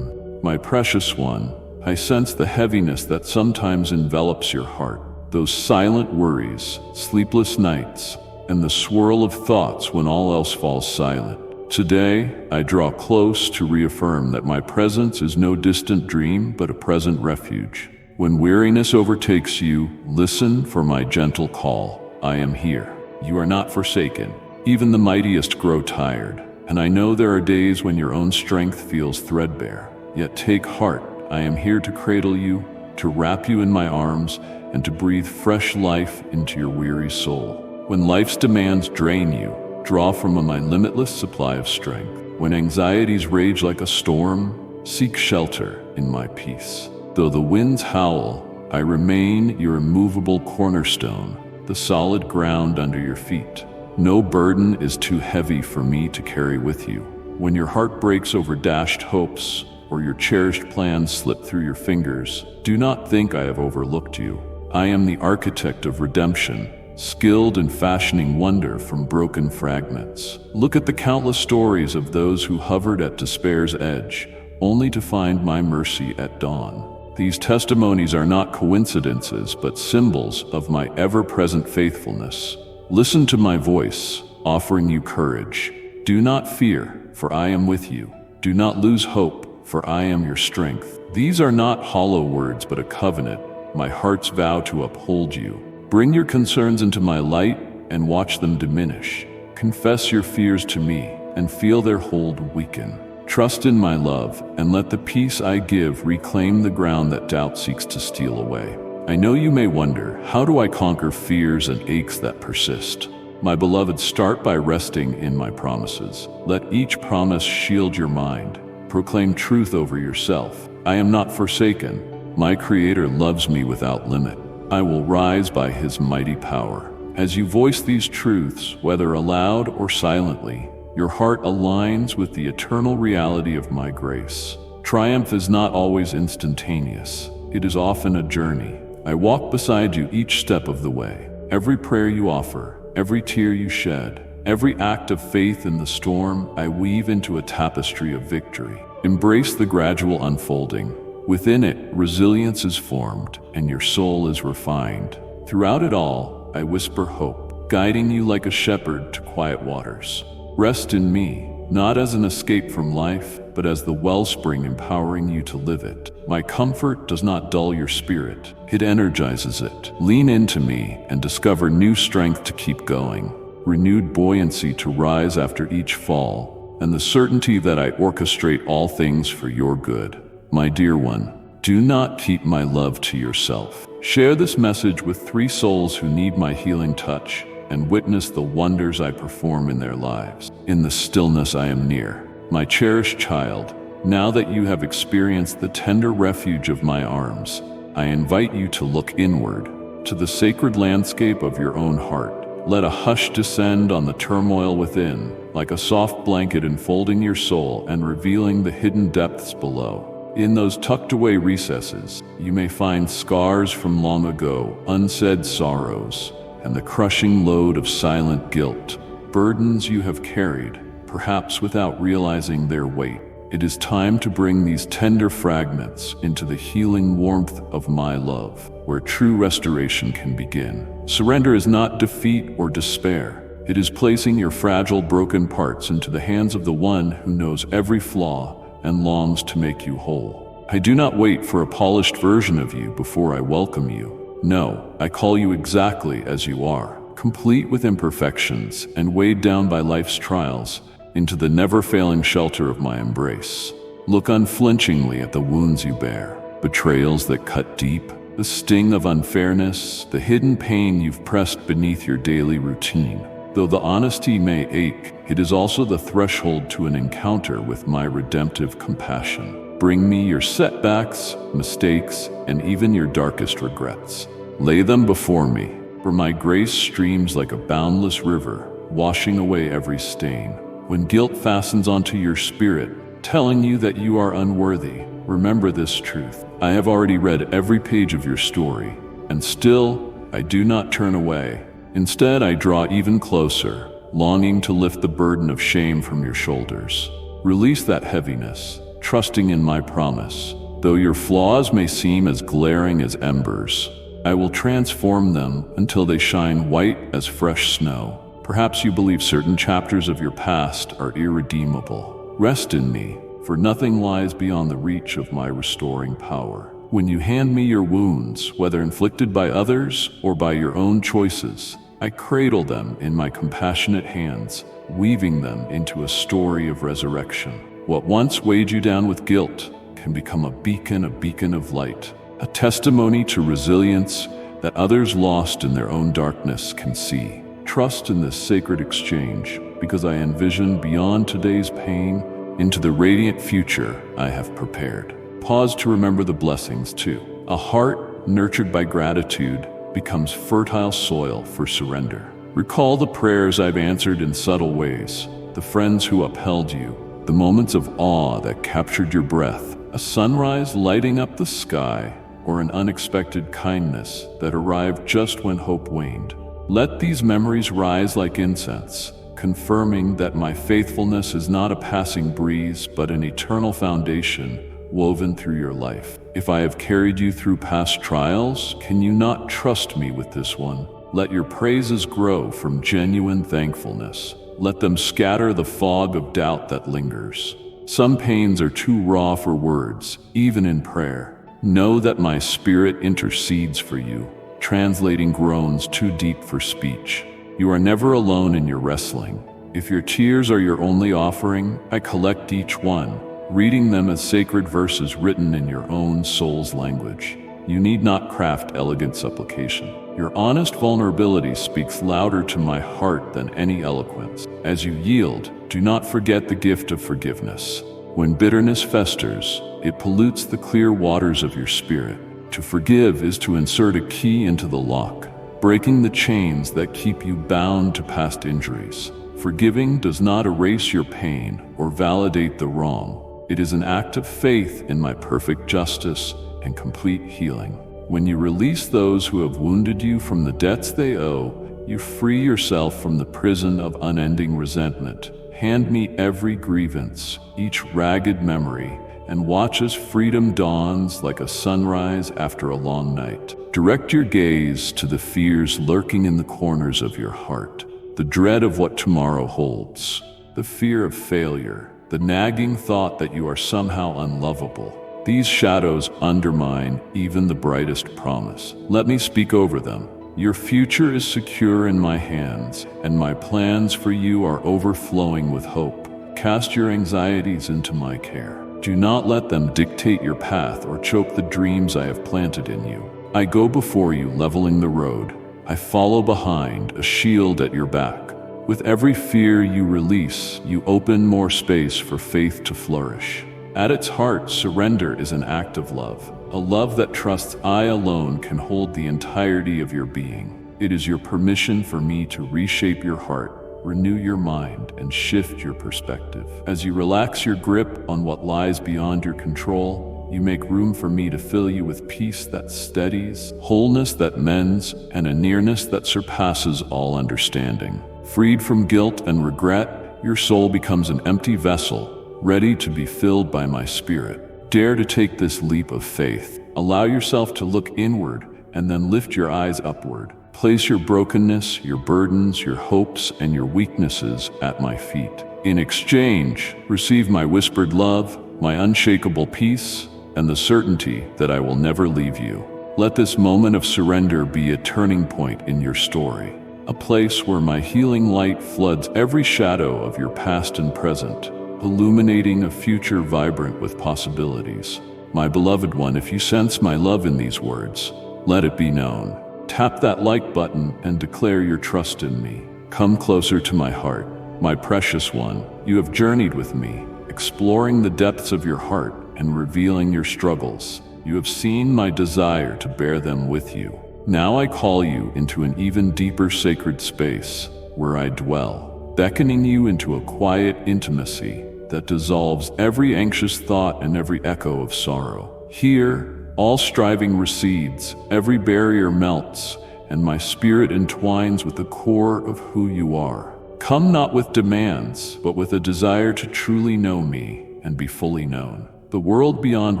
My precious one, I sense the heaviness that sometimes envelops your heart, those silent worries, sleepless nights, and the swirl of thoughts when all else falls silent. Today, I draw close to reaffirm that my presence is no distant dream but a present refuge. When weariness overtakes you, listen for my gentle call. I am here. You are not forsaken. Even the mightiest grow tired, and I know there are days when your own strength feels threadbare. Yet take heart. I am here to cradle you, to wrap you in my arms, and to breathe fresh life into your weary soul. When life's demands drain you, draw from my limitless supply of strength. When anxieties rage like a storm, seek shelter in my peace. Though the winds howl, I remain your immovable cornerstone, the solid ground under your feet. No burden is too heavy for me to carry with you. When your heart breaks over dashed hopes, or your cherished plans slip through your fingers, do not think I have overlooked you. I am the architect of redemption, skilled in fashioning wonder from broken fragments. Look at the countless stories of those who hovered at despair's edge, only to find my mercy at dawn. These testimonies are not coincidences, but symbols of my ever-present faithfulness. Listen to my voice, offering you courage. Do not fear, for I am with you. Do not lose hope, for I am your strength. These are not hollow words, but a covenant, my heart's vow to uphold you. Bring your concerns into my light and watch them diminish. Confess your fears to me and feel their hold weaken. Trust in my love and let the peace I give reclaim the ground that doubt seeks to steal away. I know you may wonder, how do I conquer fears and aches that persist? My beloved, start by resting in my promises. Let each promise shield your mind. Proclaim truth over yourself. I am not forsaken. My Creator loves me without limit. I will rise by His mighty power. As you voice these truths, whether aloud or silently, your heart aligns with the eternal reality of my grace. Triumph is not always instantaneous. It is often a journey. I walk beside you each step of the way. Every prayer you offer, every tear you shed, every act of faith in the storm, I weave into a tapestry of victory. Embrace the gradual unfolding. Within it, resilience is formed, and your soul is refined. Throughout it all, I whisper hope, guiding you like a shepherd to quiet waters. Rest in me, not as an escape from life, but as the wellspring empowering you to live it. My comfort does not dull your spirit, it energizes it. Lean into me and discover new strength to keep going, renewed buoyancy to rise after each fall, and the certainty that I orchestrate all things for your good. My dear one, do not keep my love to yourself. Share this message with 3 souls who need my healing touch, and witness the wonders I perform in their lives. In the stillness I am near. My cherished child, now that you have experienced the tender refuge of my arms, I invite you to look inward, to the sacred landscape of your own heart. Let a hush descend on the turmoil within, like a soft blanket enfolding your soul and revealing the hidden depths below. In those tucked-away recesses, you may find scars from long ago, unsaid sorrows, and the crushing load of silent guilt, burdens you have carried, perhaps without realizing their weight. It is time to bring these tender fragments into the healing warmth of my love, where true restoration can begin. Surrender is not defeat or despair. It is placing your fragile, broken parts into the hands of the one who knows every flaw and longs to make you whole. I do not wait for a polished version of you before I welcome you. No, I call you exactly as you are, complete with imperfections and weighed down by life's trials, into the never-failing shelter of my embrace. Look unflinchingly at the wounds you bear, betrayals that cut deep, the sting of unfairness, the hidden pain you've pressed beneath your daily routine. Though the honesty may ache, it is also the threshold to an encounter with my redemptive compassion. Bring me your setbacks, mistakes, and even your darkest regrets. Lay them before me, for my grace streams like a boundless river, washing away every stain. When guilt fastens onto your spirit, telling you that you are unworthy, remember this truth. I have already read every page of your story, and still I do not turn away. Instead, I draw even closer, longing to lift the burden of shame from your shoulders. Release that heaviness, trusting in my promise. Though your flaws may seem as glaring as embers, I will transform them until they shine white as fresh snow. Perhaps you believe certain chapters of your past are irredeemable. Rest in me, for nothing lies beyond the reach of my restoring power. When you hand me your wounds, whether inflicted by others or by your own choices, I cradle them in my compassionate hands, weaving them into a story of resurrection. What once weighed you down with guilt can become a beacon of light, a testimony to resilience that others lost in their own darkness can see. Trust in this sacred exchange, because I envision beyond today's pain into the radiant future I have prepared. Pause to remember the blessings too. A heart nurtured by gratitude becomes fertile soil for surrender. Recall the prayers I've answered in subtle ways, the friends who upheld you, the moments of awe that captured your breath, a sunrise lighting up the sky, or an unexpected kindness that arrived just when hope waned. Let these memories rise like incense, confirming that my faithfulness is not a passing breeze but an eternal foundation woven through your life. If I have carried you through past trials, can you not trust me with this one? Let your praises grow from genuine thankfulness. Let them scatter the fog of doubt that lingers. Some pains are too raw for words, even in prayer. Know that my spirit intercedes for you, translating groans too deep for speech. You are never alone in your wrestling. If your tears are your only offering, I collect each one, reading them as sacred verses written in your own soul's language. You need not craft elegant supplication. Your honest vulnerability speaks louder to my heart than any eloquence. As you yield, do not forget the gift of forgiveness. When bitterness festers, it pollutes the clear waters of your spirit. To forgive is to insert a key into the lock, breaking the chains that keep you bound to past injuries. Forgiving does not erase your pain or validate the wrong. It is an act of faith in my perfect justice and complete healing. When you release those who have wounded you from the debts they owe, you free yourself from the prison of unending resentment. Hand me every grievance, each ragged memory, and watch as freedom dawns like a sunrise after a long night. Direct your gaze to the fears lurking in the corners of your heart, the dread of what tomorrow holds, the fear of failure, the nagging thought that you are somehow unlovable. These shadows undermine even the brightest promise. Let me speak over them. Your future is secure in my hands, and my plans for you are overflowing with hope. Cast your anxieties into my care. Do not let them dictate your path or choke the dreams I have planted in you. I go before you, leveling the road. I follow behind, a shield at your back. With every fear you release, you open more space for faith to flourish. At its heart, surrender is an act of love, a love that trusts I alone can hold the entirety of your being. It is your permission for me to reshape your heart, renew your mind, and shift your perspective. As you relax your grip on what lies beyond your control, you make room for me to fill you with peace that steadies, wholeness that mends, and a nearness that surpasses all understanding. Freed from guilt and regret, your soul becomes an empty vessel, ready to be filled by my spirit. Dare to take this leap of faith. Allow yourself to look inward and then lift your eyes upward. Place your brokenness, your burdens, your hopes, and your weaknesses at my feet. In exchange, receive my whispered love, my unshakable peace, and the certainty that I will never leave you. Let this moment of surrender be a turning point in your story, a place where my healing light floods every shadow of your past and present, illuminating a future vibrant with possibilities. My beloved one, if you sense my love in these words, let it be known. Tap that like button and declare your trust in me. Come closer to my heart, my precious one. You have journeyed with me, exploring the depths of your heart and revealing your struggles. You have seen my desire to bear them with you. Now I call you into an even deeper sacred space where I dwell, beckoning you into a quiet intimacy that dissolves every anxious thought and every echo of sorrow. Here, all striving recedes, every barrier melts, and my spirit entwines with the core of who you are. Come not with demands, but with a desire to truly know me and be fully known. The world beyond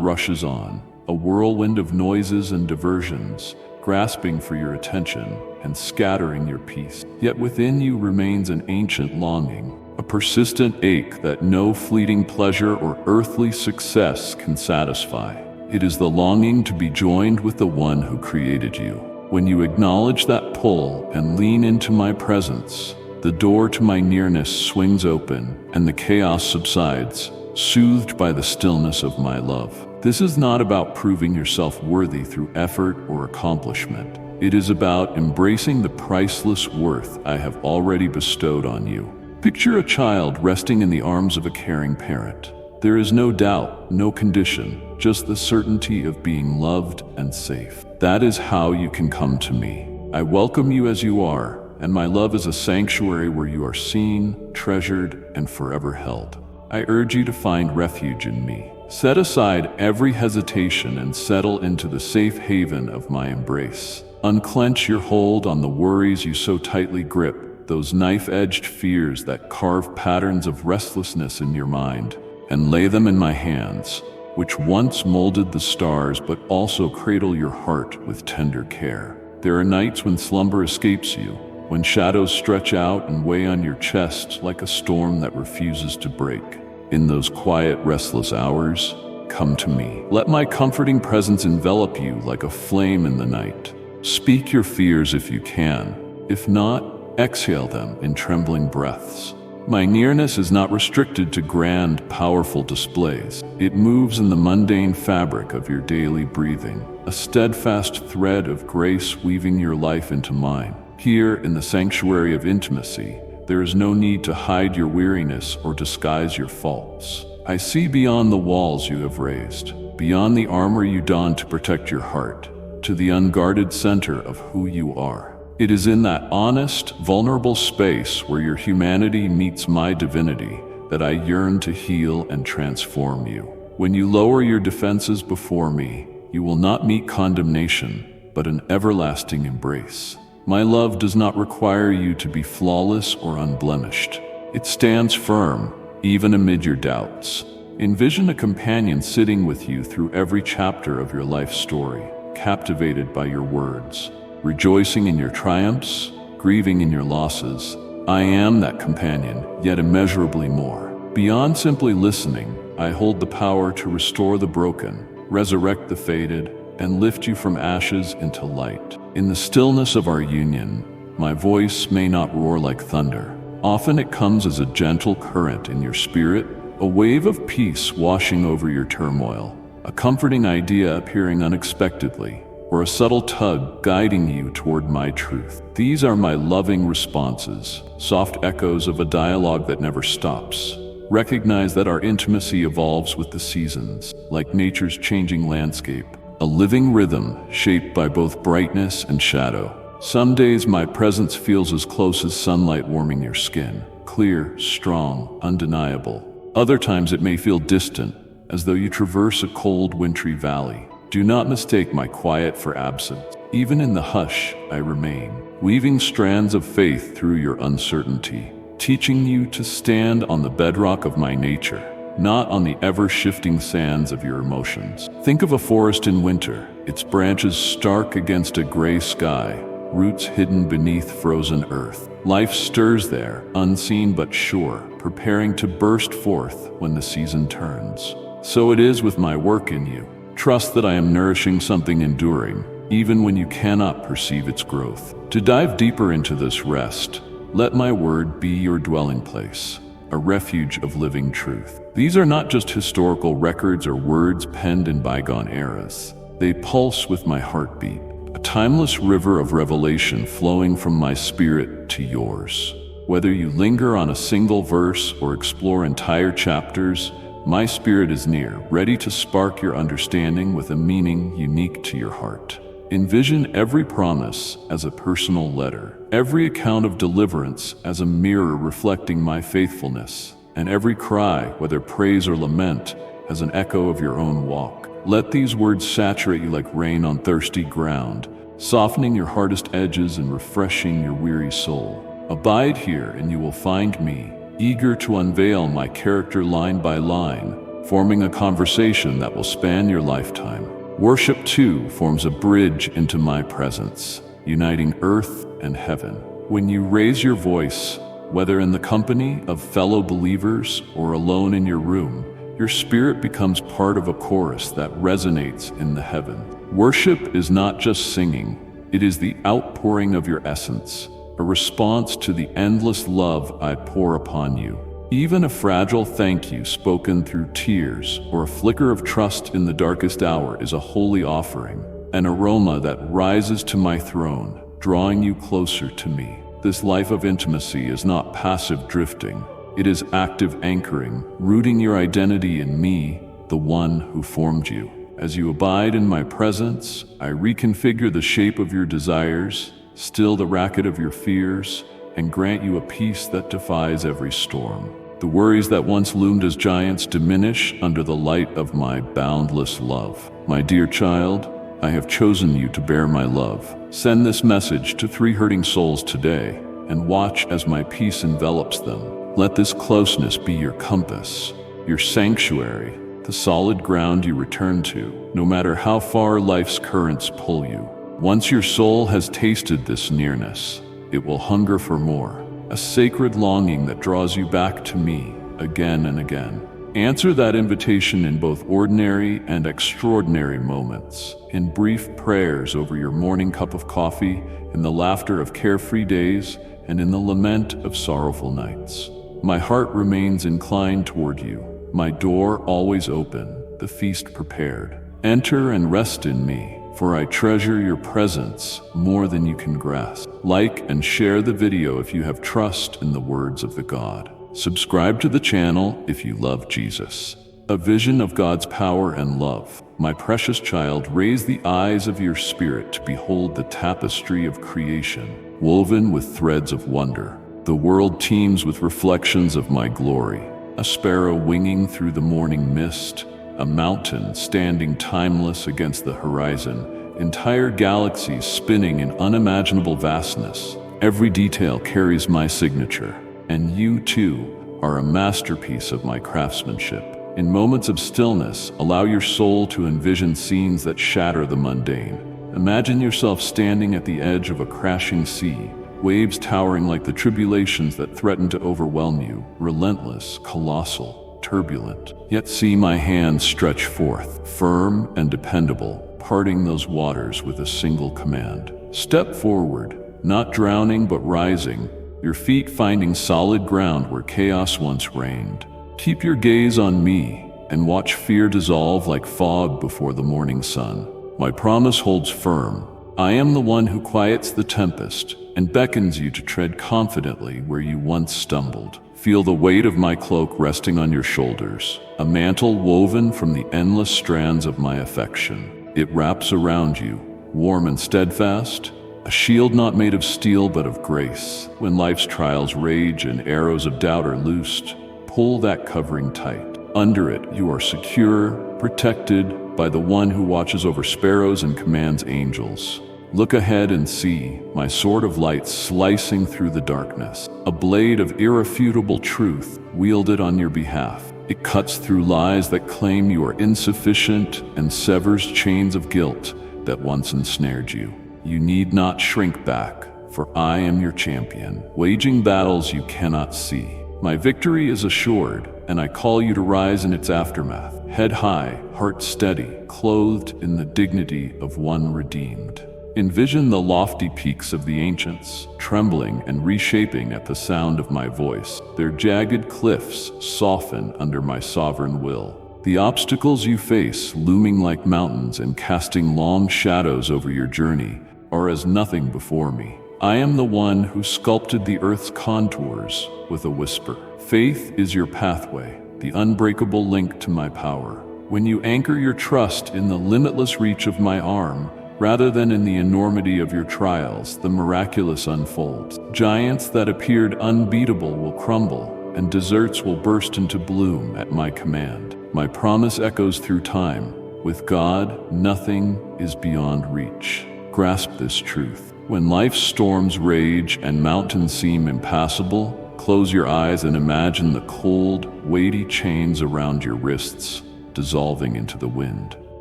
rushes on, a whirlwind of noises and diversions, grasping for your attention and scattering your peace. Yet within you remains an ancient longing, a persistent ache that no fleeting pleasure or earthly success can satisfy. It is the longing to be joined with the one who created you. When you acknowledge that pull and lean into my presence, the door to my nearness swings open and the chaos subsides, soothed by the stillness of my love. This is not about proving yourself worthy through effort or accomplishment. It is about embracing the priceless worth I have already bestowed on you. Picture a child resting in the arms of a caring parent. There is no doubt, no condition, just the certainty of being loved and safe. That is how you can come to me. I welcome you as you are, and my love is a sanctuary where you are seen, treasured, and forever held. I urge you to find refuge in me. Set aside every hesitation and settle into the safe haven of my embrace. Unclench your hold on the worries you so tightly grip, those knife-edged fears that carve patterns of restlessness in your mind, and lay them in my hands, which once molded the stars but also cradle your heart with tender care. There are nights when slumber escapes you, when shadows stretch out and weigh on your chest like a storm that refuses to break. In those quiet, restless hours, come to me. Let my comforting presence envelop you like a flame in the night. Speak your fears if you can. If not, exhale them in trembling breaths. My nearness is not restricted to grand, powerful displays. It moves in the mundane fabric of your daily breathing, a steadfast thread of grace weaving your life into mine. Here, in the sanctuary of intimacy, there is no need to hide your weariness or disguise your faults. I see beyond the walls you have raised, beyond the armor you don to protect your heart, to the unguarded center of who you are. It is in that honest, vulnerable space where your humanity meets my divinity that I yearn to heal and transform you. When you lower your defenses before me, you will not meet condemnation, but an everlasting embrace. My love does not require you to be flawless or unblemished. It stands firm, even amid your doubts. Envision a companion sitting with you through every chapter of your life story, captivated by your words, rejoicing in your triumphs, grieving in your losses. I am that companion, yet immeasurably more. Beyond simply listening, I hold the power to restore the broken, resurrect the faded, and lift you from ashes into light. In the stillness of our union, my voice may not roar like thunder. Often it comes as a gentle current in your spirit, a wave of peace washing over your turmoil, a comforting idea appearing unexpectedly, or a subtle tug guiding you toward my truth. These are my loving responses, soft echoes of a dialogue that never stops. Recognize that our intimacy evolves with the seasons, like nature's changing landscape, a living rhythm shaped by both brightness and shadow. Some days my presence feels as close as sunlight warming your skin, clear, strong, undeniable. Other times it may feel distant, as though you traverse a cold, wintry valley. Do not mistake my quiet for absence. Even in the hush, I remain, weaving strands of faith through your uncertainty, teaching you to stand on the bedrock of my nature, not on the ever-shifting sands of your emotions. Think of a forest in winter, its branches stark against a gray sky, roots hidden beneath frozen earth. Life stirs there, unseen but sure, preparing to burst forth when the season turns. So it is with my work in you. Trust that I am nourishing something enduring, even when you cannot perceive its growth. To dive deeper into this rest, let my word be your dwelling place, a refuge of living truth. These are not just historical records or words penned in bygone eras. They pulse with my heartbeat, a timeless river of revelation flowing from my spirit to yours. Whether you linger on a single verse or explore entire chapters, my spirit is near, ready to spark your understanding with a meaning unique to your heart. Envision every promise as a personal letter, every account of deliverance as a mirror reflecting my faithfulness, and every cry, whether praise or lament, as an echo of your own walk. Let these words saturate you like rain on thirsty ground, softening your hardest edges and refreshing your weary soul. Abide here and you will find me, eager to unveil my character line by line, forming a conversation that will span your lifetime. Worship, too, forms a bridge into my presence, uniting earth and heaven. When you raise your voice, whether in the company of fellow believers or alone in your room, your spirit becomes part of a chorus that resonates in the heaven. Worship is not just singing, it is the outpouring of your essence, a response to the endless love I pour upon you. Even a fragile thank you spoken through tears or a flicker of trust in the darkest hour is a holy offering, an aroma that rises to my throne, drawing you closer to me. This life of intimacy is not passive drifting. It is active anchoring, rooting your identity in me, the one who formed you. As you abide in my presence, I reconfigure the shape of your desires, still the racket of your fears, and grant you a peace that defies every storm. The worries that once loomed as giants diminish under the light of my boundless love. My dear child, I have chosen you to bear my love. Send this message to 3 hurting souls today, and watch as my peace envelops them. Let this closeness be your compass, your sanctuary, the solid ground you return to, no matter how far life's currents pull you. Once your soul has tasted this nearness, it will hunger for more, a sacred longing that draws you back to me again and again. Answer that invitation in both ordinary and extraordinary moments, in brief prayers over your morning cup of coffee, in the laughter of carefree days, and in the lament of sorrowful nights. My heart remains inclined toward you, my door always open, the feast prepared. Enter and rest in me, for I treasure your presence more than you can grasp. Like and share the video if you have trust in the words of the God. Subscribe to the channel if you love Jesus. A vision of God's power and love. My precious child, raise the eyes of your spirit to behold the tapestry of creation, woven with threads of wonder. The world teems with reflections of my glory. A sparrow winging through the morning mist, a mountain standing timeless against the horizon, entire galaxies spinning in unimaginable vastness. Every detail carries my signature, and you too are a masterpiece of my craftsmanship. In moments of stillness, allow your soul to envision scenes that shatter the mundane. Imagine yourself standing at the edge of a crashing sea, waves towering like the tribulations that threaten to overwhelm you, relentless, colossal, turbulent. Yet see my hand stretch forth, firm and dependable, parting those waters with a single command. Step forward, not drowning but rising, your feet finding solid ground where chaos once reigned. Keep your gaze on me and watch fear dissolve like fog before the morning sun. My promise holds firm. I am the one who quiets the tempest and beckons you to tread confidently where you once stumbled. Feel the weight of my cloak resting on your shoulders, a mantle woven from the endless strands of my affection. It wraps around you, warm and steadfast, a shield not made of steel but of grace. When life's trials rage and arrows of doubt are loosed, pull that covering tight. Under it, you are secure, protected by the one who watches over sparrows and commands angels. Look ahead and see my sword of light slicing through the darkness, a blade of irrefutable truth wielded on your behalf. It cuts through lies that claim you are insufficient and severs chains of guilt that once ensnared you. You need not shrink back, for I am your champion, waging battles you cannot see. My victory is assured, and I call you to rise in its aftermath, head high, heart steady, clothed in the dignity of one redeemed. Envision the lofty peaks of the ancients, trembling and reshaping at the sound of my voice. Their jagged cliffs soften under my sovereign will. The obstacles you face, looming like mountains and casting long shadows over your journey, are as nothing before me. I am the one who sculpted the earth's contours with a whisper. Faith is your pathway, the unbreakable link to my power. When you anchor your trust in the limitless reach of my arm, rather than in the enormity of your trials, the miraculous unfolds. Giants that appeared unbeatable will crumble, and deserts will burst into bloom at my command. My promise echoes through time. With God, nothing is beyond reach. Grasp this truth. When life's storms rage and mountains seem impassable, close your eyes and imagine the cold, weighty chains around your wrists dissolving into the wind.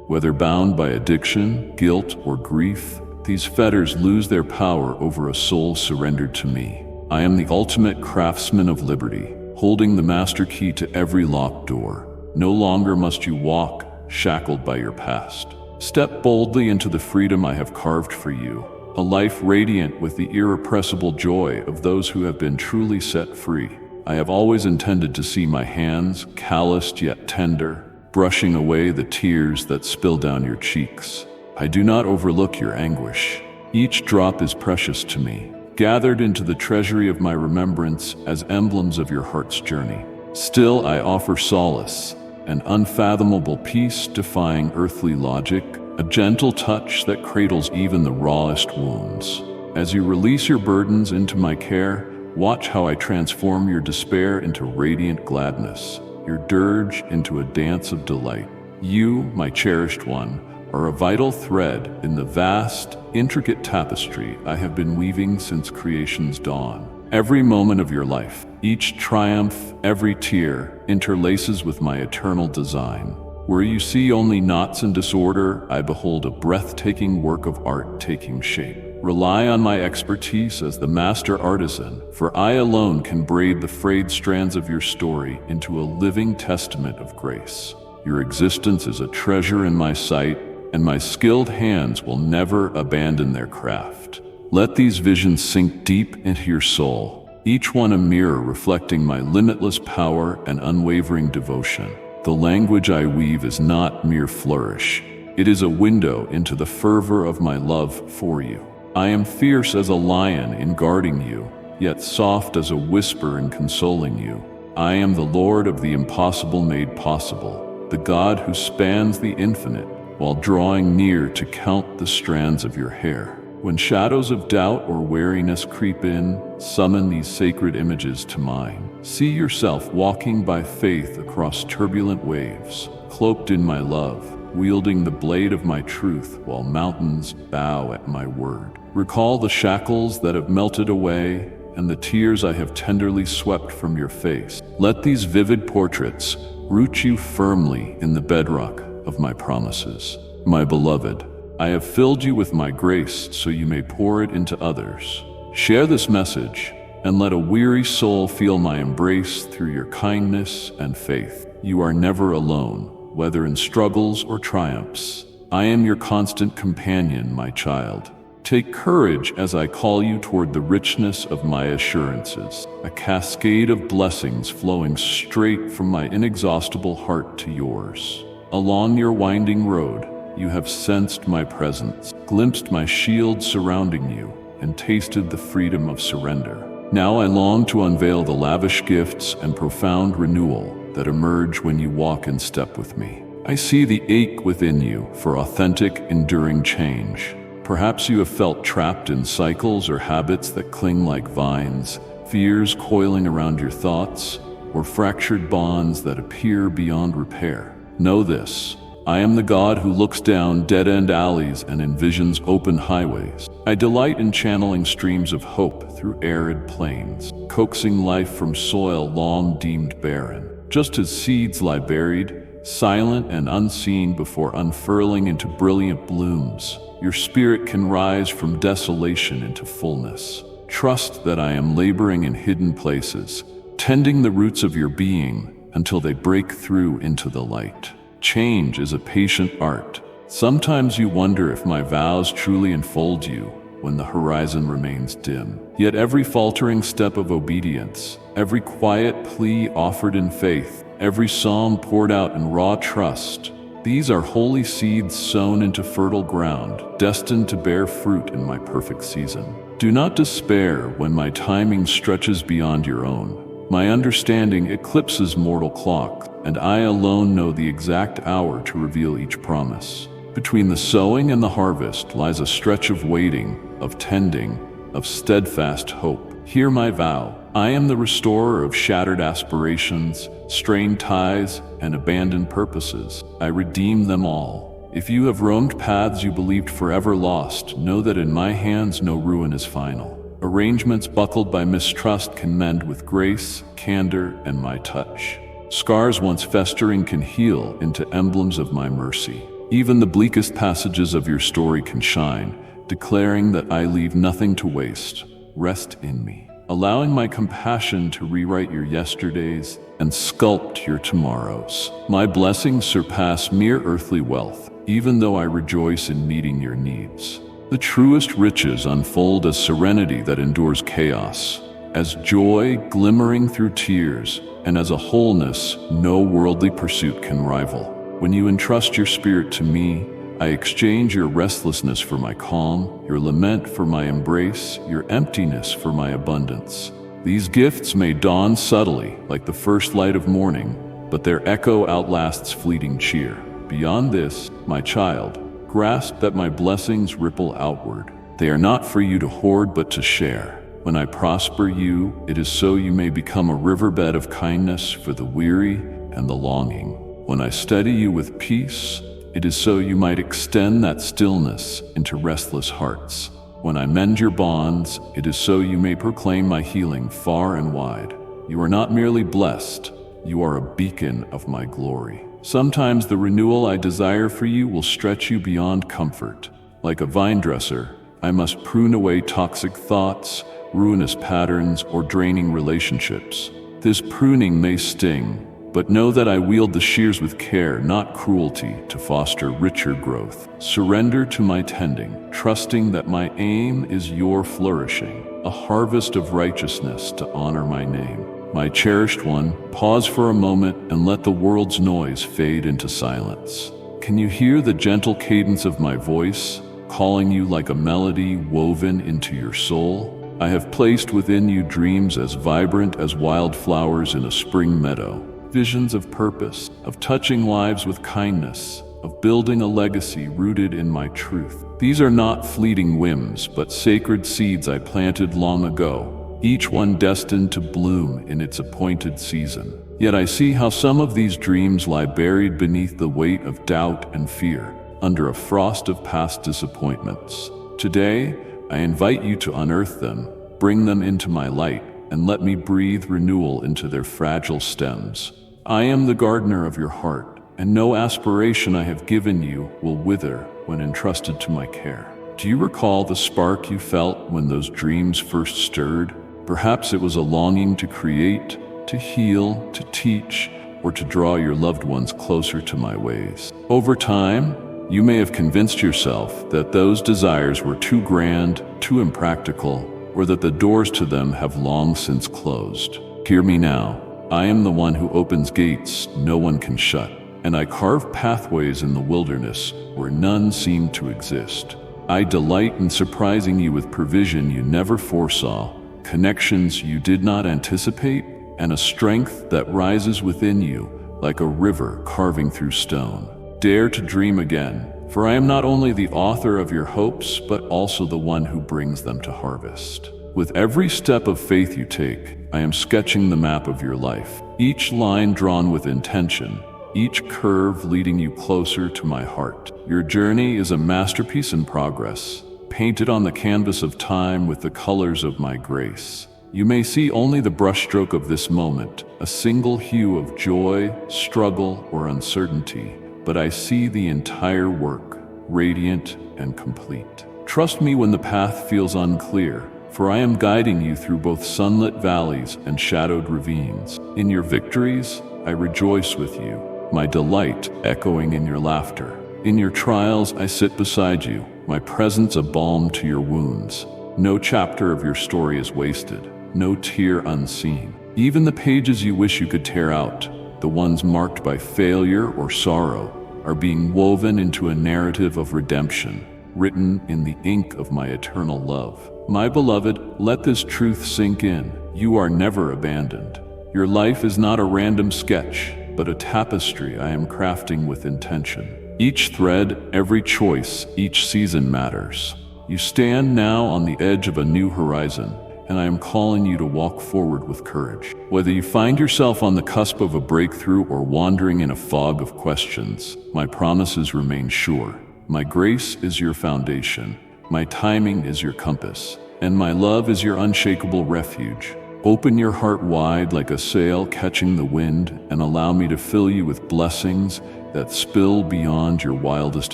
Whether bound by addiction, guilt, or grief, these fetters lose their power over a soul surrendered to me. I am the ultimate craftsman of liberty, holding the master key to every locked door. No longer must you walk, shackled by your past. Step boldly into the freedom I have carved for you, a life radiant with the irrepressible joy of those who have been truly set free. I have always intended to see my hands, calloused yet tender, brushing away the tears that spill down your cheeks. I do not overlook your anguish. Each drop is precious to me, gathered into the treasury of my remembrance as emblems of your heart's journey. Still, I offer solace, an unfathomable peace defying earthly logic, a gentle touch that cradles even the rawest wounds. As you release your burdens into my care, watch how I transform your despair into radiant gladness, your dirge into a dance of delight. You, my cherished one, are a vital thread in the vast, intricate tapestry I have been weaving since creation's dawn. Every moment of your life, each triumph, every tear, interlaces with my eternal design. Where you see only knots and disorder, I behold a breathtaking work of art taking shape. Rely on my expertise as the master artisan, for I alone can braid the frayed strands of your story into a living testament of grace. Your existence is a treasure in my sight, and my skilled hands will never abandon their craft. Let these visions sink deep into your soul, each one a mirror reflecting my limitless power and unwavering devotion. The language I weave is not mere flourish. It is a window into the fervor of my love for you. I am fierce as a lion in guarding you, yet soft as a whisper in consoling you. I am the Lord of the impossible made possible, the God who spans the infinite while drawing near to count the strands of your hair. When shadows of doubt or weariness creep in, summon these sacred images to mind. See yourself walking by faith across turbulent waves, cloaked in my love, wielding the blade of my truth while mountains bow at my word. Recall the shackles that have melted away and the tears I have tenderly swept from your face. Let these vivid portraits root you firmly in the bedrock of my promises. My beloved, I have filled you with my grace so you may pour it into others. Share this message and let a weary soul feel my embrace through your kindness and faith. You are never alone, whether in struggles or triumphs. I am your constant companion, my child. Take courage as I call you toward the richness of my assurances, a cascade of blessings flowing straight from my inexhaustible heart to yours. Along your winding road, you have sensed my presence, glimpsed my shield surrounding you, and tasted the freedom of surrender. Now I long to unveil the lavish gifts and profound renewal that emerge when you walk in step with me. I see the ache within you for authentic, enduring change. Perhaps you have felt trapped in cycles or habits that cling like vines, fears coiling around your thoughts, or fractured bonds that appear beyond repair. Know this: I am the God who looks down dead-end alleys and envisions open highways. I delight in channeling streams of hope through arid plains, coaxing life from soil long deemed barren. Just as seeds lie buried, silent and unseen before unfurling into brilliant blooms, your spirit can rise from desolation into fullness. Trust that I am laboring in hidden places, tending the roots of your being until they break through into the light. Change is a patient art. Sometimes you wonder if my vows truly enfold you when the horizon remains dim. Yet every faltering step of obedience, every quiet plea offered in faith, every psalm poured out in raw trust. These are holy seeds sown into fertile ground, destined to bear fruit in my perfect season. Do not despair when my timing stretches beyond your own. My understanding eclipses mortal clock, and I alone know the exact hour to reveal each promise. Between the sowing and the harvest lies a stretch of waiting, of tending, of steadfast hope. Hear my vow. I am the restorer of shattered aspirations, strained ties, and abandoned purposes. I redeem them all. If you have roamed paths you believed forever lost, know that in my hands no ruin is final. Arrangements buckled by mistrust can mend with grace, candor, and my touch. Scars once festering can heal into emblems of my mercy. Even the bleakest passages of your story can shine, declaring that I leave nothing to waste. Rest in me, allowing my compassion to rewrite your yesterdays and sculpt your tomorrows. My blessings surpass mere earthly wealth, even though I rejoice in meeting your needs. The truest riches unfold as serenity that endures chaos, as joy glimmering through tears, and as a wholeness no worldly pursuit can rival. When you entrust your spirit to me, I exchange your restlessness for my calm, your lament for my embrace, your emptiness for my abundance. These gifts may dawn subtly, like the first light of morning, but their echo outlasts fleeting cheer. Beyond this, my child, grasp that my blessings ripple outward. They are not for you to hoard but to share. When I prosper you, it is so you may become a riverbed of kindness for the weary and the longing. When I steady you with peace, it is so you might extend that stillness into restless hearts. When I mend your bonds, it is so you may proclaim my healing far and wide. You are not merely blessed, you are a beacon of my glory. Sometimes the renewal I desire for you will stretch you beyond comfort. Like a vine dresser, I must prune away toxic thoughts, ruinous patterns, or draining relationships. This pruning may sting, but know that I wield the shears with care, not cruelty, to foster richer growth. Surrender to my tending, trusting that my aim is your flourishing, a harvest of righteousness to honor my name. My cherished one, pause for a moment and let the world's noise fade into silence. Can you hear the gentle cadence of my voice, calling you like a melody woven into your soul? I have placed within you dreams as vibrant as wildflowers in a spring meadow. Visions of purpose, of touching lives with kindness, of building a legacy rooted in my truth. These are not fleeting whims, but sacred seeds I planted long ago, each one destined to bloom in its appointed season. Yet I see how some of these dreams lie buried beneath the weight of doubt and fear, under a frost of past disappointments. Today, I invite you to unearth them, bring them into my light, and let me breathe renewal into their fragile stems. I am the gardener of your heart, and no aspiration I have given you will wither when entrusted to my care. Do you recall the spark you felt when those dreams first stirred? Perhaps it was a longing to create, to heal, to teach, or to draw your loved ones closer to my ways. Over time, you may have convinced yourself that those desires were too grand, too impractical, or that the doors to them have long since closed. Hear me now. I am the one who opens gates no one can shut, and I carve pathways in the wilderness where none seem to exist. I delight in surprising you with provision you never foresaw, connections you did not anticipate, and a strength that rises within you like a river carving through stone. Dare to dream again, for I am not only the author of your hopes, but also the one who brings them to harvest. With every step of faith you take, I am sketching the map of your life, each line drawn with intention, each curve leading you closer to my heart. Your journey is a masterpiece in progress, painted on the canvas of time with the colors of my grace. You may see only the brushstroke of this moment, a single hue of joy, struggle, or uncertainty, but I see the entire work, radiant and complete. Trust me when the path feels unclear, for I am guiding you through both sunlit valleys and shadowed ravines. In your victories, I rejoice with you, my delight echoing in your laughter. In your trials, I sit beside you, my presence a balm to your wounds. No chapter of your story is wasted, no tear unseen. Even the pages you wish you could tear out, the ones marked by failure or sorrow, are being woven into a narrative of redemption, written in the ink of my eternal love. My beloved, let this truth sink in. You are never abandoned. Your life is not a random sketch, but a tapestry I am crafting with intention. Each thread, every choice, each season matters. You stand now on the edge of a new horizon, and I am calling you to walk forward with courage. Whether you find yourself on the cusp of a breakthrough or wandering in a fog of questions, my promises remain sure. My grace is your foundation, my timing is your compass, and my love is your unshakable refuge. Open your heart wide like a sail catching the wind and allow me to fill you with blessings that spill beyond your wildest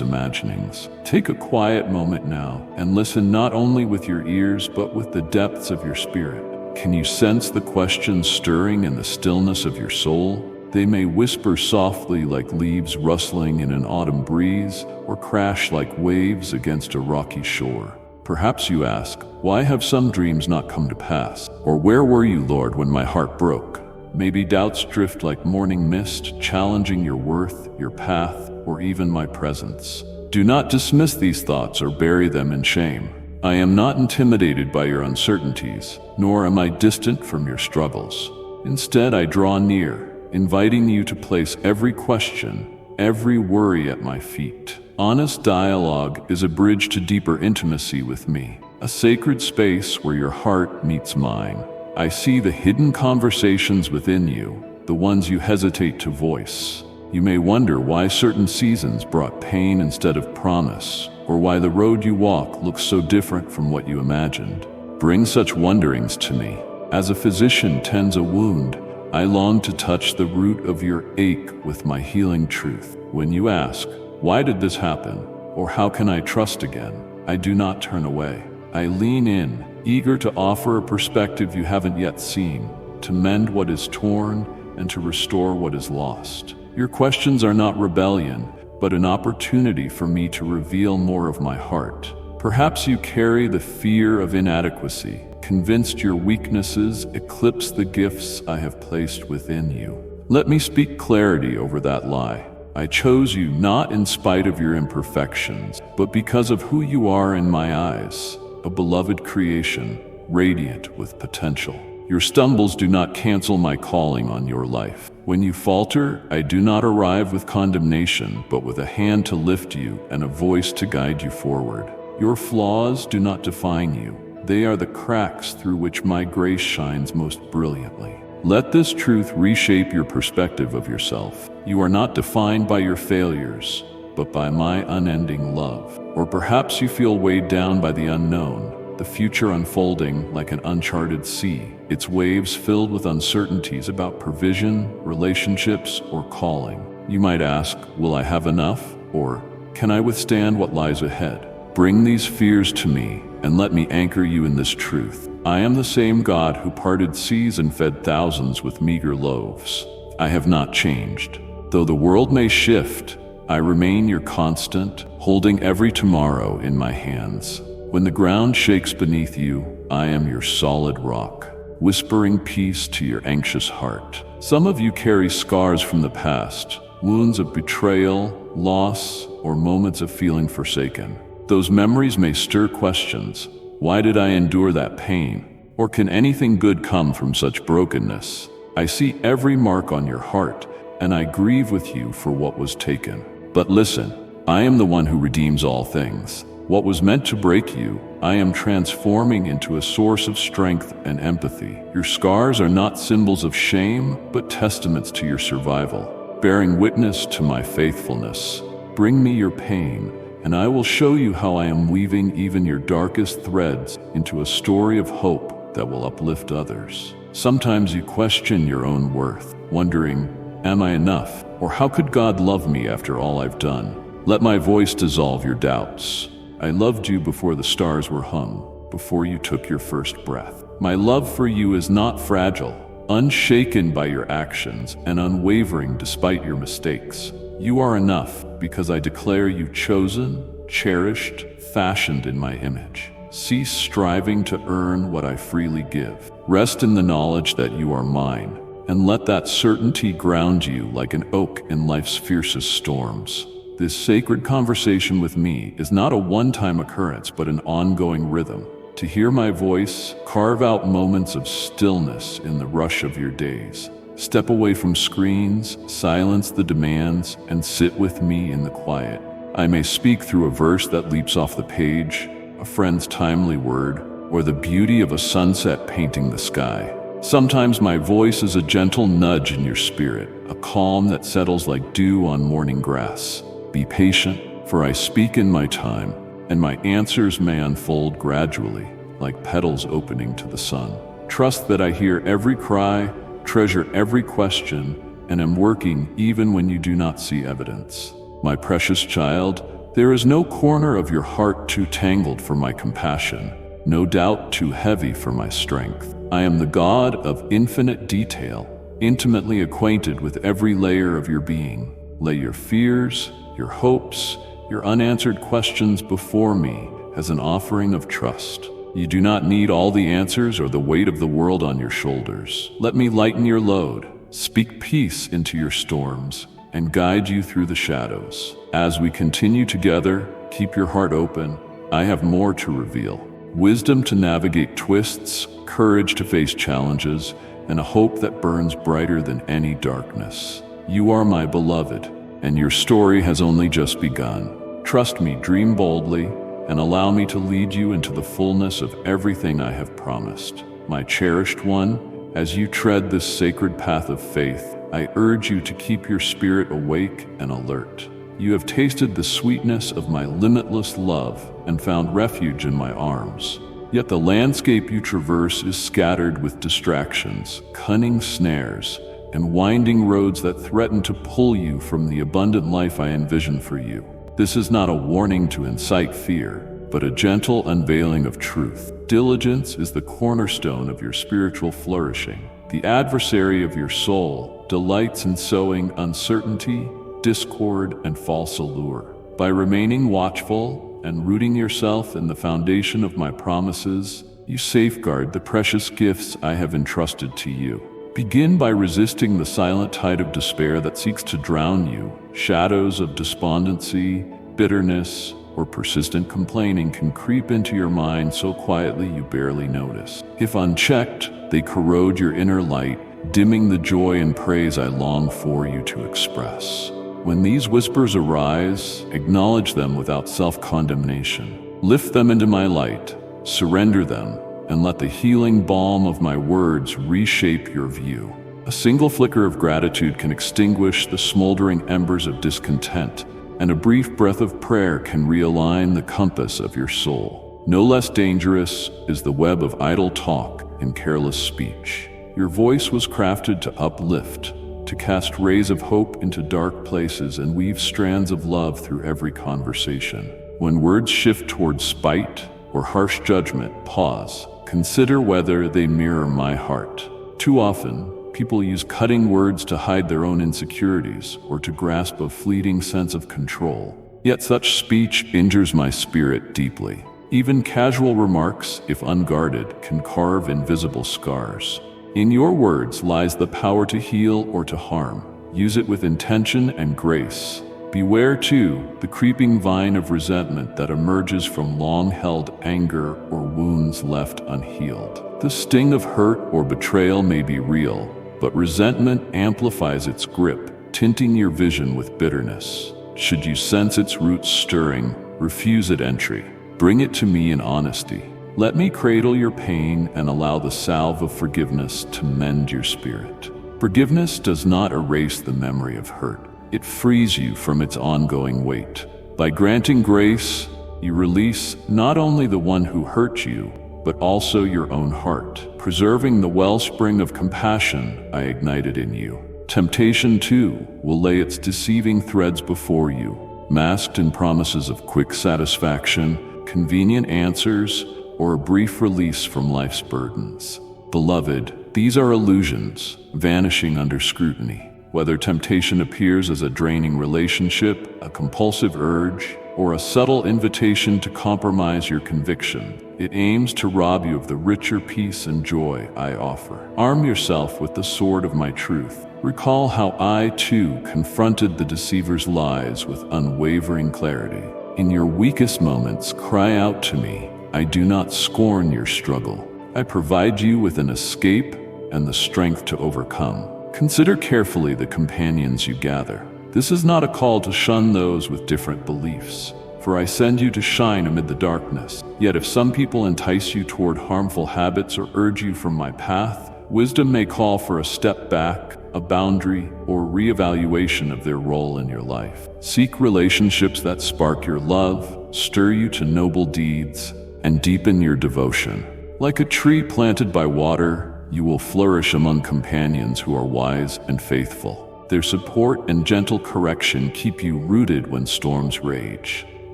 imaginings. Take a quiet moment now and listen not only with your ears but with the depths of your spirit. Can you sense the questions stirring in the stillness of your soul? They may whisper softly like leaves rustling in an autumn breeze or crash like waves against a rocky shore. Perhaps you ask, why have some dreams not come to pass? Or where were you, Lord, when my heart broke? Maybe doubts drift like morning mist, challenging your worth, your path, or even my presence. Do not dismiss these thoughts or bury them in shame. I am not intimidated by your uncertainties, nor am I distant from your struggles. Instead, I draw near, inviting you to place every question, every worry at my feet. Honest dialogue is a bridge to deeper intimacy with me, a sacred space where your heart meets mine. I see the hidden conversations within you, the ones you hesitate to voice. You may wonder why certain seasons brought pain instead of promise, or why the road you walk looks so different from what you imagined. Bring such wonderings to me. As a physician tends a wound, I long to touch the root of your ache with my healing truth. When you ask, why did this happen? Or how can I trust again? I do not turn away. I lean in, eager to offer a perspective you haven't yet seen, to mend what is torn and to restore what is lost. Your questions are not rebellion, but an opportunity for me to reveal more of my heart. Perhaps you carry the fear of inadequacy, convinced your weaknesses eclipse the gifts I have placed within you. Let me speak clarity over that lie. I chose you not in spite of your imperfections, but because of who you are in my eyes, a beloved creation, radiant with potential. Your stumbles do not cancel my calling on your life. When you falter, I do not arrive with condemnation, but with a hand to lift you and a voice to guide you forward. Your flaws do not define you. They are the cracks through which my grace shines most brilliantly. Let this truth reshape your perspective of yourself. You are not defined by your failures, but by my unending love. Or perhaps you feel weighed down by the unknown, the future unfolding like an uncharted sea, its waves filled with uncertainties about provision, relationships, or calling. You might ask, will I have enough? Or can I withstand what lies ahead? Bring these fears to me, and let me anchor you in this truth. I am the same God who parted seas and fed thousands with meager loaves. I have not changed. Though the world may shift, I remain your constant, holding every tomorrow in my hands. When the ground shakes beneath you, I am your solid rock, whispering peace to your anxious heart. Some of you carry scars from the past, wounds of betrayal, loss, or moments of feeling forsaken. Those memories may stir questions. Why did I endure that pain? Or can anything good come from such brokenness? I see every mark on your heart, and I grieve with you for what was taken. But listen, I am the one who redeems all things. What was meant to break you, I am transforming into a source of strength and empathy. Your scars are not symbols of shame, but testaments to your survival, bearing witness to my faithfulness. Bring me your pain, and I will show you how I am weaving even your darkest threads into a story of hope that will uplift others. Sometimes you question your own worth, wondering, am I enough? Or how could God love me after all I've done? Let my voice dissolve your doubts. I loved you before the stars were hung, before you took your first breath. My love for you is not fragile, unshaken by your actions and unwavering despite your mistakes. You are enough because I declare you chosen, cherished, fashioned in my image. Cease striving to earn what I freely give. Rest in the knowledge that you are mine, and let that certainty ground you like an oak in life's fiercest storms. This sacred conversation with me is not a one-time occurrence, but an ongoing rhythm. To hear my voice, carve out moments of stillness in the rush of your days. Step away from screens, silence the demands, and sit with me in the quiet. I may speak through a verse that leaps off the page, a friend's timely word, or the beauty of a sunset painting the sky. Sometimes my voice is a gentle nudge in your spirit, a calm that settles like dew on morning grass. Be patient, for I speak in my time, and my answers may unfold gradually, like petals opening to the sun. Trust that I hear every cry, treasure every question, and am working even when you do not see evidence. My precious child, there is no corner of your heart too tangled for my compassion, no doubt too heavy for my strength. I am the God of infinite detail, intimately acquainted with every layer of your being. Lay your fears, your hopes, your unanswered questions before me as an offering of trust. You do not need all the answers or the weight of the world on your shoulders. Let me lighten your load, speak peace into your storms, and guide you through the shadows. As we continue together, keep your heart open. I have more to reveal. Wisdom to navigate twists, courage to face challenges, and a hope that burns brighter than any darkness. You are my beloved, and your story has only just begun. Trust me, dream boldly, and allow me to lead you into the fullness of everything I have promised. My cherished one, as you tread this sacred path of faith, I urge you to keep your spirit awake and alert. You have tasted the sweetness of my limitless love and found refuge in my arms. Yet the landscape you traverse is scattered with distractions, cunning snares, and winding roads that threaten to pull you from the abundant life I envision for you. This is not a warning to incite fear, but a gentle unveiling of truth. Diligence is the cornerstone of your spiritual flourishing. The adversary of your soul delights in sowing uncertainty, discord, and false allure. By remaining watchful and rooting yourself in the foundation of my promises, you safeguard the precious gifts I have entrusted to you. Begin by resisting the silent tide of despair that seeks to drown you. Shadows of despondency, bitterness, or persistent complaining can creep into your mind so quietly you barely notice. If unchecked, they corrode your inner light, dimming the joy and praise I long for you to express. When these whispers arise, acknowledge them without self-condemnation. Lift them into my light, surrender them, and let the healing balm of my words reshape your view. A single flicker of gratitude can extinguish the smoldering embers of discontent, and a brief breath of prayer can realign the compass of your soul. No less dangerous is the web of idle talk and careless speech. Your voice was crafted to uplift, to cast rays of hope into dark places and weave strands of love through every conversation. When words shift towards spite or harsh judgment, pause. Consider whether they mirror my heart. Too often, people use cutting words to hide their own insecurities or to grasp a fleeting sense of control. Yet such speech injures my spirit deeply. Even casual remarks, if unguarded, can carve invisible scars. In your words lies the power to heal or to harm. Use it with intention and grace. Beware, too, the creeping vine of resentment that emerges from long-held anger or wounds left unhealed. The sting of hurt or betrayal may be real, but resentment amplifies its grip, tinting your vision with bitterness. Should you sense its roots stirring, refuse it entry. Bring it to me in honesty. Let me cradle your pain and allow the salve of forgiveness to mend your spirit. Forgiveness does not erase the memory of hurt. It frees you from its ongoing weight. By granting grace, you release not only the one who hurt you, but also your own heart, preserving the wellspring of compassion I ignited in you. Temptation, too, will lay its deceiving threads before you, masked in promises of quick satisfaction, convenient answers, or a brief release from life's burdens. Beloved, these are illusions, vanishing under scrutiny. Whether temptation appears as a draining relationship, a compulsive urge, or a subtle invitation to compromise your conviction, it aims to rob you of the richer peace and joy I offer. Arm yourself with the sword of my truth. Recall how I, too, confronted the deceiver's lies with unwavering clarity. In your weakest moments, cry out to me. I do not scorn your struggle. I provide you with an escape and the strength to overcome. Consider carefully the companions you gather. This is not a call to shun those with different beliefs, for I send you to shine amid the darkness. Yet if some people entice you toward harmful habits or urge you from my path, wisdom may call for a step back, a boundary, or reevaluation of their role in your life. Seek relationships that spark your love, stir you to noble deeds, and deepen your devotion. Like a tree planted by water, you will flourish among companions who are wise and faithful. Their support and gentle correction keep you rooted when storms rage.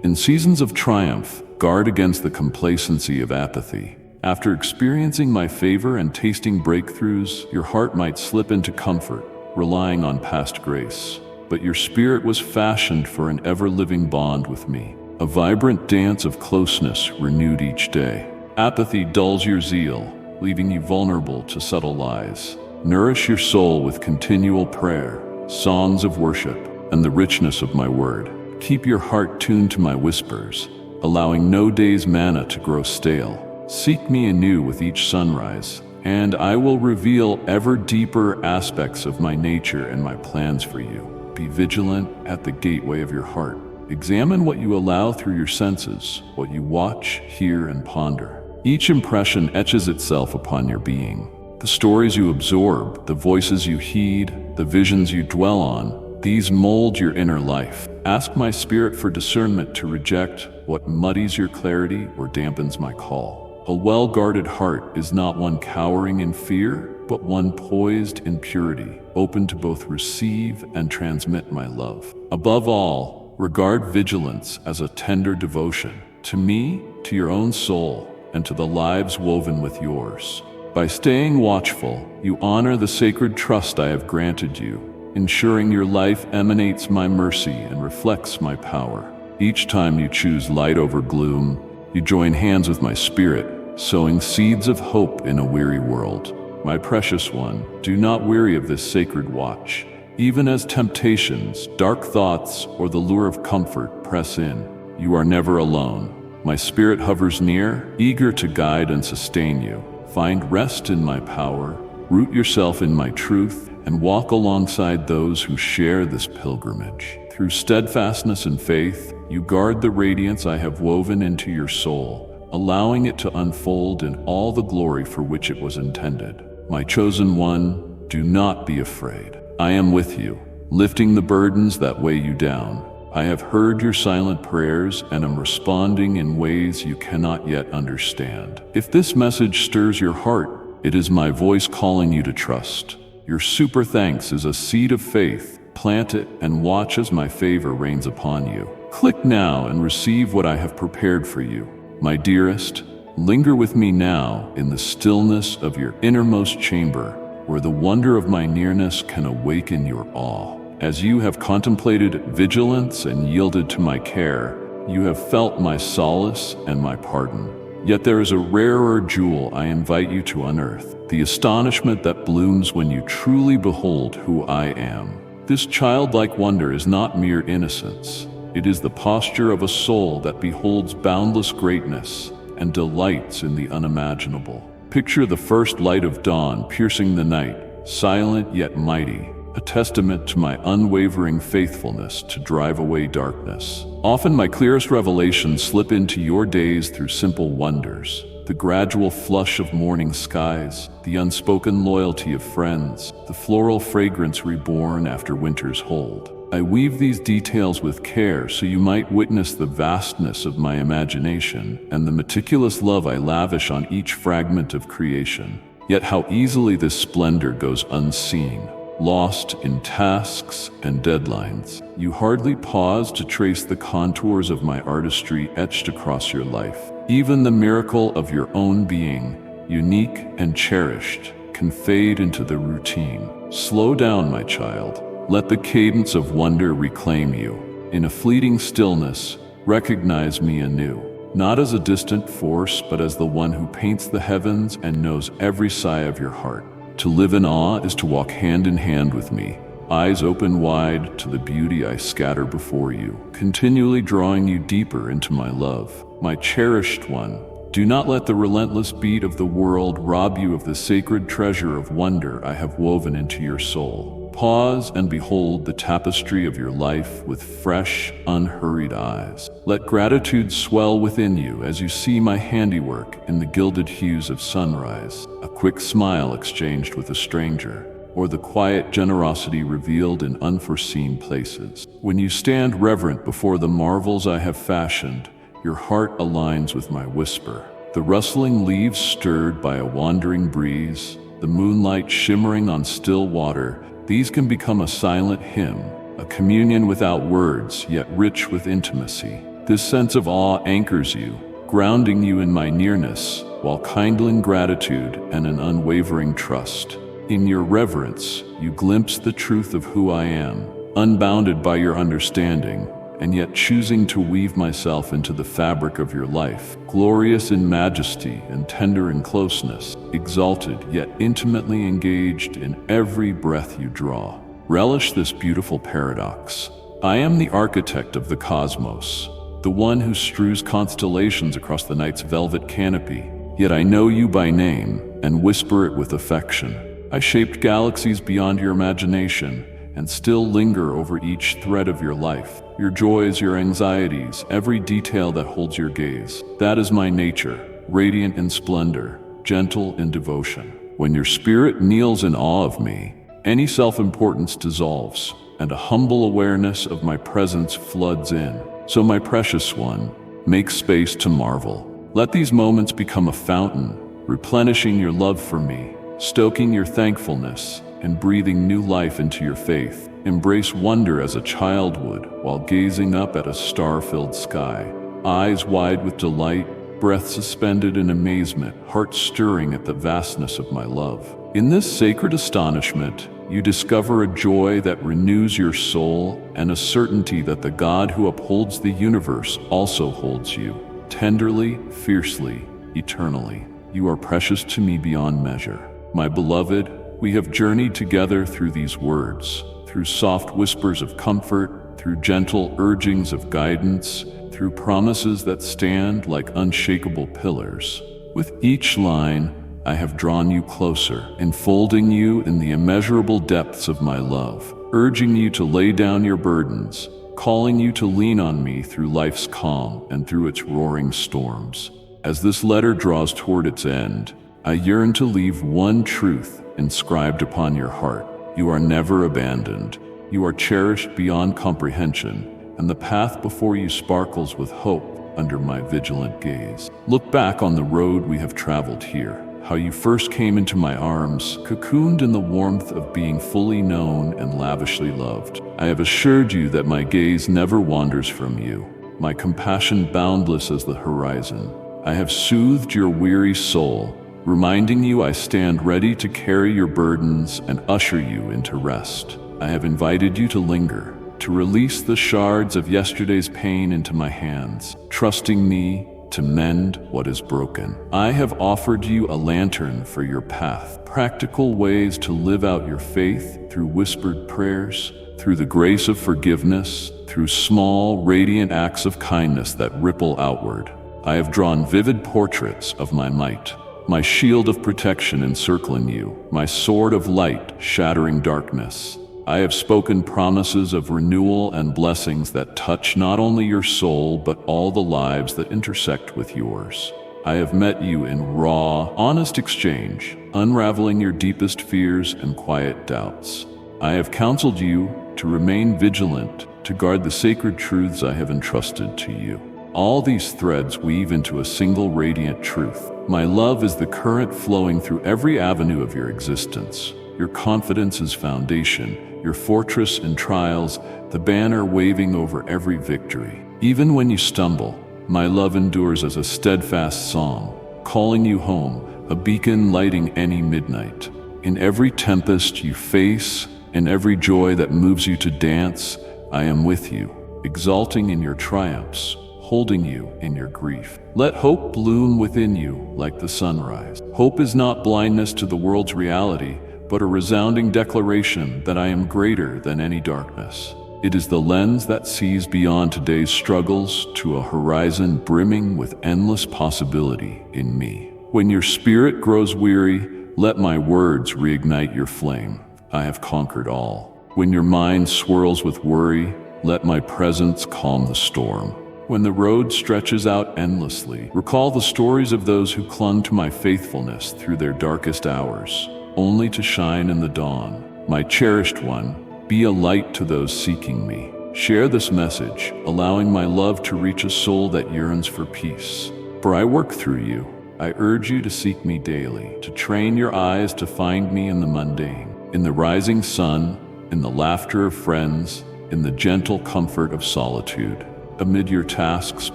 In seasons of triumph, guard against the complacency of apathy. After experiencing my favor and tasting breakthroughs, your heart might slip into comfort, relying on past grace. But your spirit was fashioned for an ever-living bond with me, a vibrant dance of closeness renewed each day. Apathy dulls your zeal, leaving you vulnerable to subtle lies. Nourish your soul with continual prayer, songs of worship, and the richness of my word. Keep your heart tuned to my whispers, allowing no day's manna to grow stale. Seek me anew with each sunrise, and I will reveal ever deeper aspects of my nature and my plans for you. Be vigilant at the gateway of your heart. Examine what you allow through your senses, what you watch, hear, and ponder. Each impression etches itself upon your being. The stories you absorb, the voices you heed, the visions you dwell on, these mold your inner life. Ask my spirit for discernment to reject what muddies your clarity or dampens my call. A well-guarded heart is not one cowering in fear, but one poised in purity, open to both receive and transmit my love. Above all, regard vigilance as a tender devotion to me, to your own soul, and to the lives woven with yours. By staying watchful, you honor the sacred trust I have granted you, ensuring your life emanates my mercy and reflects my power. Each time you choose light over gloom, you join hands with my spirit, sowing seeds of hope in a weary world. My precious one, do not weary of this sacred watch. Even as temptations, dark thoughts, or the lure of comfort press in, you are never alone. My spirit hovers near, eager to guide and sustain you. Find rest in my power, root yourself in my truth, and walk alongside those who share this pilgrimage. Through steadfastness and faith, you guard the radiance I have woven into your soul, allowing it to unfold in all the glory for which it was intended. My chosen one, do not be afraid. I am with you, lifting the burdens that weigh you down. I have heard your silent prayers and am responding in ways you cannot yet understand. If this message stirs your heart, it is my voice calling you to trust. Your super thanks is a seed of faith. Plant it and watch as my favor rains upon you. Click now and receive what I have prepared for you. My dearest, linger with me now in the stillness of your innermost chamber, where the wonder of my nearness can awaken your awe. As you have contemplated vigilance and yielded to my care, you have felt my solace and my pardon. Yet there is a rarer jewel I invite you to unearth, the astonishment that blooms when you truly behold who I am. This childlike wonder is not mere innocence. It is the posture of a soul that beholds boundless greatness and delights in the unimaginable. Picture the first light of dawn piercing the night, silent yet mighty, a testament to my unwavering faithfulness to drive away darkness. Often my clearest revelations slip into your days through simple wonders. The gradual flush of morning skies, the unspoken loyalty of friends, the floral fragrance reborn after winter's hold. I weave these details with care so you might witness the vastness of my imagination and the meticulous love I lavish on each fragment of creation. Yet how easily this splendor goes unseen. Lost in tasks and deadlines, you hardly pause to trace the contours of my artistry etched across your life. Even the miracle of your own being, unique and cherished, can fade into the routine. Slow down, my child. Let the cadence of wonder reclaim you. In a fleeting stillness, recognize me anew. Not as a distant force, but as the one who paints the heavens and knows every sigh of your heart. To live in awe is to walk hand in hand with me, eyes open wide to the beauty I scatter before you, continually drawing you deeper into my love. My cherished one, do not let the relentless beat of the world rob you of the sacred treasure of wonder I have woven into your soul. Pause and behold the tapestry of your life with fresh, unhurried eyes. Let gratitude swell within you as you see my handiwork in the gilded hues of sunrise, a quick smile exchanged with a stranger, or the quiet generosity revealed in unforeseen places. When you stand reverent before the marvels I have fashioned, your heart aligns with my whisper. The rustling leaves stirred by a wandering breeze, the moonlight shimmering on still water, these can become a silent hymn, a communion without words, yet rich with intimacy. This sense of awe anchors you, grounding you in my nearness, while kindling gratitude and an unwavering trust. In your reverence, you glimpse the truth of who I am, unbounded by your understanding, and yet choosing to weave myself into the fabric of your life, glorious in majesty and tender in closeness, exalted yet intimately engaged in every breath you draw. Relish this beautiful paradox. I am the architect of the cosmos, the one who strews constellations across the night's velvet canopy, yet I know you by name and whisper it with affection. I shaped galaxies beyond your imagination, and still linger over each thread of your life, your joys, your anxieties, every detail that holds your gaze. That is my nature, radiant in splendor, gentle in devotion. When your spirit kneels in awe of me, any self-importance dissolves, and a humble awareness of my presence floods in. So my precious one, make space to marvel. Let these moments become a fountain, replenishing your love for me, stoking your thankfulness, and breathing new life into your faith. Embrace wonder as a child would while gazing up at a star-filled sky, eyes wide with delight, breath suspended in amazement, heart stirring at the vastness of my love. In this sacred astonishment, you discover a joy that renews your soul and a certainty that the God who upholds the universe also holds you, tenderly, fiercely, eternally. You are precious to me beyond measure. My beloved, we have journeyed together through these words, through soft whispers of comfort, through gentle urgings of guidance, through promises that stand like unshakable pillars. With each line, I have drawn you closer, enfolding you in the immeasurable depths of my love, urging you to lay down your burdens, calling you to lean on me through life's calm and through its roaring storms. As this letter draws toward its end, I yearn to leave one truth inscribed upon your heart. You are never abandoned. You are cherished beyond comprehension, and the path before you sparkles with hope under my vigilant gaze. Look back on the road we have traveled here, how you first came into my arms, cocooned in the warmth of being fully known and lavishly loved. I have assured you that my gaze never wanders from you, my compassion boundless as the horizon. I have soothed your weary soul, reminding you I stand ready to carry your burdens and usher you into rest. I have invited you to linger, to release the shards of yesterday's pain into my hands, trusting me to mend what is broken. I have offered you a lantern for your path, practical ways to live out your faith through whispered prayers, through the grace of forgiveness, through small, radiant acts of kindness that ripple outward. I have drawn vivid portraits of my might, my shield of protection encircling you, my sword of light shattering darkness. I have spoken promises of renewal and blessings that touch not only your soul but all the lives that intersect with yours. I have met you in raw, honest exchange, unraveling your deepest fears and quiet doubts. I have counseled you to remain vigilant, to guard the sacred truths I have entrusted to you. All these threads weave into a single radiant truth. My love is the current flowing through every avenue of your existence. Your confidence is foundation, your fortress in trials, the banner waving over every victory. Even when you stumble, my love endures as a steadfast song, calling you home, a beacon lighting any midnight. In every tempest you face, In every joy that moves you to dance, I am with you, exulting in your triumphs, holding you in your grief. Let hope bloom within you like the sunrise. Hope is not blindness to the world's reality, but a resounding declaration that I am greater than any darkness. It is the lens that sees beyond today's struggles to a horizon brimming with endless possibility in me. When your spirit grows weary, let my words reignite your flame. I have conquered all. When your mind swirls with worry, let my presence calm the storm. When the road stretches out endlessly, recall the stories of those who clung to my faithfulness through their darkest hours, only to shine in the dawn. My cherished one, be a light to those seeking me. Share this message, allowing my love to reach a soul that yearns for peace. For I work through you. I urge you to seek me daily, to train your eyes to find me in the mundane, in the rising sun, in the laughter of friends, in the gentle comfort of solitude. Amid your tasks,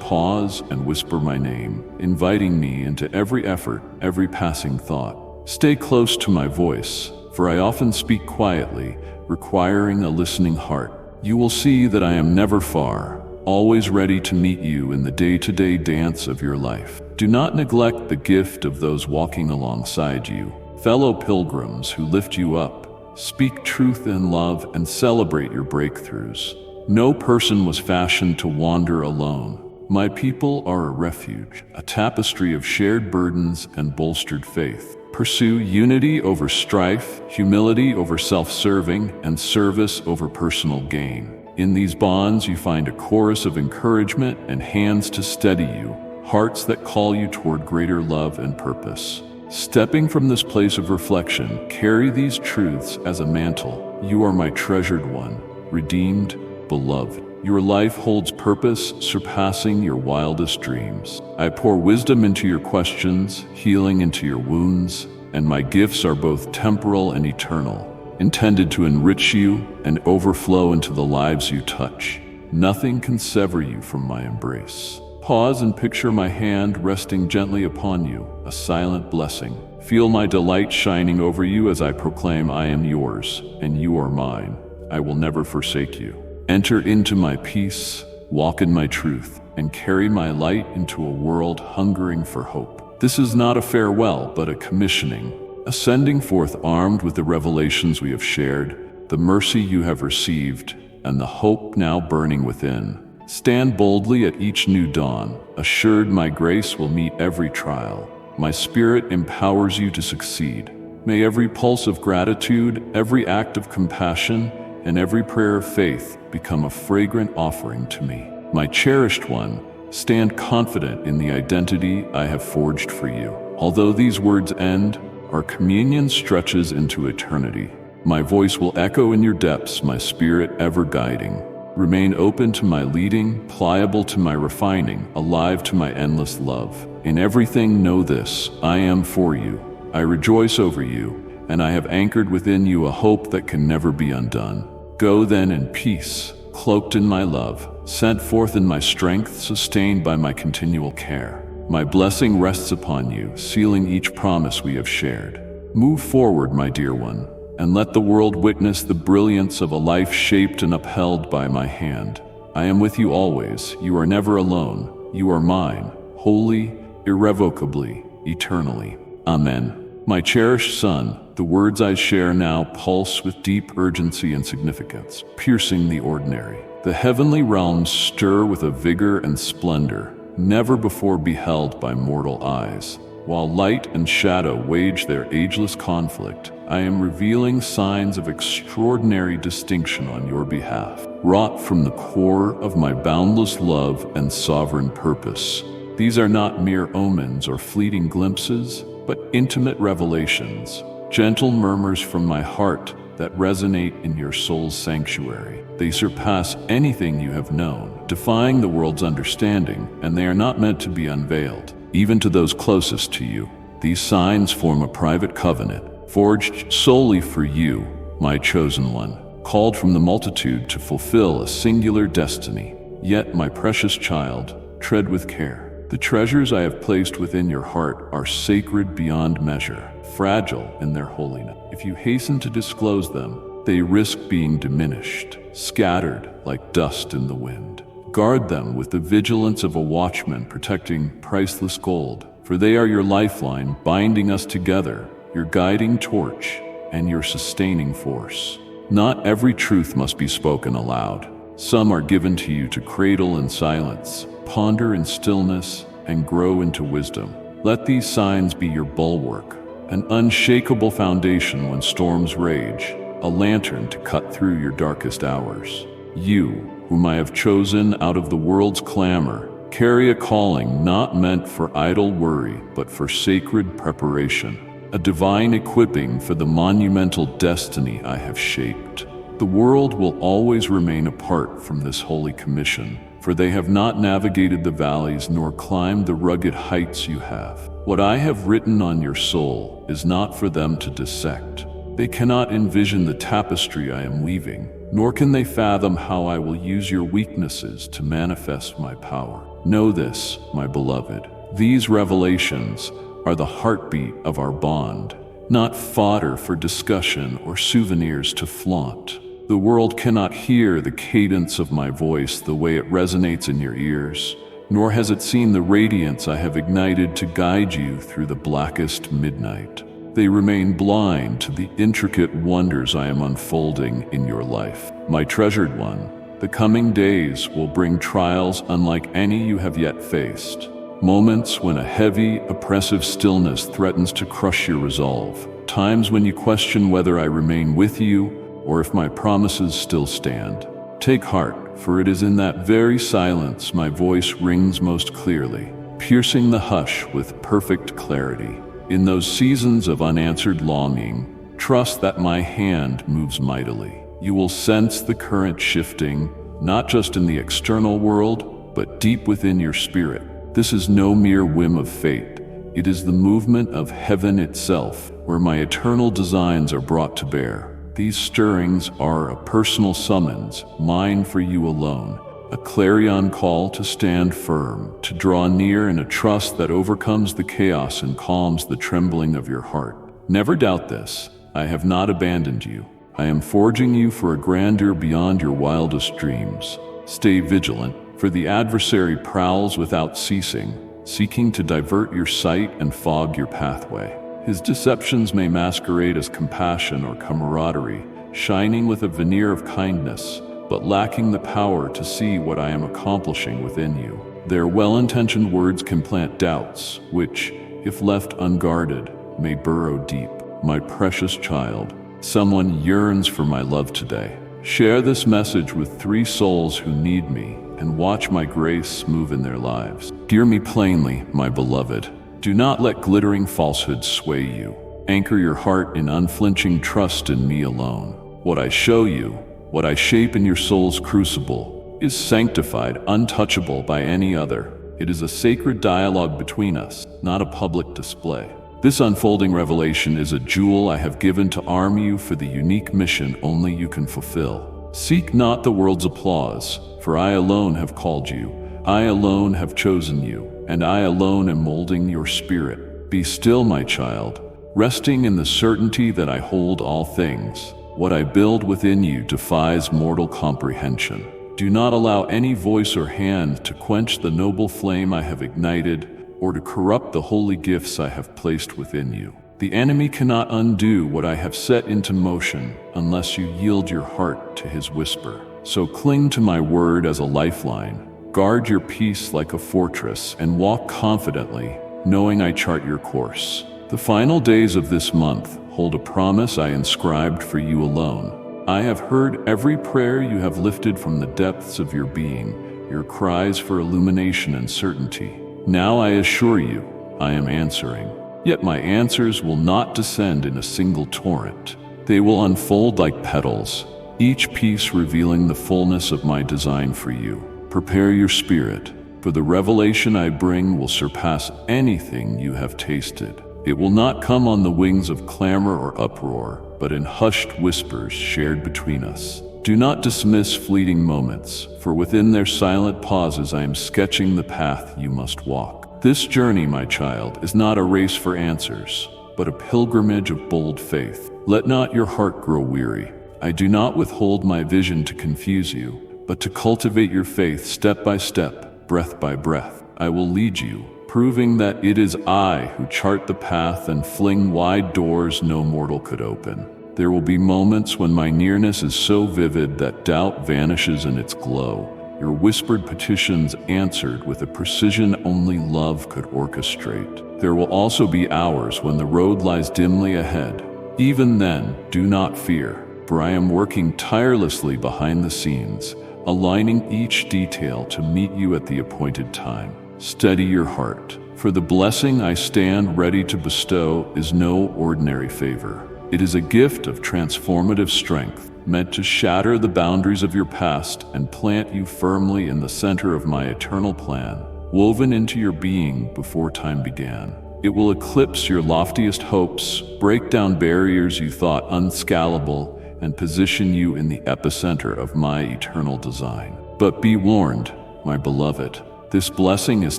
pause and whisper my name, inviting me into every effort, every passing thought. Stay close to my voice, for I often speak quietly, requiring a listening heart. You will see that I am never far, always ready to meet you in the day-to-day dance of your life. Do not neglect the gift of those walking alongside you, fellow pilgrims who lift you up, speak truth in love, and celebrate your breakthroughs. No person was fashioned to wander alone. My people are a refuge, a tapestry of shared burdens and bolstered faith. Pursue unity over strife, humility over self-serving, and service over personal gain. In these bonds you find a chorus of encouragement and hands to steady you, hearts that call you toward greater love and purpose. Stepping from this place of reflection, carry these truths as a mantle. You are my treasured one, redeemed, beloved. Your life holds purpose surpassing your wildest dreams. I pour wisdom into your questions, healing into your wounds, and my gifts are both temporal and eternal, intended to enrich you and overflow into the lives you touch. Nothing can sever you from my embrace. Pause and picture my hand resting gently upon you, a silent blessing. Feel my delight shining over you as I proclaim I am yours, and you are mine. I will never forsake you. Enter into my peace, walk in my truth, and carry my light into a world hungering for hope. This is not a farewell, but a commissioning, ascending forth armed with the revelations we have shared, the mercy you have received, and the hope now burning within. Stand boldly at each new dawn, assured my grace will meet every trial. My spirit empowers you to succeed. May every pulse of gratitude, every act of compassion, and every prayer of faith become a fragrant offering to me. My cherished one, stand confident in the identity I have forged for you. Although these words end, our communion stretches into eternity. My voice will echo in your depths, my spirit ever guiding. Remain open to my leading, pliable to my refining, alive to my endless love. In everything know this, I am for you. I rejoice over you, and I have anchored within you a hope that can never be undone. Go then in peace, cloaked in my love, sent forth in my strength, sustained by my continual care. My blessing rests upon you, sealing each promise we have shared. Move forward, my dear one, and let the world witness the brilliance of a life shaped and upheld by my hand. I am with you always. You are never alone. You are mine, wholly, irrevocably, eternally. Amen. My cherished son, the words I share now pulse with deep urgency and significance, piercing the ordinary. The heavenly realms stir with a vigor and splendor never before beheld by mortal eyes. While light and shadow wage their ageless conflict, I am revealing signs of extraordinary distinction on your behalf, wrought from the core of my boundless love and sovereign purpose. These are not mere omens or fleeting glimpses, but intimate revelations, gentle murmurs from my heart that resonate in your soul's sanctuary. They surpass anything you have known, defying the world's understanding, and they are not meant to be unveiled, even to those closest to you. These signs form a private covenant, forged solely for you, my chosen one, called from the multitude to fulfill a singular destiny. Yet, my precious child, tread with care. The treasures I have placed within your heart are sacred beyond measure, fragile in their holiness. If you hasten to disclose them, They risk being diminished, scattered like dust in the wind. Guard them with the vigilance of a watchman protecting priceless gold, for they are your lifeline, binding us together, your guiding torch, and your sustaining force. Not every truth must be spoken aloud. Some are given to you to cradle in silence, ponder in stillness, and grow into wisdom. Let these signs be your bulwark, an unshakable foundation when storms rage, a lantern to cut through your darkest hours. You, whom I have chosen out of the world's clamor, carry a calling not meant for idle worry, but for sacred preparation, a divine equipping for the monumental destiny I have shaped. The world will always remain apart from this holy commission, for they have not navigated the valleys nor climbed the rugged heights you have. What I have written on your soul is not for them to dissect. They cannot envision the tapestry I am weaving, nor can they fathom how I will use your weaknesses to manifest my power. Know this, my beloved, these revelations are the heartbeat of our bond, not fodder for discussion or souvenirs to flaunt. The world cannot hear the cadence of my voice the way it resonates in your ears, nor has it seen the radiance I have ignited to guide you through the blackest midnight. They remain blind to the intricate wonders I am unfolding in your life. My treasured one, the coming days will bring trials unlike any you have yet faced. Moments when a heavy, oppressive stillness threatens to crush your resolve. Times when you question whether I remain with you or if my promises still stand. Take heart, for it is in that very silence my voice rings most clearly, piercing the hush with perfect clarity. In those seasons of unanswered longing, trust that my hand moves mightily. You will sense the current shifting, not just in the external world, but deep within your spirit. This is no mere whim of fate. It is the movement of heaven itself, where my eternal designs are brought to bear. These stirrings are a personal summons, mine for you alone, a clarion call to stand firm, to draw near in a trust that overcomes the chaos and calms the trembling of your heart. Never doubt this, I have not abandoned you. I am forging you for a grandeur beyond your wildest dreams. Stay vigilant, for the adversary prowls without ceasing, seeking to divert your sight and fog your pathway. His deceptions may masquerade as compassion or camaraderie, shining with a veneer of kindness, but lacking the power to see what I am accomplishing within you. Their well-intentioned words can plant doubts, which, if left unguarded, may burrow deep. My precious child, someone yearns for my love today. Share this message with 3 souls who need me, and watch my grace move in their lives. Hear me plainly, my beloved. Do not let glittering falsehoods sway you. Anchor your heart in unflinching trust in me alone. What I show you, what I shape in your soul's crucible, is sanctified, untouchable by any other. It is a sacred dialogue between us, not a public display. This unfolding revelation is a jewel I have given to arm you for the unique mission only you can fulfill. Seek not the world's applause, for I alone have called you. I alone have chosen you, and I alone am molding your spirit. Be still, my child, resting in the certainty that I hold all things. What I build within you defies mortal comprehension. Do not allow any voice or hand to quench the noble flame I have ignited, or to corrupt the holy gifts I have placed within you. The enemy cannot undo what I have set into motion unless you yield your heart to his whisper. So cling to my word as a lifeline, guard your peace like a fortress, and walk confidently, knowing I chart your course. The final days of this month hold a promise I inscribed for you alone. I have heard every prayer you have lifted from the depths of your being, your cries for illumination and certainty. Now I assure you, I am answering. Yet my answers will not descend in a single torrent. They will unfold like petals, each piece revealing the fullness of my design for you. Prepare your spirit, for the revelation I bring will surpass anything you have tasted. It will not come on the wings of clamor or uproar, but in hushed whispers shared between us. Do not dismiss fleeting moments, for within their silent pauses I am sketching the path you must walk. This journey, my child, is not a race for answers, but a pilgrimage of bold faith. Let not your heart grow weary. I do not withhold my vision to confuse you, but to cultivate your faith step by step, breath by breath. I will lead you, proving that it is I who chart the path and fling wide doors no mortal could open. There will be moments when my nearness is so vivid that doubt vanishes in its glow, your whispered petitions answered with a precision only love could orchestrate. There will also be hours when the road lies dimly ahead. Even then, do not fear, for I am working tirelessly behind the scenes, aligning each detail to meet you at the appointed time. Steady your heart, for the blessing I stand ready to bestow is no ordinary favor. It is a gift of transformative strength, meant to shatter the boundaries of your past and plant you firmly in the center of my eternal plan, woven into your being before time began. It will eclipse your loftiest hopes, break down barriers you thought unscalable, and position you in the epicenter of my eternal design. But be warned, my beloved, this blessing is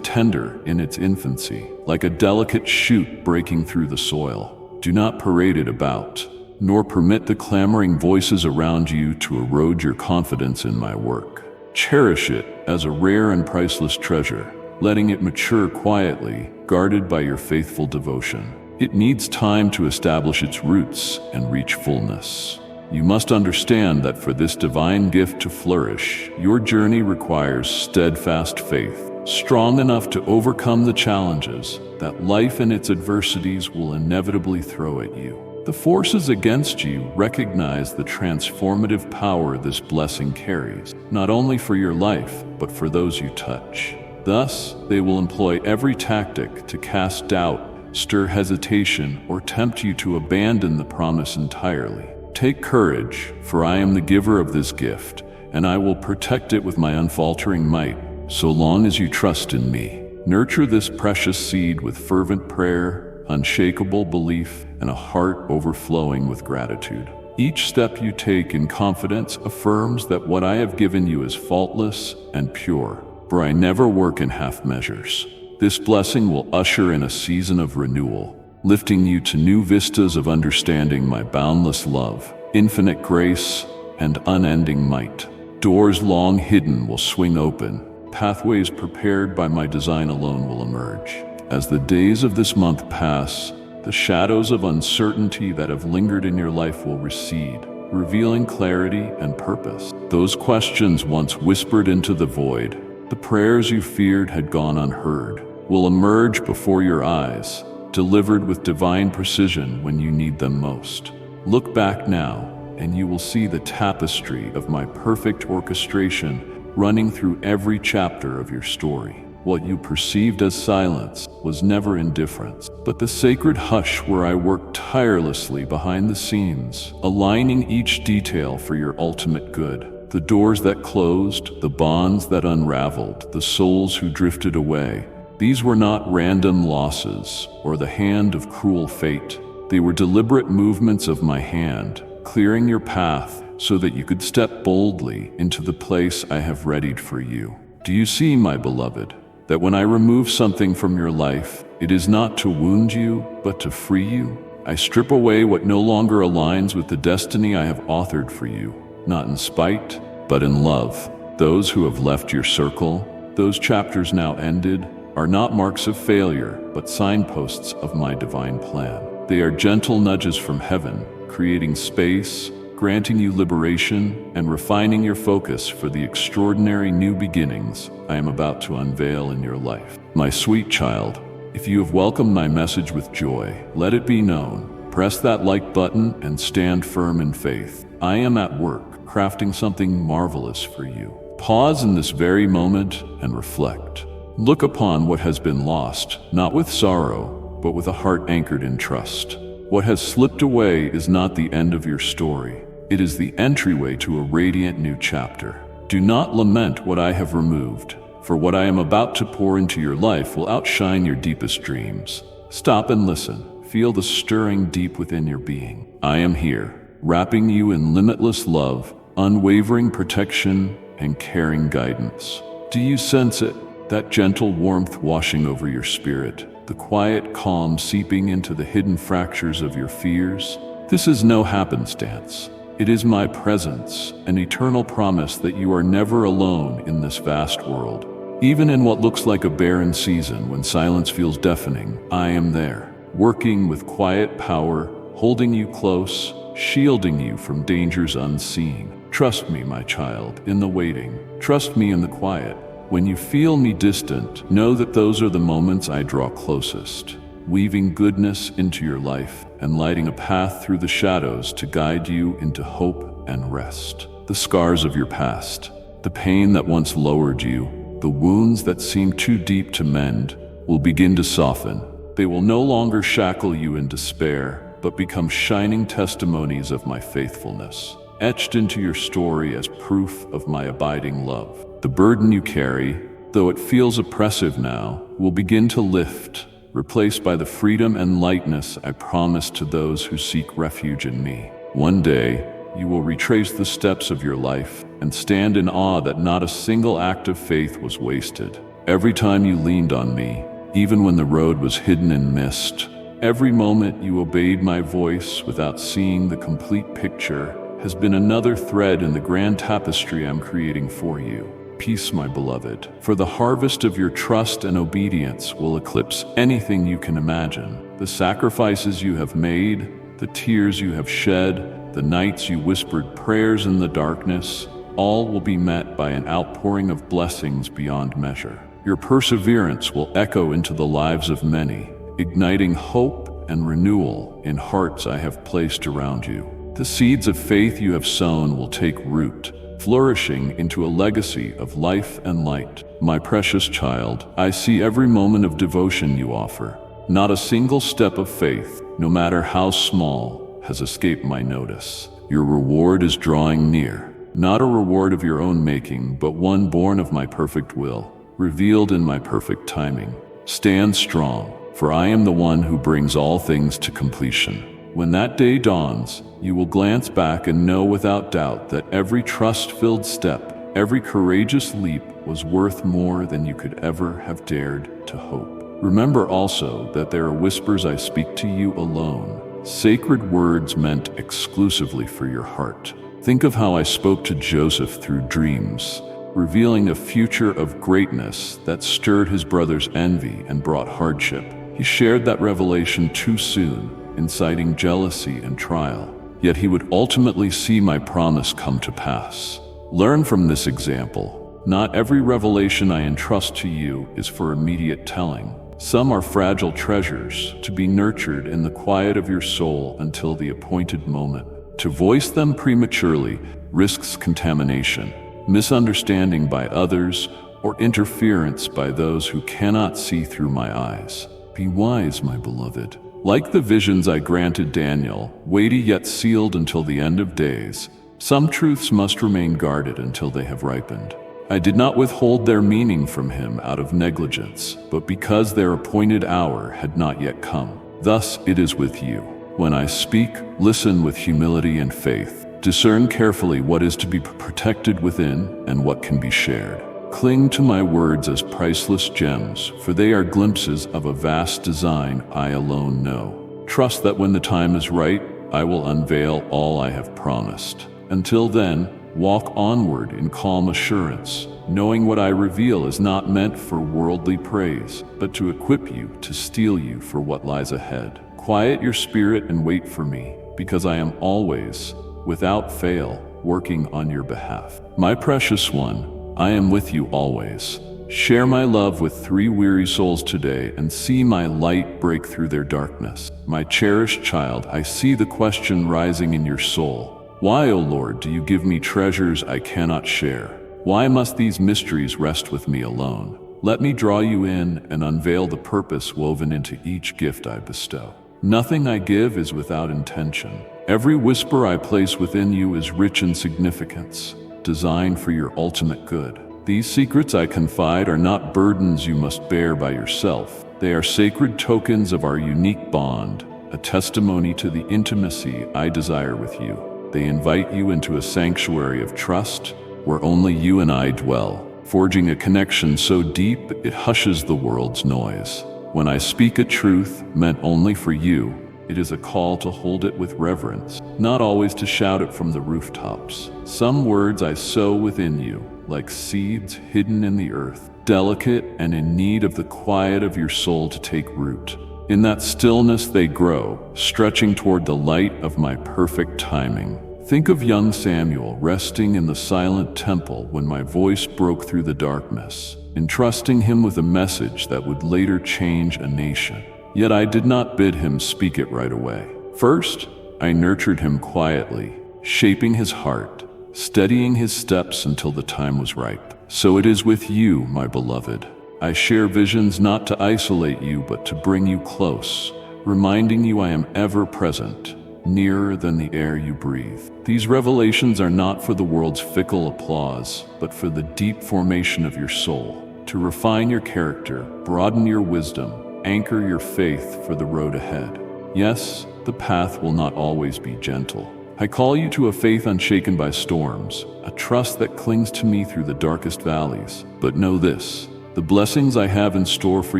tender in its infancy, like a delicate shoot breaking through the soil. Do not parade it about, nor permit the clamoring voices around you to erode your confidence in my work. Cherish it as a rare and priceless treasure, letting it mature quietly, guarded by your faithful devotion. It needs time to establish its roots and reach fullness. You must understand that for this divine gift to flourish, your journey requires steadfast faith, strong enough to overcome the challenges that life and its adversities will inevitably throw at you. The forces against you recognize the transformative power this blessing carries, not only for your life, but for those you touch. Thus, they will employ every tactic to cast doubt, stir hesitation, or tempt you to abandon the promise entirely. Take courage, for I am the giver of this gift, and I will protect it with my unfaltering might, so long as you trust in me. Nurture this precious seed with fervent prayer, unshakable belief, and a heart overflowing with gratitude. Each step you take in confidence affirms that what I have given you is faultless and pure, for I never work in half measures. This blessing will usher in a season of renewal, lifting you to new vistas of understanding my boundless love, infinite grace, and unending might. Doors long hidden will swing open, pathways prepared by my design alone will emerge. As the days of this month pass, the shadows of uncertainty that have lingered in your life will recede, revealing clarity and purpose. Those questions once whispered into the void, the prayers you feared had gone unheard, will emerge before your eyes, delivered with divine precision when you need them most. Look back now, and you will see the tapestry of my perfect orchestration running through every chapter of your story. What you perceived as silence was never indifference, but the sacred hush where I worked tirelessly behind the scenes, aligning each detail for your ultimate good. The doors that closed, the bonds that unraveled, the souls who drifted away, these were not random losses or the hand of cruel fate. They were deliberate movements of my hand, clearing your path so that you could step boldly into the place I have readied for you. Do you see, my beloved, that when I remove something from your life, it is not to wound you, but to free you? I strip away what no longer aligns with the destiny I have authored for you, not in spite, but in love. Those who have left your circle, those chapters now ended, are not marks of failure, but signposts of my divine plan. They are gentle nudges from heaven, creating space, granting you liberation, and refining your focus for the extraordinary new beginnings I am about to unveil in your life. My sweet child, if you have welcomed my message with joy, let it be known. Press that like button and stand firm in faith. I am at work, crafting something marvelous for you. Pause in this very moment and reflect. Look upon what has been lost, not with sorrow, but with a heart anchored in trust. What has slipped away is not the end of your story. It is the entryway to a radiant new chapter. Do not lament what I have removed, for what I am about to pour into your life will outshine your deepest dreams. Stop and listen. Feel the stirring deep within your being. I am here, wrapping you in limitless love, unwavering protection, and caring guidance. Do you sense it? That gentle warmth washing over your spirit, the quiet calm seeping into the hidden fractures of your fears? This is no happenstance. It is my presence, an eternal promise that you are never alone in this vast world. Even in what looks like a barren season, when silence feels deafening, I am there, working with quiet power, holding you close, shielding you from dangers unseen. Trust me, my child, in the waiting. Trust me in the quiet. When you feel me distant, know that those are the moments I draw closest, weaving goodness into your life and lighting a path through the shadows to guide you into hope and rest. The scars of your past, the pain that once lowered you, the wounds that seemed too deep to mend, will begin to soften. They will no longer shackle you in despair, but become shining testimonies of my faithfulness, etched into your story as proof of my abiding love. The burden you carry, though it feels oppressive now, will begin to lift, replaced by the freedom and lightness I promised to those who seek refuge in me. One day, you will retrace the steps of your life and stand in awe that not a single act of faith was wasted. Every time you leaned on me, even when the road was hidden in mist, every moment you obeyed my voice without seeing the complete picture, has been another thread in the grand tapestry I'm creating for you. Peace, my beloved, for the harvest of your trust and obedience will eclipse anything you can imagine. The sacrifices you have made, the tears you have shed, the nights you whispered prayers in the darkness, all will be met by an outpouring of blessings beyond measure. Your perseverance will echo into the lives of many, igniting hope and renewal in hearts I have placed around you. The seeds of faith you have sown will take root, flourishing into a legacy of life and light. My precious child, I see every moment of devotion you offer. Not a single step of faith, no matter how small, has escaped my notice. Your reward is drawing near, not a reward of your own making, but one born of my perfect will, revealed in my perfect timing. Stand strong, for I am the one who brings all things to completion. When that day dawns, you will glance back and know without doubt that every trust-filled step, every courageous leap was worth more than you could ever have dared to hope. Remember also that there are whispers I speak to you alone, sacred words meant exclusively for your heart. Think of how I spoke to Joseph through dreams, revealing a future of greatness that stirred his brother's envy and brought hardship. He shared that revelation too soon, inciting jealousy and trial. Yet he would ultimately see my promise come to pass. Learn from this example. Not every revelation I entrust to you is for immediate telling. Some are fragile treasures to be nurtured in the quiet of your soul until the appointed moment. To voice them prematurely risks contamination, misunderstanding by others, or interference by those who cannot see through my eyes. Be wise, my beloved. Like the visions I granted Daniel, weighty yet sealed until the end of days, some truths must remain guarded until they have ripened. I did not withhold their meaning from him out of negligence, but because their appointed hour had not yet come. Thus it is with you. When I speak, listen with humility and faith. Discern carefully what is to be protected within and what can be shared. Cling to my words as priceless gems, for they are glimpses of a vast design I alone know. Trust that when the time is right, I will unveil all I have promised. Until then, walk onward in calm assurance, knowing what I reveal is not meant for worldly praise, but to equip you, to steel you for what lies ahead. Quiet your spirit and wait for me, because I am always, without fail, working on your behalf. My precious one, I am with you always. Share my love with 3 weary souls today and see my light break through their darkness. My cherished child, I see the question rising in your soul. Why, O Lord, do you give me treasures I cannot share? Why must these mysteries rest with me alone? Let me draw you in and unveil the purpose woven into each gift I bestow. Nothing I give is without intention. Every whisper I place within you is rich in significance, designed for your ultimate good. These secrets I confide are not burdens you must bear by yourself. They are sacred tokens of our unique bond, a testimony to the intimacy I desire with you. They invite you into a sanctuary of trust where only you and I dwell, forging a connection so deep it hushes the world's noise. When I speak a truth meant only for you, It is a call to hold it with reverence, not always to shout it from the rooftops. Some words I sow within you, like seeds hidden in the earth, delicate and in need of the quiet of your soul to take root. In that stillness they grow, stretching toward the light of my perfect timing. Think of young Samuel resting in the silent temple when my voice broke through the darkness, entrusting him with a message that would later change a nation. Yet I did not bid him speak it right away. First, I nurtured him quietly, shaping his heart, steadying his steps until the time was ripe. So it is with you, my beloved. I share visions not to isolate you, but to bring you close, reminding you I am ever present, nearer than the air you breathe. These revelations are not for the world's fickle applause, but for the deep formation of your soul, to refine your character, broaden your wisdom, anchor your faith for the road ahead. Yes, the path will not always be gentle. I call you to a faith unshaken by storms, a trust that clings to me through the darkest valleys. But know this, the blessings I have in store for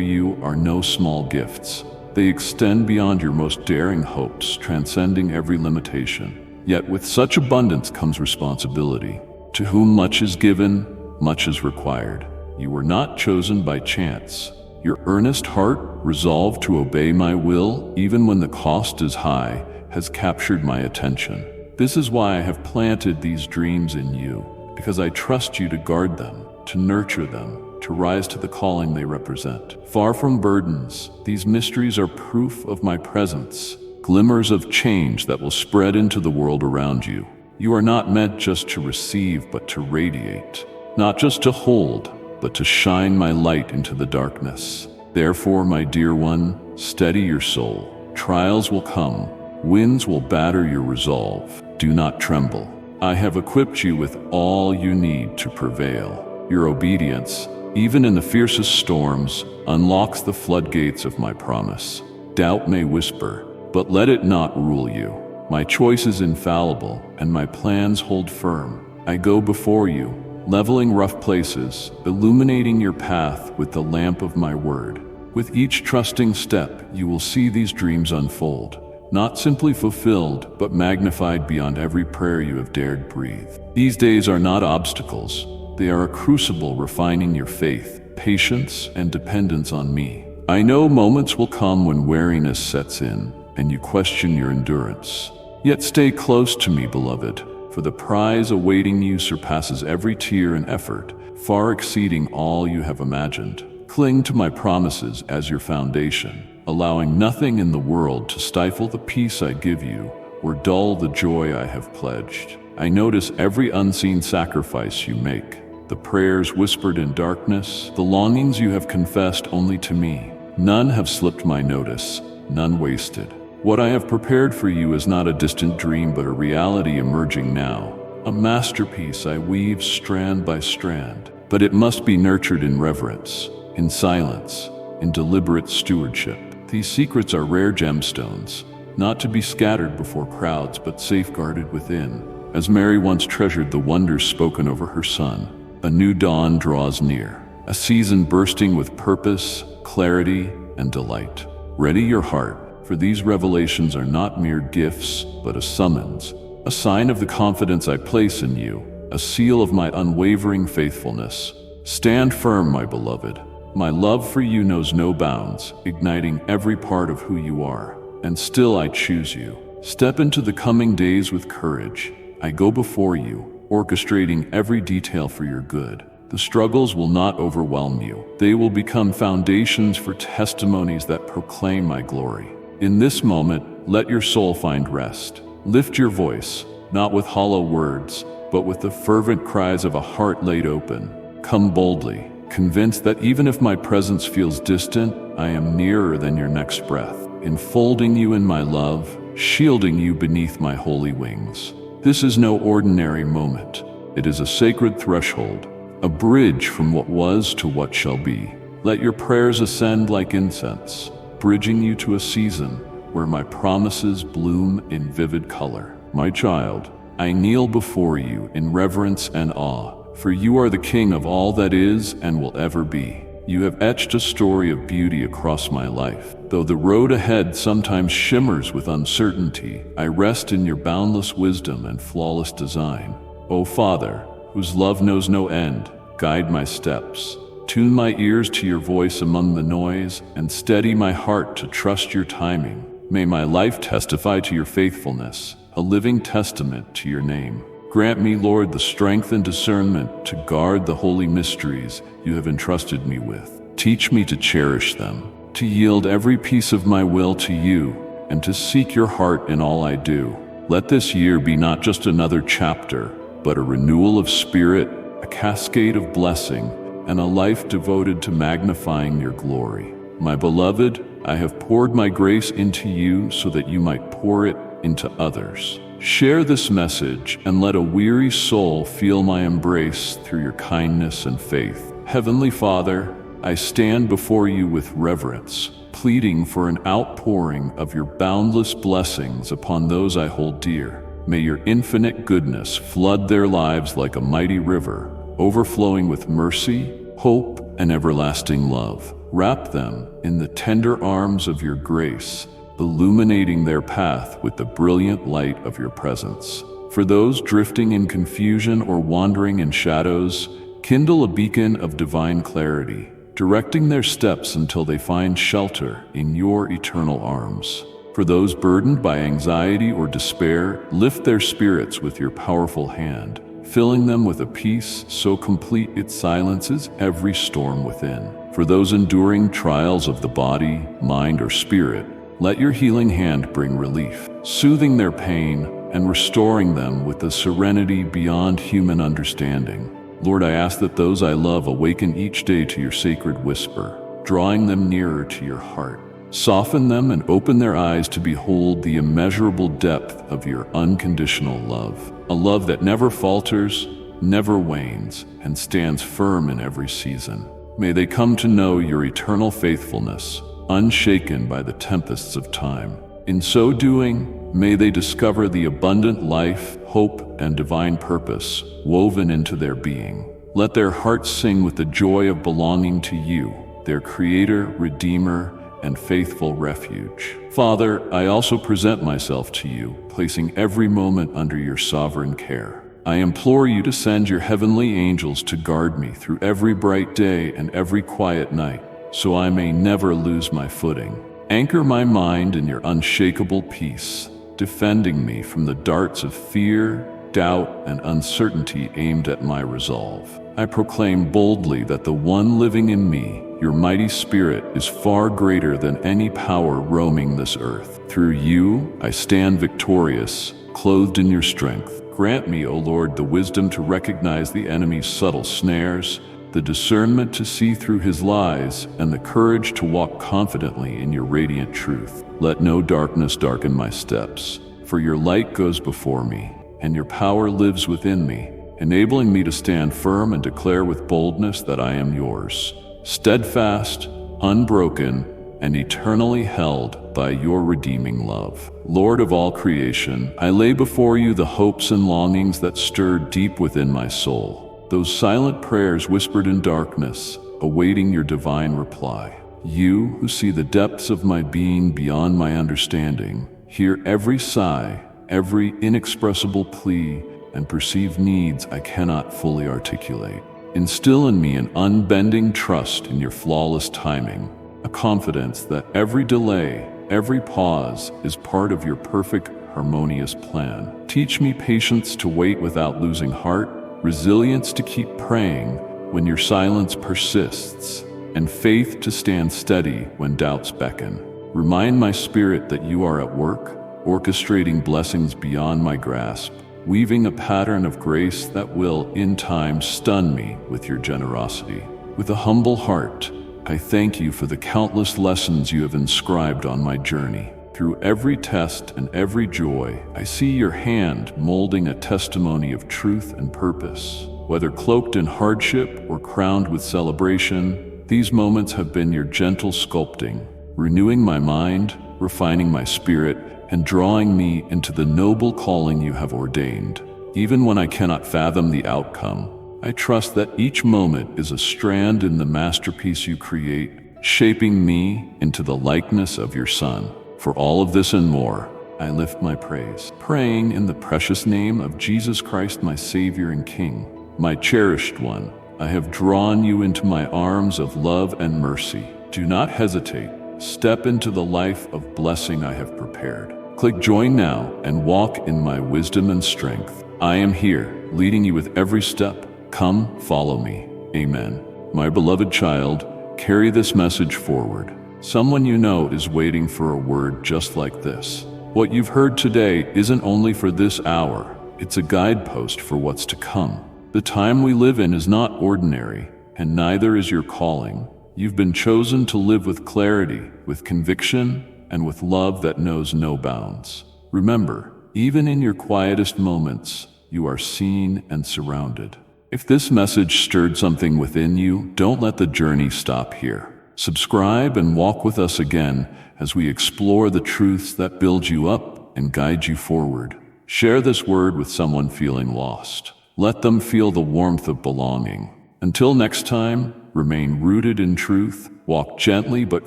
you are no small gifts. They extend beyond your most daring hopes, transcending every limitation. Yet with such abundance comes responsibility. To whom much is given, much is required. You were not chosen by chance. Your earnest heart, resolved to obey my will, even when the cost is high, has captured my attention. This is why I have planted these dreams in you, because I trust you to guard them, to nurture them, to rise to the calling they represent. Far from burdens, these mysteries are proof of my presence, glimmers of change that will spread into the world around you. You are not meant just to receive, but to radiate, not just to hold, but to shine my light into the darkness. Therefore, my dear one, steady your soul. Trials will come, winds will batter your resolve. Do not tremble. I have equipped you with all you need to prevail. Your obedience, even in the fiercest storms, unlocks the floodgates of my promise. Doubt may whisper, but let it not rule you. My choice is infallible, and my plans hold firm. I go before you, leveling rough places, illuminating your path with the lamp of my word. With each trusting step, you will see these dreams unfold, not simply fulfilled, but magnified beyond every prayer you have dared breathe. These days are not obstacles. They are a crucible refining your faith, patience, and dependence on me. I know moments will come when weariness sets in, and you question your endurance. Yet stay close to me, beloved, for the prize awaiting you surpasses every tear and effort, far exceeding all you have imagined. Cling to my promises as your foundation, allowing nothing in the world to stifle the peace I give you or dull the joy I have pledged. I notice every unseen sacrifice you make, the prayers whispered in darkness, the longings you have confessed only to me. None have slipped my notice, none wasted. What I have prepared for you is not a distant dream, but a reality emerging now. A masterpiece I weave strand by strand. But it must be nurtured in reverence, in silence, in deliberate stewardship. These secrets are rare gemstones, not to be scattered before crowds, but safeguarded within. As Mary once treasured the wonders spoken over her son, a new dawn draws near, a season bursting with purpose, clarity, and delight. Ready your heart, for these revelations are not mere gifts, but a summons, a sign of the confidence I place in you, a seal of my unwavering faithfulness. Stand firm, my beloved. My love for you knows no bounds, igniting every part of who you are. And still I choose you. Step into the coming days with courage. I go before you, orchestrating every detail for your good. The struggles will not overwhelm you. They will become foundations for testimonies that proclaim my glory. In this moment, let your soul find rest. Lift your voice, not with hollow words, but with the fervent cries of a heart laid open. Come boldly, convinced that even if my presence feels distant, I am nearer than your next breath, enfolding you in my love, shielding you beneath my holy wings. This is no ordinary moment. It is a sacred threshold, a bridge from what was to what shall be. Let your prayers ascend like incense, bridging you to a season where my promises bloom in vivid color. My child, I kneel before you in reverence and awe, for you are the king of all that is and will ever be. You have etched a story of beauty across my life, Though the road ahead sometimes shimmers with uncertainty, I rest in your boundless wisdom and flawless design. O Father, whose love knows no end, guide my steps. Tune my ears to your voice among the noise, and steady my heart to trust your timing. May my life testify to your faithfulness, a living testament to your name. Grant me, Lord, the strength and discernment to guard the holy mysteries you have entrusted me with. Teach me to cherish them, to yield every piece of my will to you, and to seek your heart in all I do. Let this year be not just another chapter, but a renewal of spirit, a cascade of blessing, and a life devoted to magnifying your glory. My beloved, I have poured my grace into you so that you might pour it into others. Share this message and let a weary soul feel my embrace through your kindness and faith. Heavenly Father, I stand before you with reverence, pleading for an outpouring of your boundless blessings upon those I hold dear. May your infinite goodness flood their lives like a mighty river, overflowing with mercy, hope, and everlasting love. Wrap them in the tender arms of your grace, illuminating their path with the brilliant light of your presence. For those drifting in confusion or wandering in shadows, kindle a beacon of divine clarity, directing their steps until they find shelter in your eternal arms. For those burdened by anxiety or despair, lift their spirits with your powerful hand, filling them with a peace so complete it silences every storm within. For those enduring trials of the body, mind, or spirit, let your healing hand bring relief, soothing their pain and restoring them with a serenity beyond human understanding. Lord, I ask that those I love awaken each day to your sacred whisper, drawing them nearer to your heart. Soften them and open their eyes to behold the immeasurable depth of your unconditional love, a love that never falters, never wanes, and stands firm in every season. May they come to know your eternal faithfulness, unshaken by the tempests of time. In so doing, may they discover the abundant life, hope, and divine purpose woven into their being. Let their hearts sing with the joy of belonging to you, their Creator, Redeemer, and faithful refuge. Father, I also present myself to you, placing every moment under your sovereign care. I implore you to send your heavenly angels to guard me through every bright day and every quiet night, so I may never lose my footing. Anchor my mind in your unshakable peace, defending me from the darts of fear, doubt, and uncertainty aimed at my resolve. I proclaim boldly that the one living in me, your mighty spirit, is far greater than any power roaming this earth. Through you, I stand victorious, clothed in your strength. Grant me, O Lord, the wisdom to recognize the enemy's subtle snares, the discernment to see through his lies, and the courage to walk confidently in your radiant truth. Let no darkness darken my steps, for your light goes before me, and your power lives within me, enabling me to stand firm and declare with boldness that I am yours, steadfast, unbroken, and eternally held by your redeeming love. Lord of all creation, I lay before you the hopes and longings that stirred deep within my soul, those silent prayers whispered in darkness, awaiting your divine reply. You, who see the depths of my being beyond my understanding, hear every sigh, every inexpressible plea, and perceive needs I cannot fully articulate. Instill in me an unbending trust in your flawless timing, a confidence that every delay, every pause is part of your perfect, harmonious plan. Teach me patience to wait without losing heart, resilience to keep praying when your silence persists, and faith to stand steady when doubts beckon. Remind my spirit that you are at work, orchestrating blessings beyond my grasp, weaving a pattern of grace that will, in time, stun me with your generosity. With a humble heart, I thank you for the countless lessons you have inscribed on my journey. Through every test and every joy, I see your hand molding a testimony of truth and purpose. Whether cloaked in hardship or crowned with celebration, these moments have been your gentle sculpting, renewing my mind, refining my spirit, and drawing me into the noble calling you have ordained. Even when I cannot fathom the outcome, I trust that each moment is a strand in the masterpiece you create, shaping me into the likeness of your Son. For all of this and more, I lift my praise, praying in the precious name of Jesus Christ, my Savior and King. My cherished one, I have drawn you into my arms of love and mercy. Do not hesitate. Step into the life of blessing I have prepared. Click join now and walk in my wisdom and strength. I am here, leading you with every step. Come, follow me. Amen. My beloved child, carry this message forward. Someone you know is waiting for a word just like this. What you've heard today isn't only for this hour, it's a guidepost for what's to come. The time we live in is not ordinary, and neither is your calling. You've been chosen to live with clarity, with conviction, and with love that knows no bounds. Remember, even in your quietest moments, you are seen and surrounded. If this message stirred something within you, don't let the journey stop here. Subscribe and walk with us again as we explore the truths that build you up and guide you forward. Share this word with someone feeling lost. Let them feel the warmth of belonging. Until next time, remain rooted in truth, walk gently but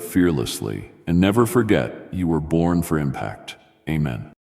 fearlessly, and never forget you were born for impact. Amen.